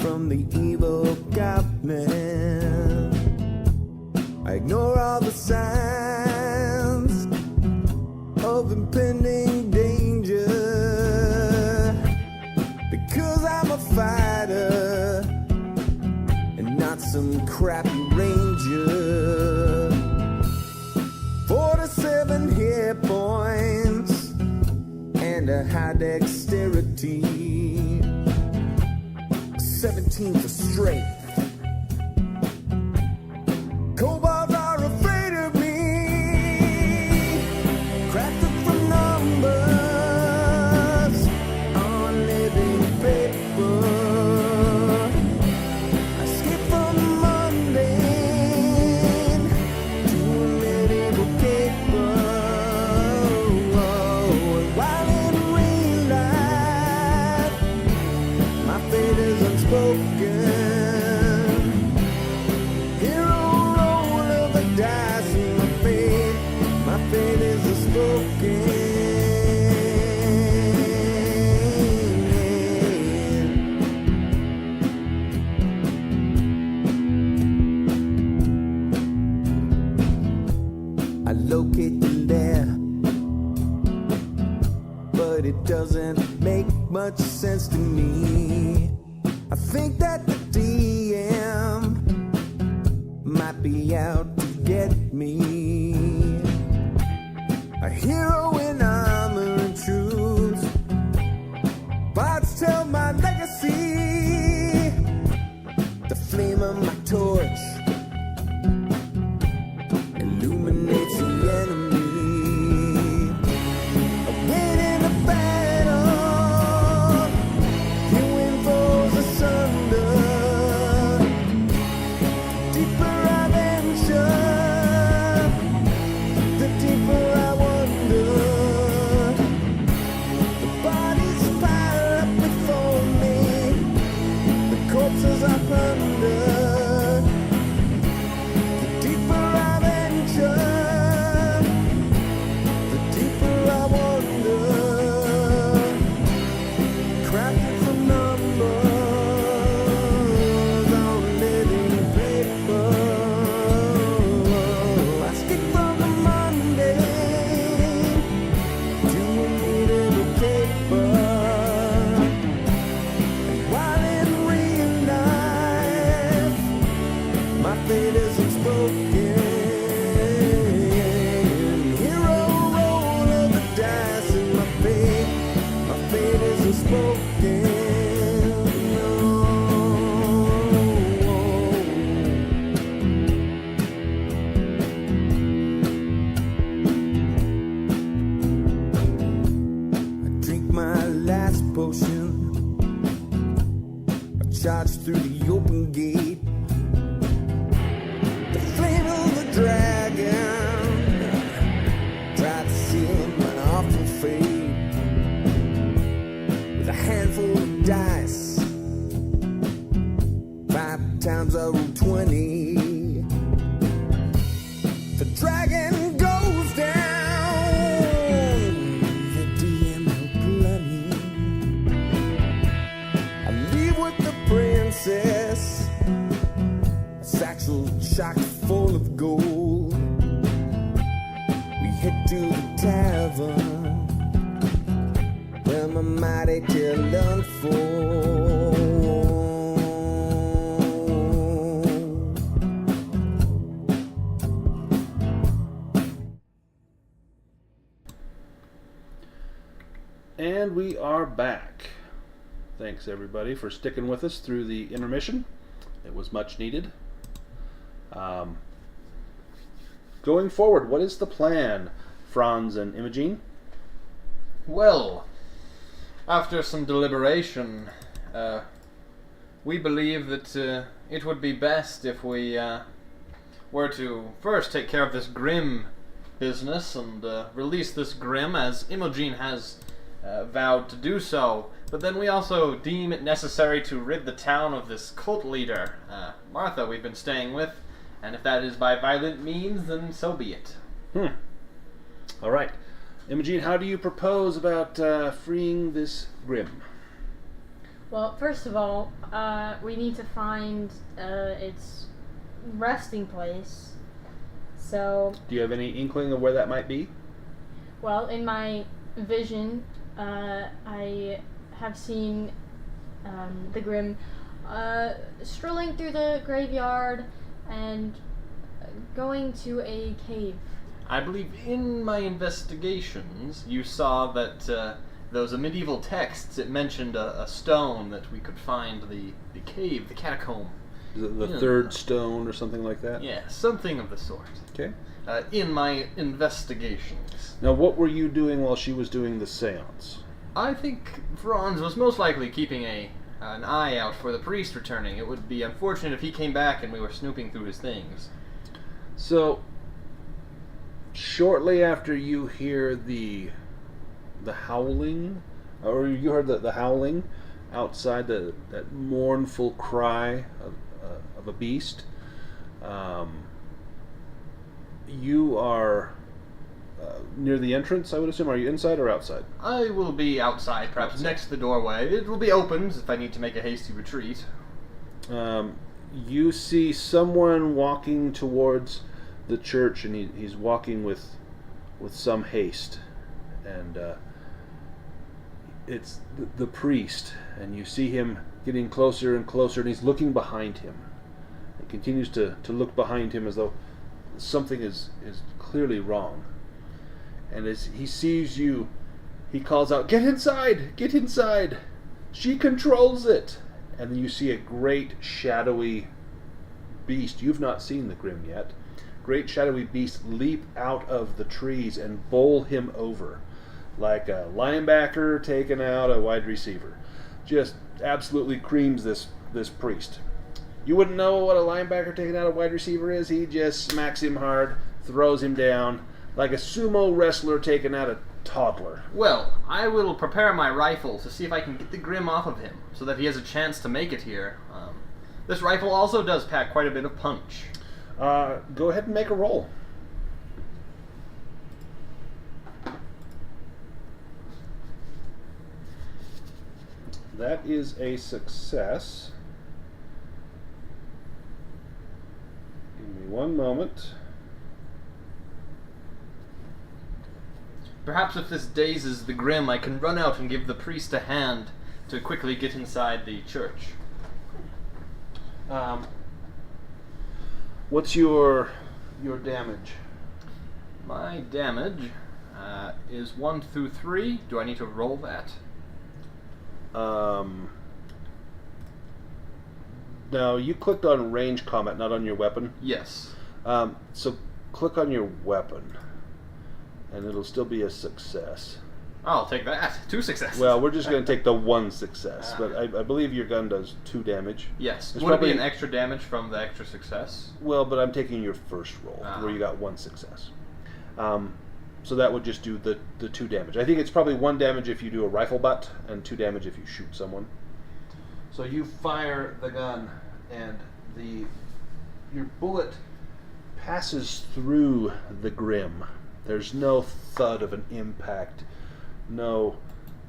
From the evil goblin, I ignore all the signs of impending danger, because I'm a fighter and not some crappy ranger. 47 hit points and a high dexterity, 17 for strength. Kobolds are afraid of me, crafted from numbers on living paper. I skip from mundane to a medieval caper. While in real life, my fate is unspoken. Hero roll of the dice, and my fate is unspoken. I locate the lair, but it doesn't make much sense to me. I think that the DM might be out to get thoughts as I ponder, the deeper I venture, the deeper I wonder, crafted from numbers on living paper. I skip from the mundane to a needed caper. And while in real life my fate is unspoken, hero roll of the dice and my fate is unspoken. I drink my last potion, I charge through the open gate. The flame of the dragon tried to seal my awful fate. With a handful of dice, 5 times I roll 20. The dragon goes down, the DM bloody. I leave with the princess, a satchel chock full of gold. We head to the tavern where my mighty tale unfolds. And we are back. Thanks everybody for sticking with us through the intermission. It was much needed. Going forward, what is the plan, Franz and Imogen? Well, after some deliberation, we believe that it would be best if we were to first take care of this Grim business and release this Grim, as Imogen has vowed to do so. But then we also deem it necessary to rid the town of this cult leader, Martha, we've been staying with, and if that is by violent means, then so be it. All right. Imogen, how do you propose about freeing this Grim? Well, first of all, we need to find its resting place. So, Do you have any inkling of where that might be? well, in my vision, I have seen the Grim strolling through the graveyard and going to a cave. I believe in my investigations, you saw that those medieval texts, it mentioned a stone that we could find the cave, the catacomb. Is it the Yeah. third stone or something like that? Yeah, something of the sort. Okay. In my investigations. Now, what were you doing while she was doing the seance? I think Franz was most likely keeping an eye out for the priest returning. It would be unfortunate if he came back and we were snooping through his things. So, shortly after you hear the howling, or you heard the howling outside, that mournful cry of a beast, you are near the entrance, I would assume. Are you inside or outside? I will be outside, perhaps next to the doorway. It will be open if I need to make a hasty retreat. You see someone walking towards the church, and he's walking with some haste, and it's the priest, and you see him getting closer and closer, and he's looking behind him. He continues to look behind him as though something is clearly wrong. And as he sees you, he calls out, "Get inside! Get inside! She controls it!" And then you see a great shadowy beast. You've not seen the Grim yet. Great shadowy beast leap out of the trees and bowl him over like a linebacker taking out a wide receiver. Just absolutely creams this priest. You wouldn't know what a linebacker taking out a wide receiver is. He just smacks him hard, throws him down, like a sumo wrestler taking out toddler. Well, I will prepare my rifle to see if I can get the Grim off of him, so that he has a chance to make it here. This rifle also does pack quite a bit of punch. Go ahead and make a roll. That is a success. Give me one moment. Perhaps if this dazes the Grim, I can run out and give the priest a hand to quickly get inside the church. What's your damage? My damage is 1 through 3. Do I need to roll that? Now, you clicked on range combat, not on your weapon. Yes. So click on your weapon, and it'll still be a success. I'll take that. 2 successes. Well, we're just going to take the 1 success, but I believe your gun does 2 damage. Yes. It's Would it be probably an extra damage from the extra success? Well, but I'm taking your first roll, where you got 1 success. So that would just do the 2 damage. I think it's probably 1 damage if you do a rifle butt, and 2 damage if you shoot someone. So you fire the gun, and your bullet passes through the Grim. There's no thud of an impact, no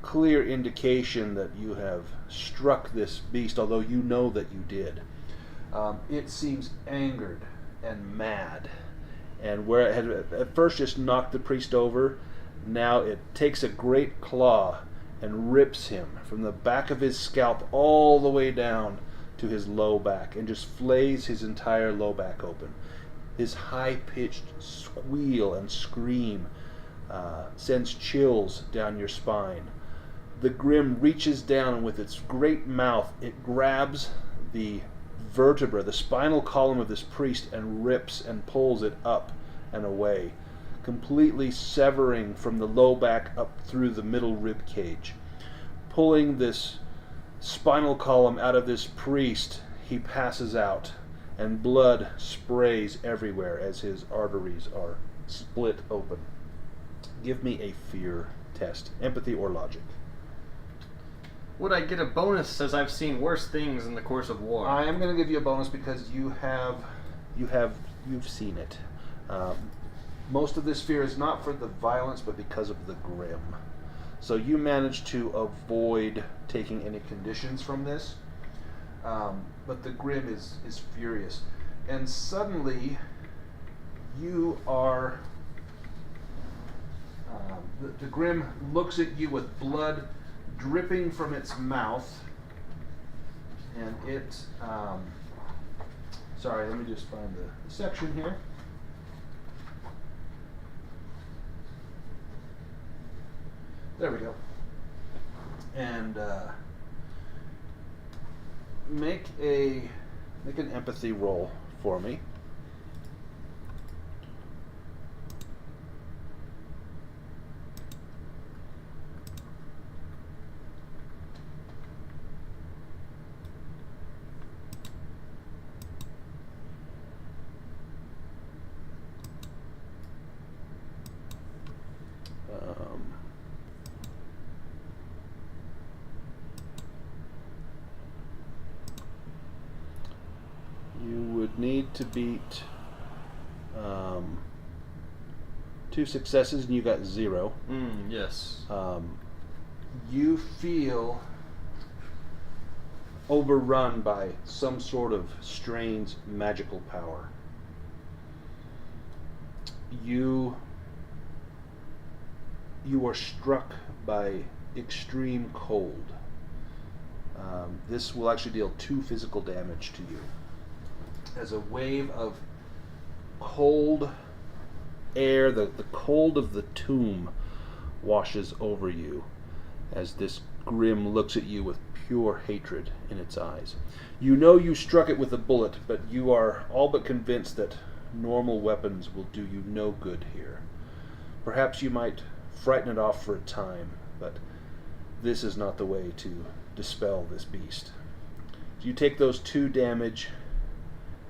clear indication that you have struck this beast, although you know that you did. It seems angered and mad. And where it had at first just knocked the priest over, now it takes a great claw and rips him from the back of his scalp all the way down to his low back, and just flays his entire low back open. His high-pitched squeal and scream sends chills down your spine. The Grim reaches down, and with its great mouth, it grabs the vertebra, the spinal column of this priest, and rips and pulls it up and away, completely severing from the low back up through the middle rib cage. Pulling this spinal column out of this priest, he passes out, and blood sprays everywhere as his arteries are split open. Give me a fear test, empathy or logic. Would I get a bonus, as I've seen worse things in the course of war? I am going to give you a bonus because you've seen it. Most of this fear is not for the violence, but because of the Grim. So you managed to avoid taking any conditions from this, but the Grim is furious, and suddenly you are. The Grim looks at you with blood dripping from its mouth, and it sorry, let me just find the section here. There we go. And make an empathy roll for me. You would need to beat 2 successes, and you got 0. Yes. You feel overrun by some sort of strange magical power. You are struck by extreme cold. This will actually deal 2 physical damage to you, as a wave of cold air, the cold of the tomb, washes over you as this Grim looks at you with pure hatred in its eyes. You know you struck it with a bullet, but you are all but convinced that normal weapons will do you no good here. Perhaps you might frighten it off for a time, but this is not the way to dispel this beast. So you take those 2 damage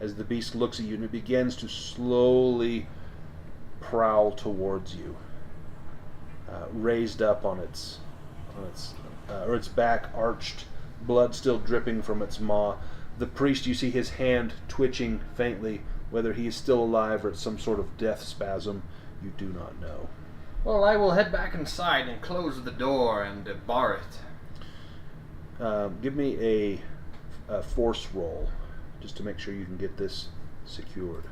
as the beast looks at you, and it begins to slowly prowl towards you. raised up on its back arched, blood still dripping from its maw. The priest, you see his hand twitching faintly. Whether he is still alive or it's some sort of death spasm, you do not know. Well, I will head back inside and close the door and bar it. Give me a force roll, just to make sure you can get this secured.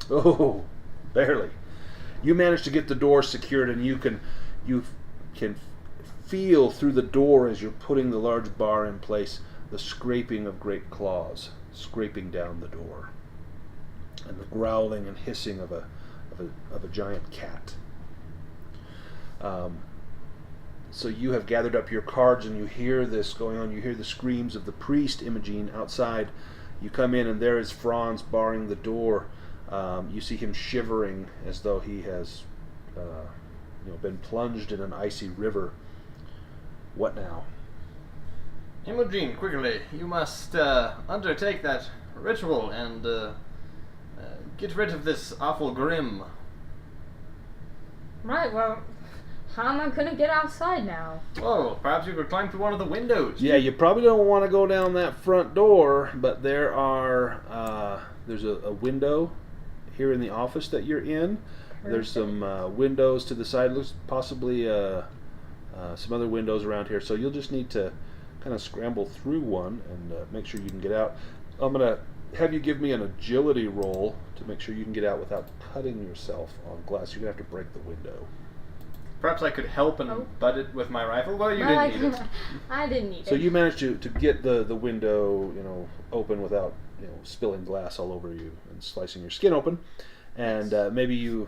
Oh, barely. You manage to get the door secured, and you can feel through the door as you're putting the large bar in place the scraping of great claws scraping down the door, and the growling and hissing of a giant cat. So you have gathered up your cards, and you hear this going on. You hear the screams of the priest, Imogen, outside. You come in, and there is Franz barring the door. You see him shivering as though he has been plunged in an icy river. What now? Imogen, quickly, you must undertake that ritual and get rid of this awful grim. Right, well, how am I gonna get outside now? Oh, perhaps you could climb through one of the windows. Yeah, you probably don't want to go down that front door, but there's a window here in the office that you're in. Perfect. There's some windows to the side. Looks possibly some other windows around here. So you'll just need to kind of scramble through one and make sure you can get out. I'm going to have you give me an agility roll to make sure you can get out without cutting yourself on glass. You're going to have to break the window. Perhaps I could help and butt it with my rifle. Well, you didn't need it. I didn't need it. So you managed to get the window open without spilling glass all over you and slicing your skin open. And maybe you,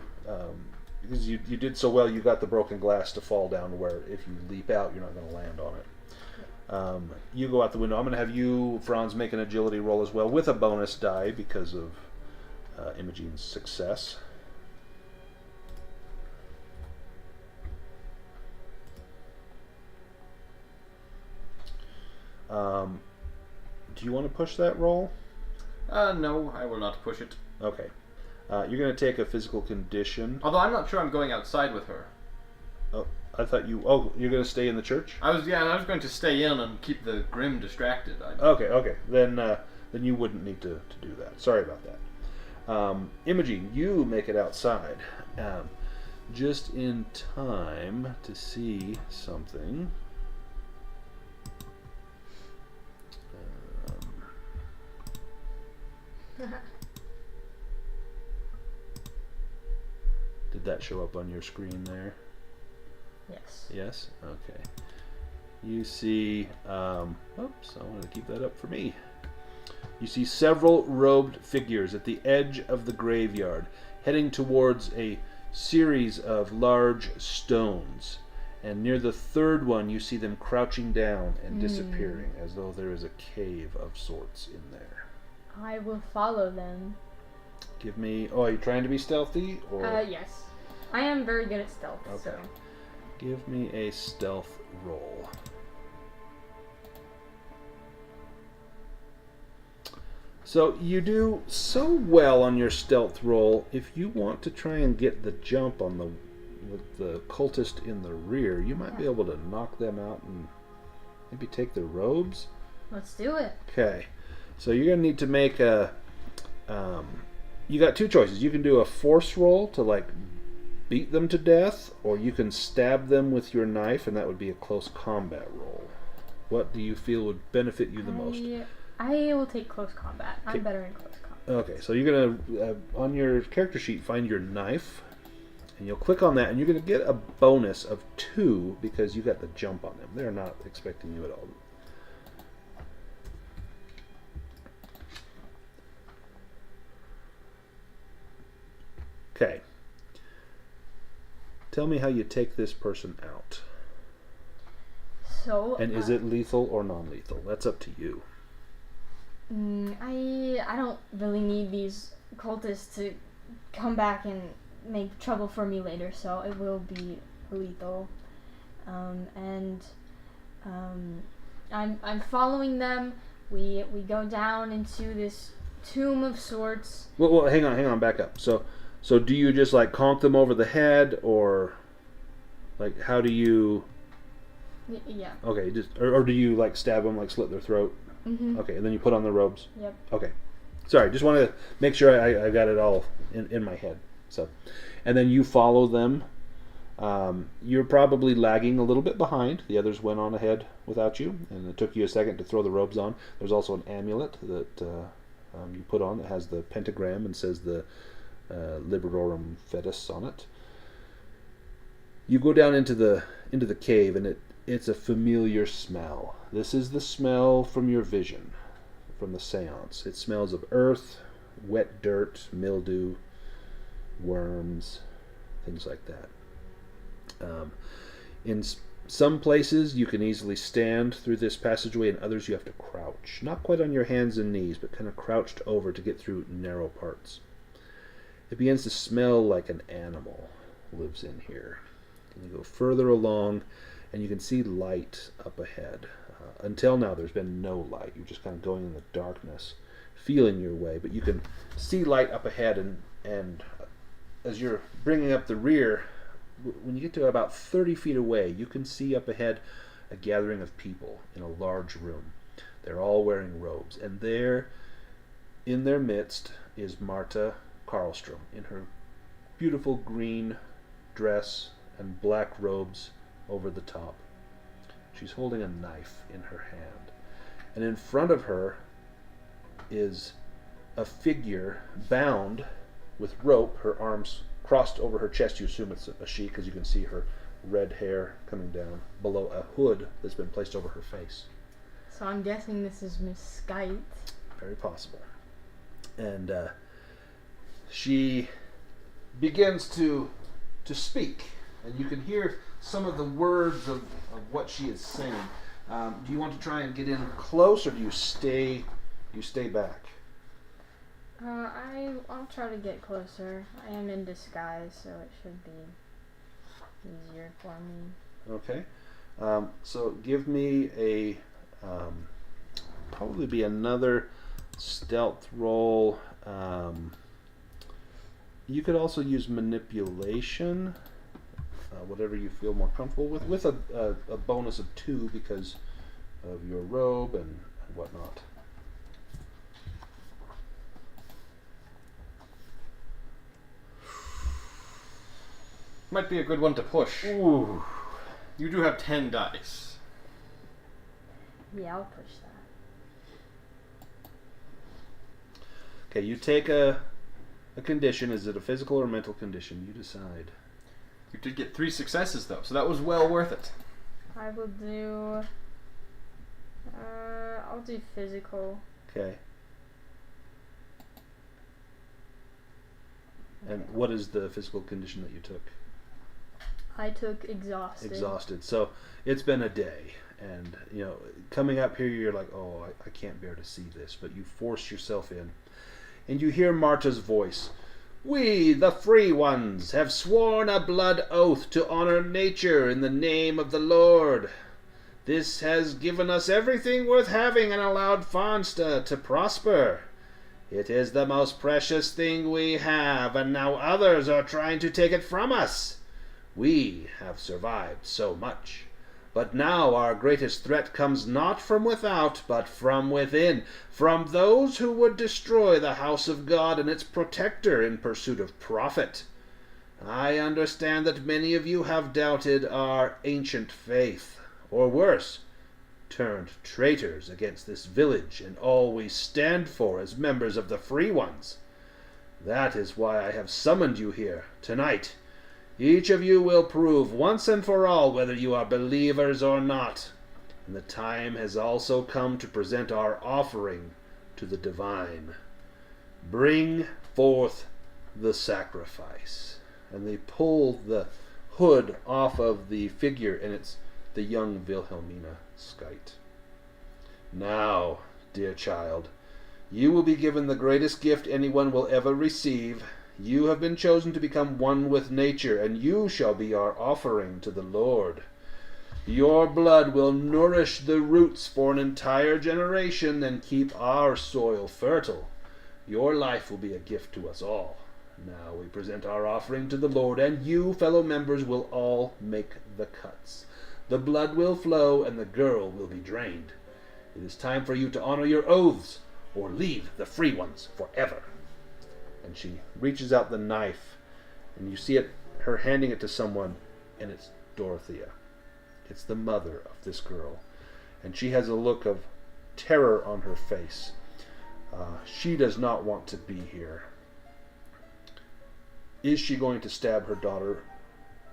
because you did so well, you got the broken glass to fall down where if you leap out, you're not going to land on it. You go out the window. I'm going to have you, Franz, make an agility roll as well with a bonus die because of Imogen's success. Do you want to push that roll? No, I will not push it. Okay. You're going to take a physical condition. Although I'm not sure I'm going outside with her. Oh, I thought you... Oh, you're going to stay in the church? I was going to stay in and keep the Grim distracted. Okay. Then you wouldn't need to do that. Sorry about that. Imogen, you make it outside. Just in time to see something. Did that show up on your screen there? Yes. Yes? Okay. You see, oops, I wanted to keep that up for me. You see several robed figures at the edge of the graveyard, heading towards a series of large stones. And near the third one, you see them crouching down and disappearing, as though there is a cave of sorts in there. I will follow them. Give me... Oh, are you trying to be stealthy? Or? Yes. I am very good at stealth, Okay. so... Give me a stealth roll. So you do so well on your stealth roll. If you want to try and get the jump on with the cultist in the rear, you might be able to knock them out and maybe take their robes. Let's do it. Okay. So you're going to need to make a... you got two choices. You can do a force roll to beat them to death, or you can stab them with your knife, and that would be a close combat roll. What do you feel would benefit you the most? I will take close combat. I'm better in close combat. Okay, so you're going to, on your character sheet, find your knife, and you'll click on that, and you're going to get a bonus of 2 because you got the jump on them. They're not expecting you at all. Okay. Tell me how you take this person out. So... And is it lethal or non-lethal? That's up to you. I don't really need these cultists to come back and make trouble for me later, so it will be lethal. I'm following them. We go down into this tomb of sorts. Well, hang on, back up. So So do you just like conk them over the head, or like how do you? Yeah. Okay, or do you like stab them, like slit their throat? Mm-hmm. Okay, and then you put on the robes. Yep. Okay, sorry, just want to make sure I got it all in my head. So, and then you follow them. You're probably lagging a little bit behind. The others went on ahead without you, and it took you a second to throw the robes on. There's also an amulet that you put on that has the pentagram and says the Liberorum Fetus on it. You go down into the cave, and it's a familiar smell. This is the smell from your vision, from the seance. It smells of earth, wet dirt, mildew, worms, things like that. In some places you can easily stand through this passageway, and others you have to crouch. Not quite on your hands and knees, but kind of crouched over to get through narrow parts. It begins to smell like an animal lives in here. And you go further along, and you can see light up ahead. Until now there's been no light. You're just kind of going in the darkness, feeling your way, but you can see light up ahead, and as you're bringing up the rear, when you get to about 30 feet away, you can see up ahead a gathering of people in a large room. They're all wearing robes, and there, in their midst, is Marta Karlstrom in her beautiful green dress and black robes over the top. She's holding a knife in her hand, and in front of her is a figure bound with rope, her arms crossed over her chest. You assume it's a she because you can see her red hair coming down below a hood that's been placed over her face. So I'm guessing this is Miss Skite. Very possible. And she begins to speak, and you can hear some of the words of what she is saying. Do you want to try and get in close, or do you stay back? I'll try to get closer. I am in disguise, so it should be easier for me. Okay. So give me a probably be another stealth roll. You could also use manipulation, whatever you feel more comfortable with a bonus of 2 because of your robe and whatnot. Might be a good one to push. Ooh. You do have 10 dice. Yeah, I'll push that. Okay, you take a condition. Is it a physical or mental condition? You decide. You did get 3 successes though, so that was well worth it. I will do... I'll do physical. Okay. And what is the physical condition that you took? I took exhausted. Exhausted. So it's been a day, and coming up here, you're like, oh, I can't bear to see this, but you force yourself in, and you hear Marta's voice. We, the free ones, have sworn a blood oath to honor nature in the name of the Lord. This has given us everything worth having and allowed Farnsta to prosper. It is the most precious thing we have, and now others are trying to take it from us. We have survived so much, but now our greatest threat comes not from without, but from within, from those who would destroy the house of God and its protector in pursuit of profit. I understand that many of you have doubted our ancient faith, or worse, turned traitors against this village and all we stand for as members of the Free Ones. That is why I have summoned you here tonight. Each of you will prove once and for all whether you are believers or not. And the time has also come to present our offering to the divine. Bring forth the sacrifice. And they pull the hood off of the figure, and it's the young Wilhelmina Skite. Now, dear child, you will be given the greatest gift anyone will ever receive. You have been chosen to become one with nature, and you shall be our offering to the Lord. Your blood will nourish the roots for an entire generation and keep our soil fertile. Your life will be a gift to us all, Now we present our offering to the Lord, and you, fellow members, will all make the cuts. The blood will flow, and the girl will be drained. It is time for you to honor your oaths, or leave the free ones forever. And she reaches out the knife, and you see her handing it to someone, and it's Dorothea. It's the mother of this girl, and she has a look of terror on her face. She does not want to be here. Is she going to stab her daughter?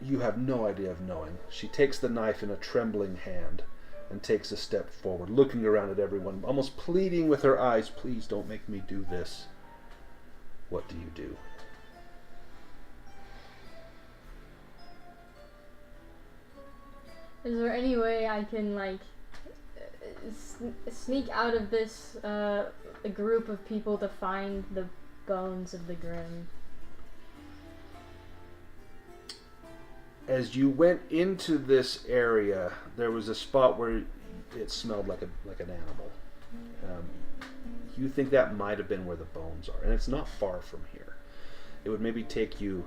You have no idea of knowing. She takes the knife in a trembling hand and takes a step forward, looking around at everyone, almost pleading with her eyes, please don't make me do this. What do you do? Is there any way I can, sneak out of this group of people to find the bones of the Grimm? As you went into this area, there was a spot where it smelled like an animal. You think that might have been where the bones are, and it's not far from here. It would maybe take you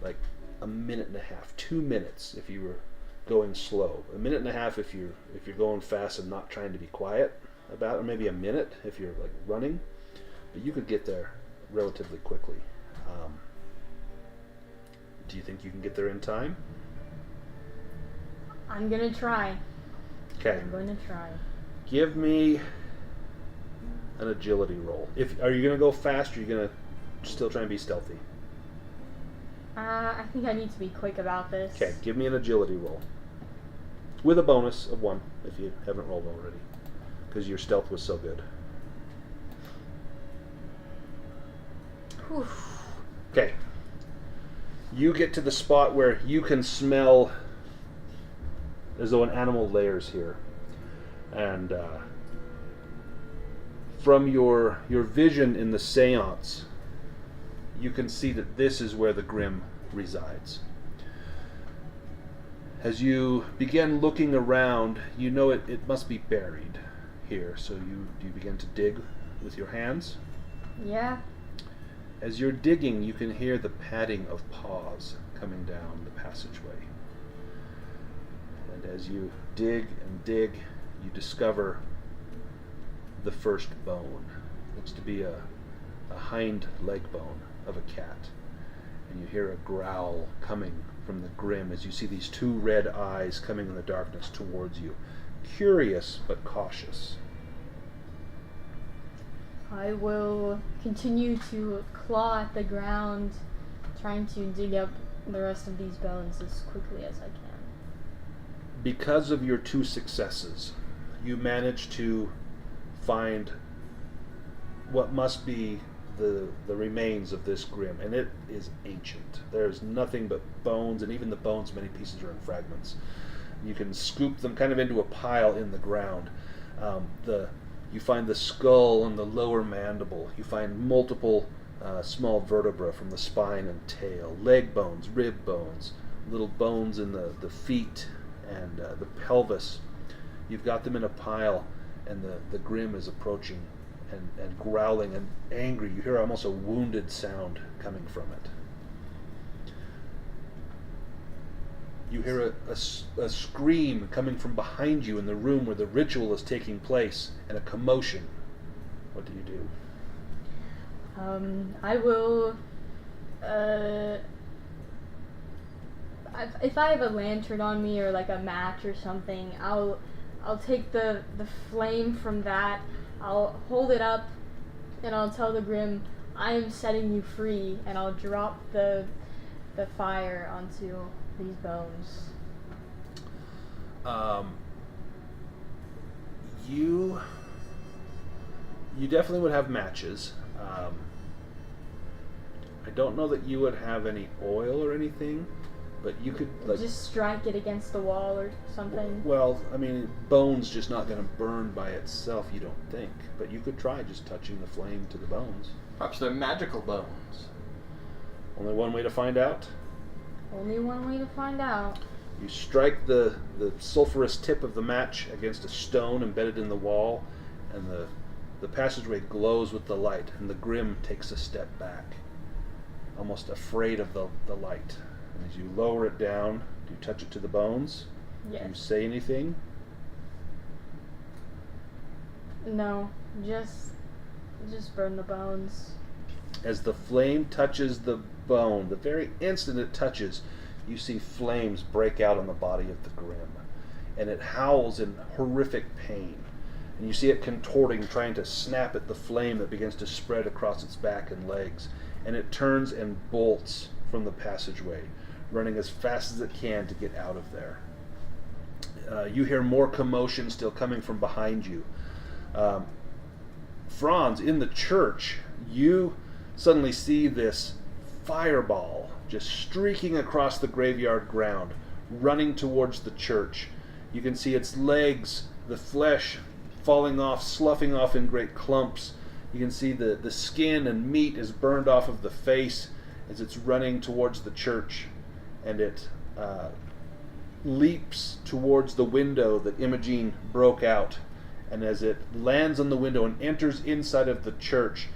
like a minute and a half, 2 minutes if you were going slow. A minute and a half if you're going fast and not trying to be quiet about it, or maybe a minute if you're like running. But you could get there relatively quickly. Do you think you can get there in time? I'm gonna try. Okay. I'm gonna try. Give me an agility roll. Are you gonna go fast, or are you gonna still try and be stealthy? I think I need to be quick about this. Okay, give me an agility roll. With a bonus of 1 if you haven't rolled already. Because your stealth was so good. Whew. Okay. You get to the spot where you can smell as though an animal lairs here. And from your vision in the seance, you can see that this is where the Grimm resides. As you begin looking around, you know it must be buried here. So you begin to dig with your hands. Yeah. As you're digging, you can hear the padding of paws coming down the passageway. And as you dig and dig, you discover the first bone. Looks to be a hind leg bone of a cat. And you hear a growl coming from the Grimm as you see these 2 red eyes coming in the darkness towards you. Curious but cautious. I will continue to claw at the ground, trying to dig up the rest of these bones as quickly as I can. Because of your 2 successes, you manage to find what must be the remains of this Grimm, and it is ancient. There's nothing but bones, and even the bones, many pieces are in fragments. You can scoop them kind of into a pile in the ground. You find the skull and the lower mandible. You find multiple small vertebrae from the spine and tail, leg bones, rib bones, little bones in the feet and the pelvis. You've got them in a pile, and the Grimm is approaching and growling and angry. You hear almost a wounded sound coming from it. You hear a scream coming from behind you in the room where the ritual is taking place, and a commotion. What do you do? I will. If I have a lantern on me or like a match or something, I'll take the flame from that. I'll hold it up, and I'll tell the Grimm, "I am setting you free," and I'll drop the fire onto these bones. You definitely would have matches. I don't know that you would have any oil or anything, but you could just strike it against the wall or something. Well, I mean, bone's just not going to burn by itself, you don't think. But you could try just touching the flame to the bones. Perhaps they're magical bones. Only one way to find out. Only one way to find out. You strike the sulfurous tip of the match against a stone embedded in the wall, and the passageway glows with the light, and the Grimm takes a step back. almost afraid of the light. And as you lower it down, do you touch it to the bones? Yes. Do you say anything? No, just burn the bones. As the flame touches the bone, the very instant it touches, you see flames break out on the body of the Grim. And it howls in horrific pain. And you see it contorting, trying to snap at the flame that begins to spread across its back and legs. And it turns and bolts from the passageway, running as fast as it can to get out of there. You hear more commotion still coming from behind you. Franz, in the church, you suddenly see this fireball just streaking across the graveyard ground, running towards the church. You can see its legs, the flesh falling off, sloughing off in great clumps. You can see the skin and meat is burned off of the face as it's running towards the church, and it leaps towards the window that Imogen broke out. And as it lands on the window and enters inside of the church,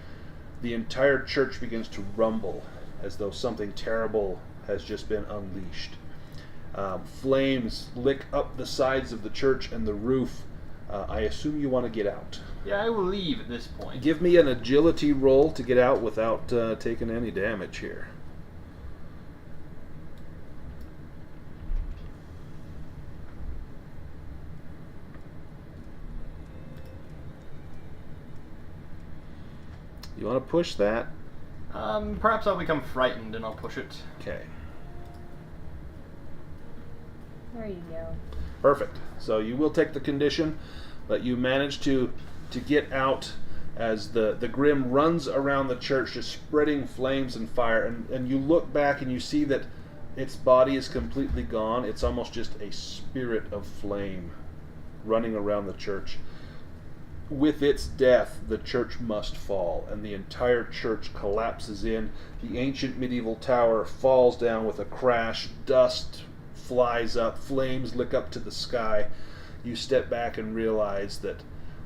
the entire church begins to rumble as though something terrible has just been unleashed. Flames lick up the sides of the church and the roof. I assume you want to get out. Yeah, I will leave at this point. Give me an agility roll to get out without taking any damage here. You want to push that? Perhaps I'll become frightened and I'll push it. Okay. There you go. Perfect. So you will take the condition, but you manage to get out as the Grim runs around the church, just spreading flames and fire. And you look back and you see that its body is completely gone. It's almost just a spirit of flame running around the church. With its death, the church must fall, and the entire church collapses in. The ancient medieval tower falls down with a crash. Dust flies up, flames lick up to the sky. You step back and realize that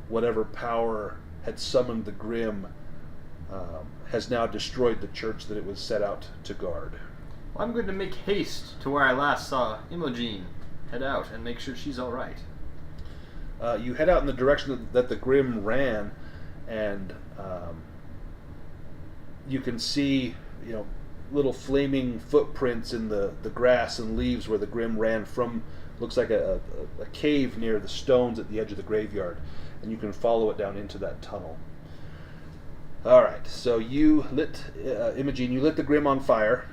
whatever power had summoned the Grim has now destroyed the church that it was set out to guard. Well, I'm going to make haste to where I last saw Imogen. Head out and make sure she's all right. You head out in the direction that the Grim ran, and you can see, little flaming footprints in the grass and leaves where the Grim ran from. Looks like a cave near the stones at the edge of the graveyard, and you can follow it down into that tunnel. All right, so you lit Imogen. You lit the Grim on fire.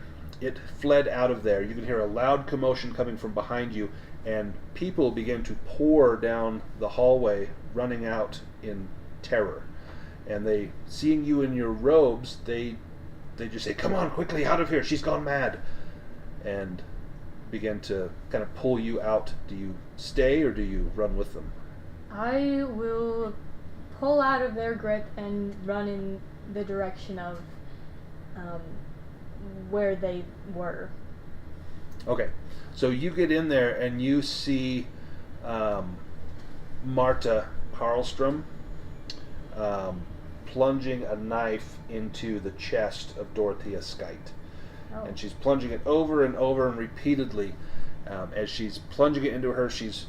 It fled out of there. You can hear a loud commotion coming from behind you, and people begin to pour down the hallway, running out in terror. And they, seeing you in your robes, they just say, "Come on, quickly, out of here, she's gone mad," and begin to kind of pull you out. Do you stay or do you run with them? I will pull out of their grip and run in the direction of where they were. Okay, so you get in there and you see Marta Karlstrom plunging a knife into the chest of Dorothea Skite. Oh. And she's plunging it over and over and repeatedly. As she's plunging it into her, she's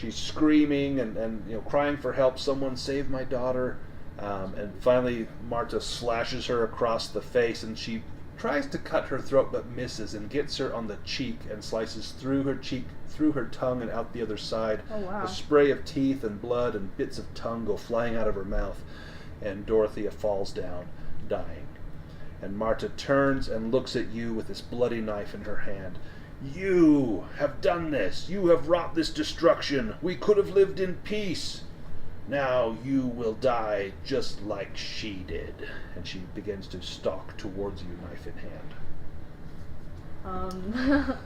screaming and crying for help. "Someone save my daughter!" And finally, Marta slashes her across the face, and she tries to cut her throat but misses, and gets her on the cheek and slices through her cheek, through her tongue, and out the other side. Oh, wow. A spray of teeth and blood and bits of tongue go flying out of her mouth, and Dorothea falls down, dying. And Marta turns and looks at you with this bloody knife in her hand. "You have done this. You have wrought this destruction. We could have lived in peace. Now you will die just like she did." And she begins to stalk towards you, knife in hand.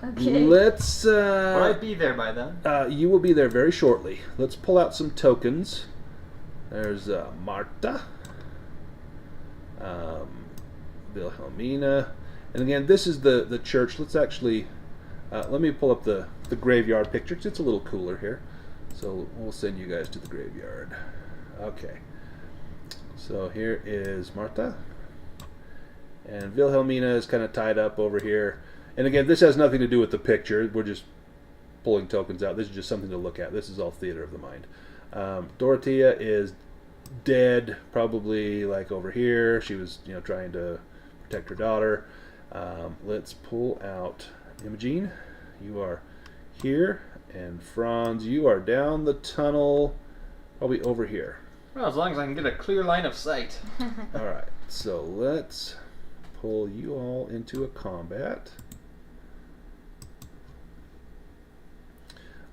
Okay. Let's, Will I be there by then? you will be there very shortly. Let's pull out some tokens. There's Marta, Wilhelmina, and again, this is the church. Let's actually, let me pull up the graveyard picture. It's a little cooler here. So we'll send you guys to the graveyard. Okay. So here is Marta. And Wilhelmina is kind of tied up over here. And again, this has nothing to do with the picture. We're just pulling tokens out. This is just something to look at. This is all theater of the mind. Dorothea is dead, probably like over here. She was, trying to protect her daughter. Let's pull out Imogen. You are here, and Franz, you are down the tunnel, probably over here. Well, as long as I can get a clear line of sight. All right, so let's pull you all into a combat.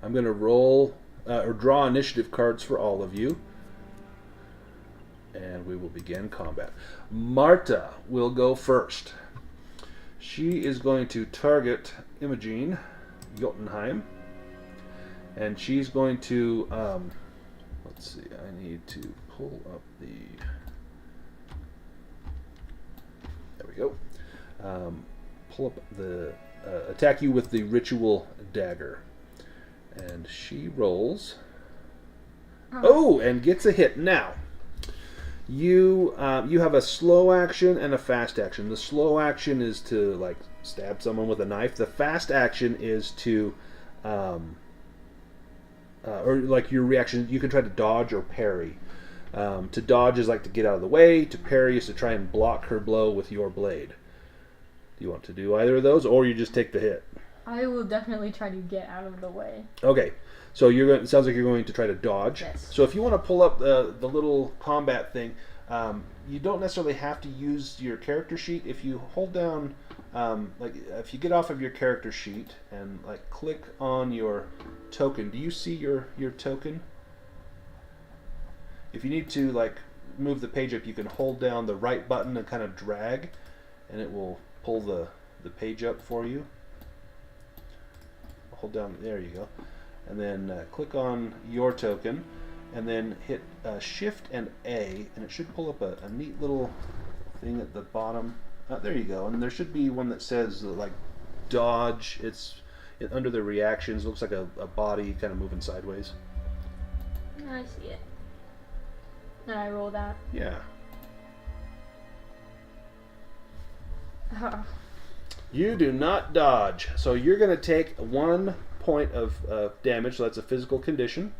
I'm going to roll or draw initiative cards for all of you. And we will begin combat. Marta will go first. She is going to target Imogen Jotunheim. And she's going to, let's see, I need to pull up the, there we go. Pull up the, attack you with the ritual dagger. And she rolls. Oh, and gets a hit. Now, you have a slow action and a fast action. The slow action is to like stab someone with a knife. The fast action is to, or like your reaction, you can try to dodge or parry. To dodge is like to get out of the way. To parry is to try and block her blow with your blade. Do you want to do either of those, or you just take the hit? I will definitely try to get out of the way. Okay, so it sounds like you're going to try to dodge. Yes. So if you want to pull up the little combat thing, you don't necessarily have to use your character sheet. If you hold down, if you get off of your character sheet and like click on your token, do you see your token? If you need to like move the page up, you can hold down the right button and kind of drag, and it will pull the page up for you. Hold down, there you go, and then click on your token, and then hit Shift and A, and it should pull up a neat little thing at the bottom. There you go, and there should be one that says like dodge. It's under the reactions. It looks like a body kind of moving sideways. I see it. And I roll that. Yeah. Oh. You do not dodge, so you're going to take 1 point of damage. So that's a physical condition.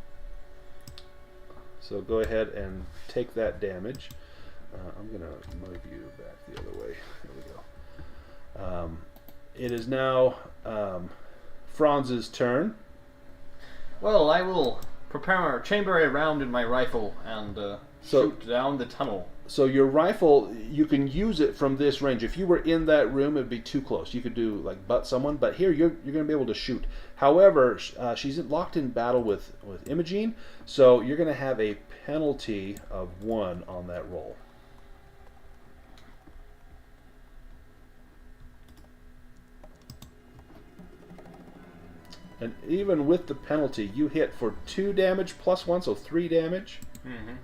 So go ahead and take that damage. I'm going to move you back the other way. There we go. It is now Franz's turn. Well, I will prepare a chamber a round in my rifle and shoot down the tunnel. So your rifle, you can use it from this range. If you were in that room, it'd be too close. You could do like butt someone, but here you're going to be able to shoot. However, she's locked in battle with Imogen, so you're going to have a penalty of 1 on that roll. And even with the penalty, you hit for 2 damage plus 1, so 3 damage. Mm-hmm.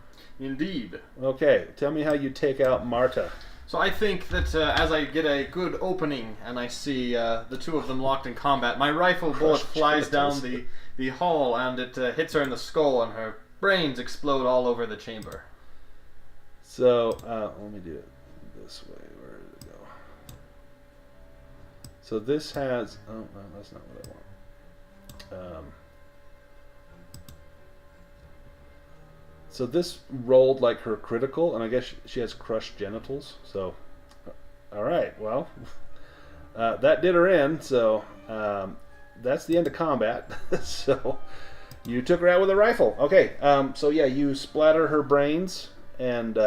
Indeed. Okay, tell me how you take out Marta. So I think that as I get a good opening and I see the two of them locked in combat, my rifle bullet flies down the hall and it hits her in the skull and her brains explode all over the chamber. So, let me do it this way. Where did it go? So this has... Oh, no, that's not what I want. So this rolled like her critical, and I guess she has crushed genitals. So, all right, well, that did her in. So that's the end of combat. So you took her out with a rifle. Okay, so yeah, you splatter her brains, and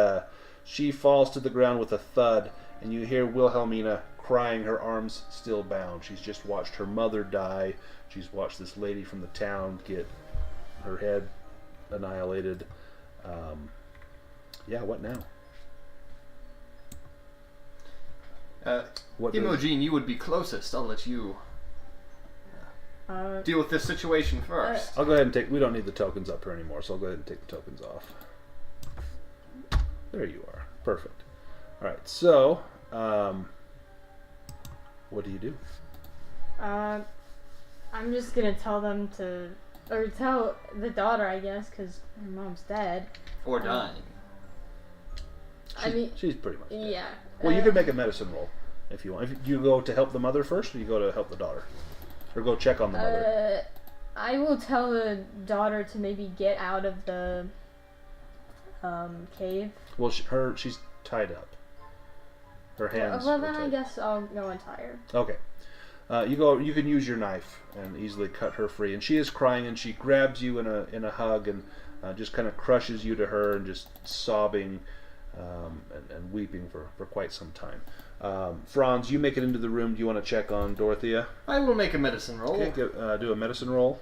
she falls to the ground with a thud, and you hear Wilhelmina crying, her arms still bound. She's just watched her mother die. She's watched this lady from the town get her head annihilated. Yeah, what now? Imogen, you would be closest. I'll let you deal with this situation first. I'll go ahead and take... We don't need the tokens up here anymore, so I'll go ahead and take the tokens off. There you are. Perfect. Alright, so... what do you do? I'm just gonna tell them to... Or tell the daughter, I guess, because her mom's dead. Or dying. she's pretty much dead. yeah. Well, you can make a medicine roll if you want. If you go to help the mother first, or you go to help the daughter, or go check on the mother. I will tell the daughter to maybe get out of the cave. Well, she's tied up. Her hands. Well, are then I tied. guess I'll go and tie her. Okay. You can use your knife and easily cut her free. And she is crying, and she grabs you in a hug and just kind of crushes you to her and just sobbing and weeping for quite some time. Franz, you make it into the room. Do you want to check on Dorothea? I will make a medicine roll. Okay, do a medicine roll.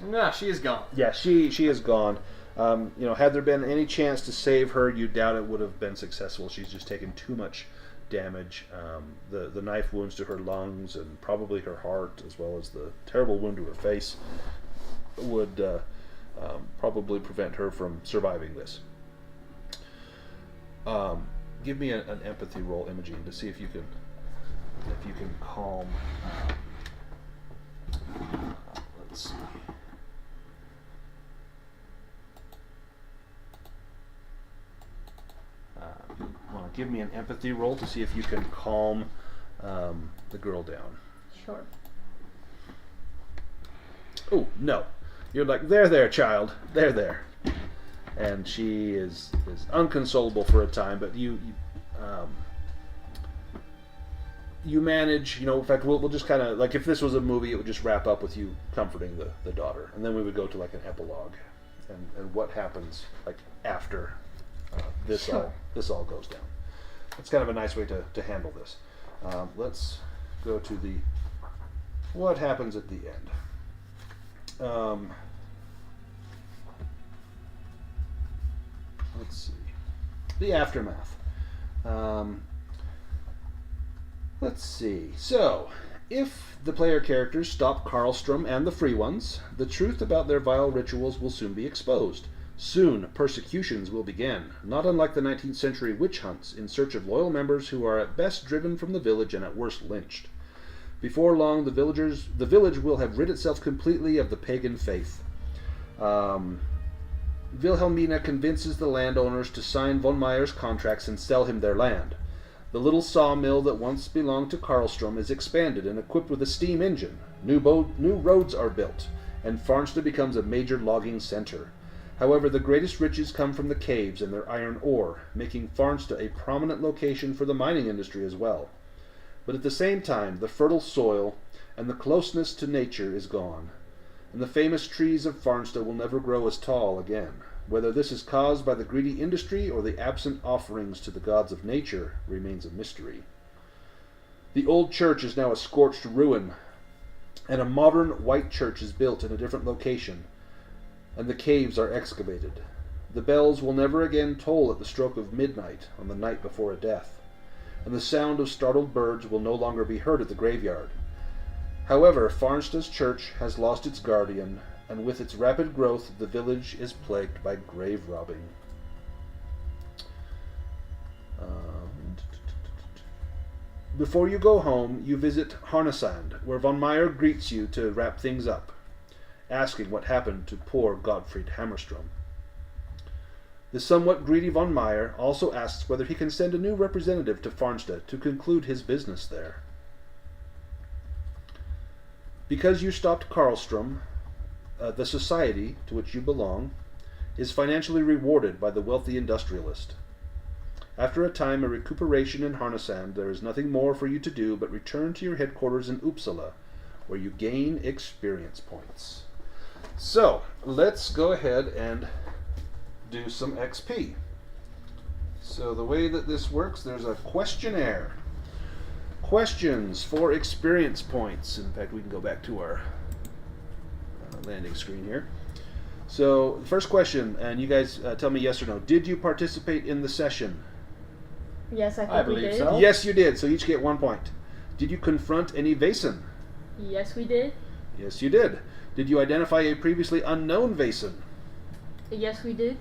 Nah, she is gone. Yeah, she is gone. Had there been any chance to save her, you doubt it would have been successful. She's just taken too much damage. The knife wounds to her lungs and probably her heart, as well as the terrible wound to her face, would probably prevent her from surviving this. Give me an empathy roll, Imogene, to see if you can calm. Let's see. Want to give me an empathy roll to see if you can calm the girl down. Sure. Oh, no. You're like, there, child. There. And she is unconsolable for a time, but you manage, in fact, we'll just kind of, like if this was a movie, it would just wrap up with you comforting the daughter. And then we would go to like an epilogue and what happens like after this all goes down. It's kind of a nice way to handle this. Let's go to the what happens at the end. Let's see. The aftermath. Let's see. So, if the player characters stop Karlstrom and the free ones, the truth about their vile rituals will soon be exposed. Soon, persecutions will begin, not unlike the 19th century witch hunts in search of loyal members who are at best driven from the village and at worst lynched. Before long, the village will have rid itself completely of the pagan faith. Wilhelmina convinces the landowners to sign von Meyer's contracts and sell him their land. The little sawmill that once belonged to Karlstrom is expanded and equipped with a steam engine. New roads are built, and Farnsta becomes a major logging center. However, the greatest riches come from the caves and their iron ore, making Farnsta a prominent location for the mining industry as well. But at the same time, the fertile soil and the closeness to nature is gone, and the famous trees of Farnsta will never grow as tall again. Whether this is caused by the greedy industry or the absent offerings to the gods of nature remains a mystery. The old church is now a scorched ruin, and a modern white church is built in a different location, and the caves are excavated. The bells will never again toll at the stroke of midnight on the night before a death, and the sound of startled birds will no longer be heard at the graveyard. However, Farnsta's church has lost its guardian, and with its rapid growth, the village is plagued by grave robbing. Before you go home, you visit Harnesand, where von Meyer greets you to wrap things up, asking what happened to poor Gottfried Hammerstrom. The somewhat greedy von Meyer also asks whether he can send a new representative to Farnsta to conclude his business there. Because you stopped Karlstrom, the society to which you belong is financially rewarded by the wealthy industrialist. After a time of recuperation in Harnesand, there is nothing more for you to do but return to your headquarters in Uppsala, where you gain experience points. So, let's go ahead and do some XP. So the way that this works, there's a questionnaire. Questions for experience points. In fact, we can go back to our landing screen here. So, the first question, and you guys tell me yes or no. Did you participate in the session? Yes, I think I we believe did. so. Yes, you did. So each get 1 point. Did you confront any Vaesen? Yes, we did. Yes, you did. Did you identify a previously unknown Vaesen? Yes, we did.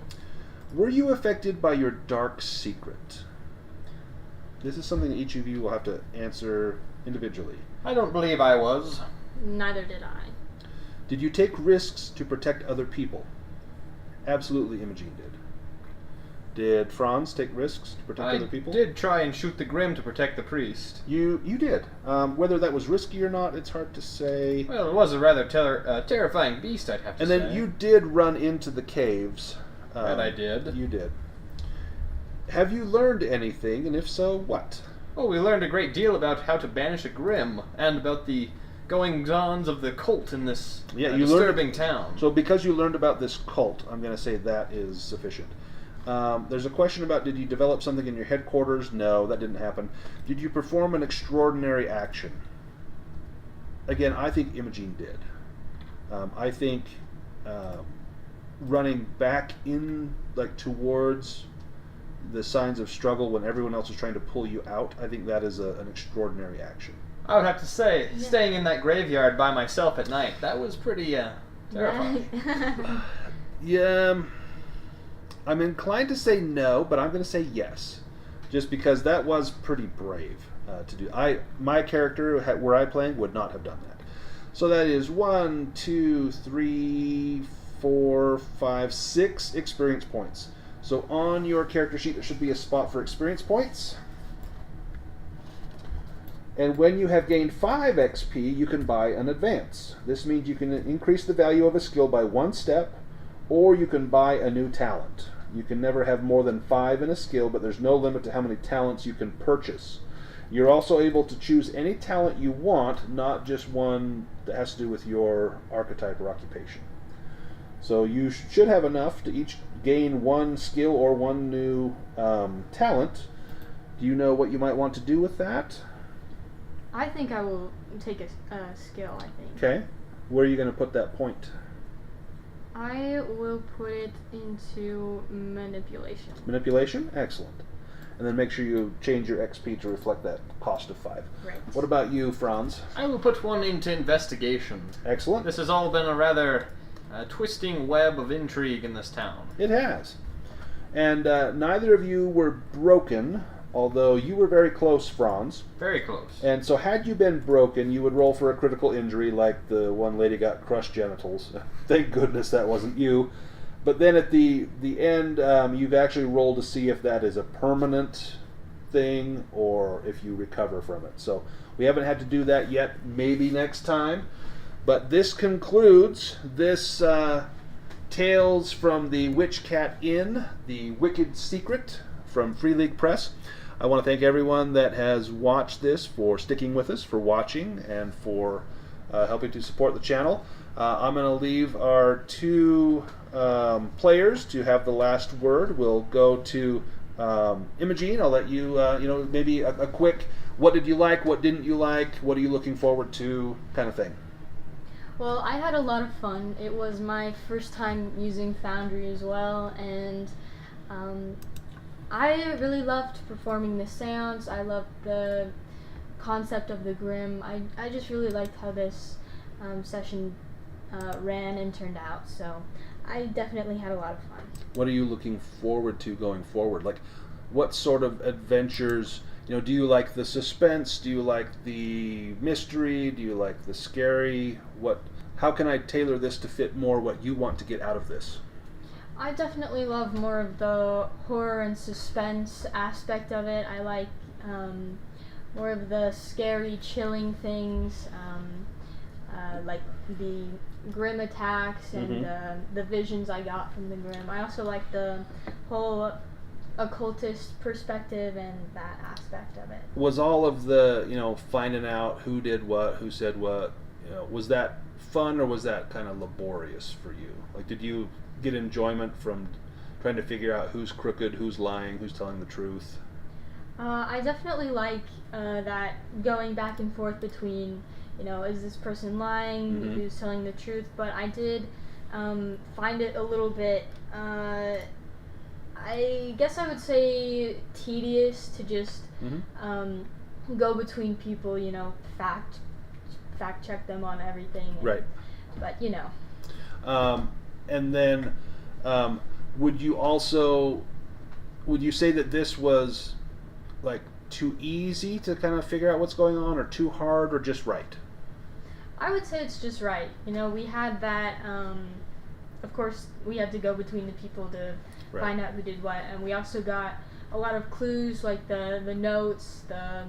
Were you affected by your dark secret? This is something that each of you will have to answer individually. I don't believe I was. Neither did I. Did you take risks to protect other people? Absolutely, Imogene did. Did Franz take risks to protect other people? I did try and shoot the Grim to protect the priest. You did. Whether that was risky or not, it's hard to say. Well, it was a rather terrifying beast, I'd have to say. And then you did run into the caves. That I did. You did. Have you learned anything, and if so, what? Oh, we learned a great deal about how to banish a Grim, and about the goings-ons of the cult in this disturbing town. So because you learned about this cult, I'm going to say that is sufficient. There's a question about, did you develop something in your headquarters? No, that didn't happen. Did you perform an extraordinary action? Again, I think Imogen did. I think running back in, like, towards the signs of struggle when everyone else was trying to pull you out, I think that is an extraordinary action. I would have to say, staying in that graveyard by myself at night, that was pretty terrifying. Yeah, I'm inclined to say no, but I'm going to say yes, just because that was pretty brave to do. My character, were I playing, would not have done that. So that is 1, 2, 3, 4, 5, 6 experience points. So on your character sheet, there should be a spot for experience points. And when you have gained 5 XP, you can buy an advance. This means you can increase the value of a skill by 1 step, or you can buy a new talent. You can never have more than 5 in a skill, but there's no limit to how many talents you can purchase. You're also able to choose any talent you want, not just one that has to do with your archetype or occupation. So you should have enough to each gain 1 skill or 1 new talent. Do you know what you might want to do with that? I think I will take a skill, I think. Okay. Where are you going to put that point? I will put it into manipulation. Manipulation? Excellent. And then make sure you change your XP to reflect that cost of 5. Right. What about you, Franz? I will put one into investigation. Excellent. This has all been a rather twisting web of intrigue in this town. It has. And neither of you were broken, although you were very close, Franz. Very close. And so had you been broken, you would roll for a critical injury like the one lady got crushed genitals. Thank goodness that wasn't you. But then at the end, you've actually rolled to see if that is a permanent thing or if you recover from it. So we haven't had to do that yet, maybe next time. But this concludes this Tales from the Witch Cat Inn, The Wicked Secret from Free League Press. I want to thank everyone that has watched this for sticking with us, for watching, and for helping to support the channel. I'm going to leave our 2 players to have the last word. We'll go to Imogen. I'll let you, maybe a quick, what did you like, what didn't you like, what are you looking forward to, kind of thing. Well, I had a lot of fun. It was my first time using Foundry as well, and I really loved performing the seance. I loved the concept of the Grim. I just really liked how this session ran and turned out, so I definitely had a lot of fun. What are you looking forward to going forward? Like, what sort of adventures, do you like the suspense? Do you like the mystery? Do you like the scary? How can I tailor this to fit more what you want to get out of this? I definitely love more of the horror and suspense aspect of it. I like more of the scary, chilling things, like the Grim attacks and the visions I got from the Grim. I also like the whole occultist perspective and that aspect of it. Was all of the, finding out who did what, who said what, was that fun or was that kind of laborious for you? Like, did you get enjoyment from trying to figure out who's crooked, who's lying, who's telling the truth? I definitely like that going back and forth between, is this person lying, who's telling the truth, but I did find it a little bit, I guess I would say tedious to just go between people, fact check them on everything. Right. But, and then would you say that this was like too easy to kind of figure out what's going on, or too hard, or just right? I would say it's just right. We had that of course, we had to go between the people to find out who did what, and we also got a lot of clues, like the notes, the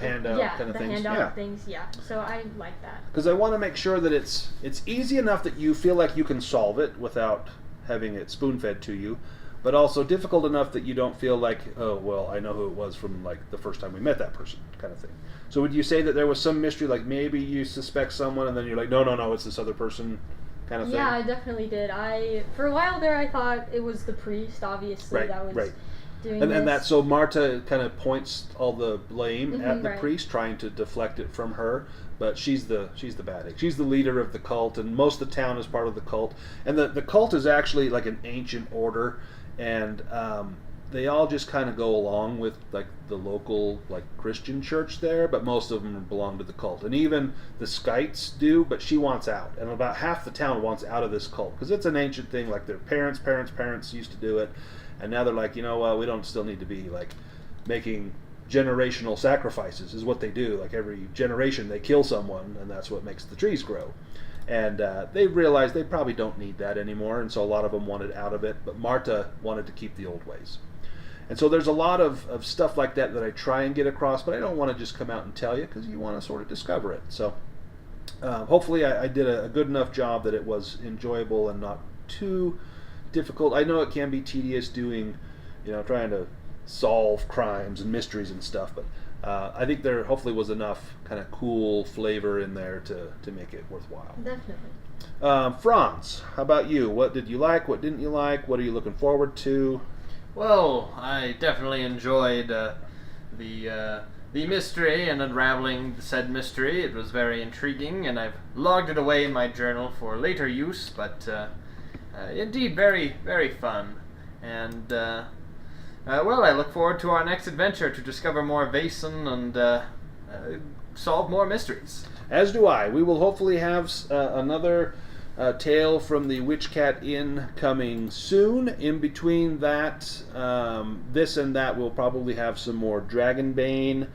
handout kind of the things. handout things. Yeah, so I like that because I want to make sure that it's easy enough that you feel like you can solve it without having it spoon-fed to you, but also difficult enough that you don't feel like, oh well, I know who it was from like the first time we met that person, kind of thing. So would you say that there was some mystery, like maybe you suspect someone and then you're like, no, it's this other person, kind of thing? Yeah, I definitely did. For a while there, I thought it was the priest, obviously, that was doing this. And that, so Marta kind of points all the blame at the right. priest, trying to deflect it from her, but she's the bad egg. She's the leader of the cult, and most of the town is part of the cult. And the cult is actually like an ancient order, and they all just kind of go along with like the local like Christian church there, but most of them belong to the cult. And even the Skites do, but she wants out. And about half the town wants out of this cult because it's an ancient thing. Like their parents used to do it, and now they're like, you know what, we don't still need to be like making generational sacrifices is what they do. Like every generation they kill someone, and that's what makes the trees grow. And they realized they probably don't need that anymore, and so a lot of them wanted out of it, but Marta wanted to keep the old ways. And so there's a lot of stuff like that I try and get across, but I don't want to just come out and tell you because you want to sort of discover it. So hopefully I did a good enough job that it was enjoyable and not too difficult. I know it can be tedious doing, trying to solve crimes and mysteries and stuff, but I think there hopefully was enough kind of cool flavor in there to make it worthwhile. Definitely. Franz, how about you? What did you like? What didn't you like? What are you looking forward to? Well, I definitely enjoyed the mystery and unraveling the said mystery. It was very intriguing, and I've logged it away in my journal for later use, but indeed very, very fun. And well, I look forward to our next adventure to discover more Vaesen and solve more mysteries. As do I. We will hopefully have another tale from the Witch Cat Inn coming soon. In between that, this and that, we'll probably have some more Dragonbane,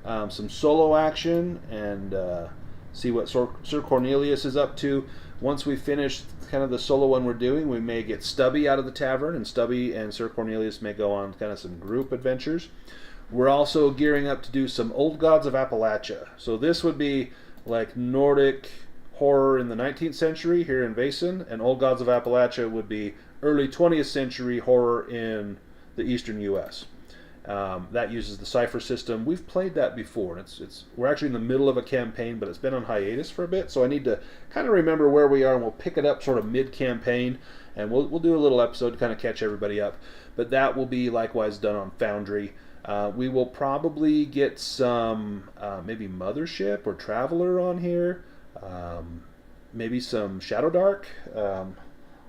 some solo action, and see what Sir Cornelius is up to. Once we finish kind of the solo one we're doing, we may get Stubby out of the tavern, and Stubby and Sir Cornelius may go on kind of some group adventures. We're also gearing up to do some Old Gods of Appalachia. So this would be like Nordic horror in the 19th century here in Vaesen, and Old Gods of Appalachia would be early 20th century horror in the eastern U.S. That uses the cipher system. We've played that before, and we're actually in the middle of a campaign, but it's been on hiatus for a bit, so I need to kind of remember where we are, and we'll pick it up sort of mid-campaign, and we'll do a little episode to kind of catch everybody up. But that will be likewise done on Foundry. We will probably get some maybe Mothership or Traveler on here, maybe some Shadow Dark.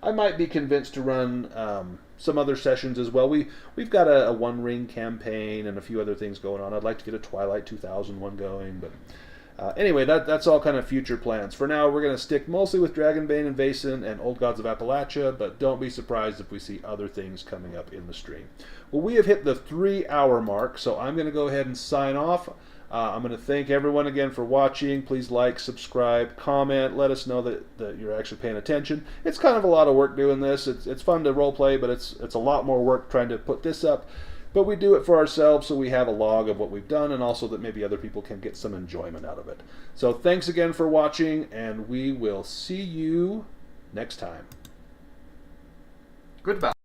I might be convinced to run some other sessions as well. We've got a One Ring campaign and a few other things going on. I'd like to get a Twilight 2000 one going, but anyway, that's all kind of future plans. For now, we're going to stick mostly with Dragonbane and Vaesen and Old Gods of Appalachia, but don't be surprised if we see other things coming up in the stream. Well, we have hit the 3-hour mark, so I'm going to go ahead and sign off. I'm going to thank everyone again for watching. Please like, subscribe, comment. Let us know that you're actually paying attention. It's kind of a lot of work doing this. It's fun to roleplay, but it's a lot more work trying to put this up. But we do it for ourselves so we have a log of what we've done, and also that maybe other people can get some enjoyment out of it. So thanks again for watching, and we will see you next time. Goodbye.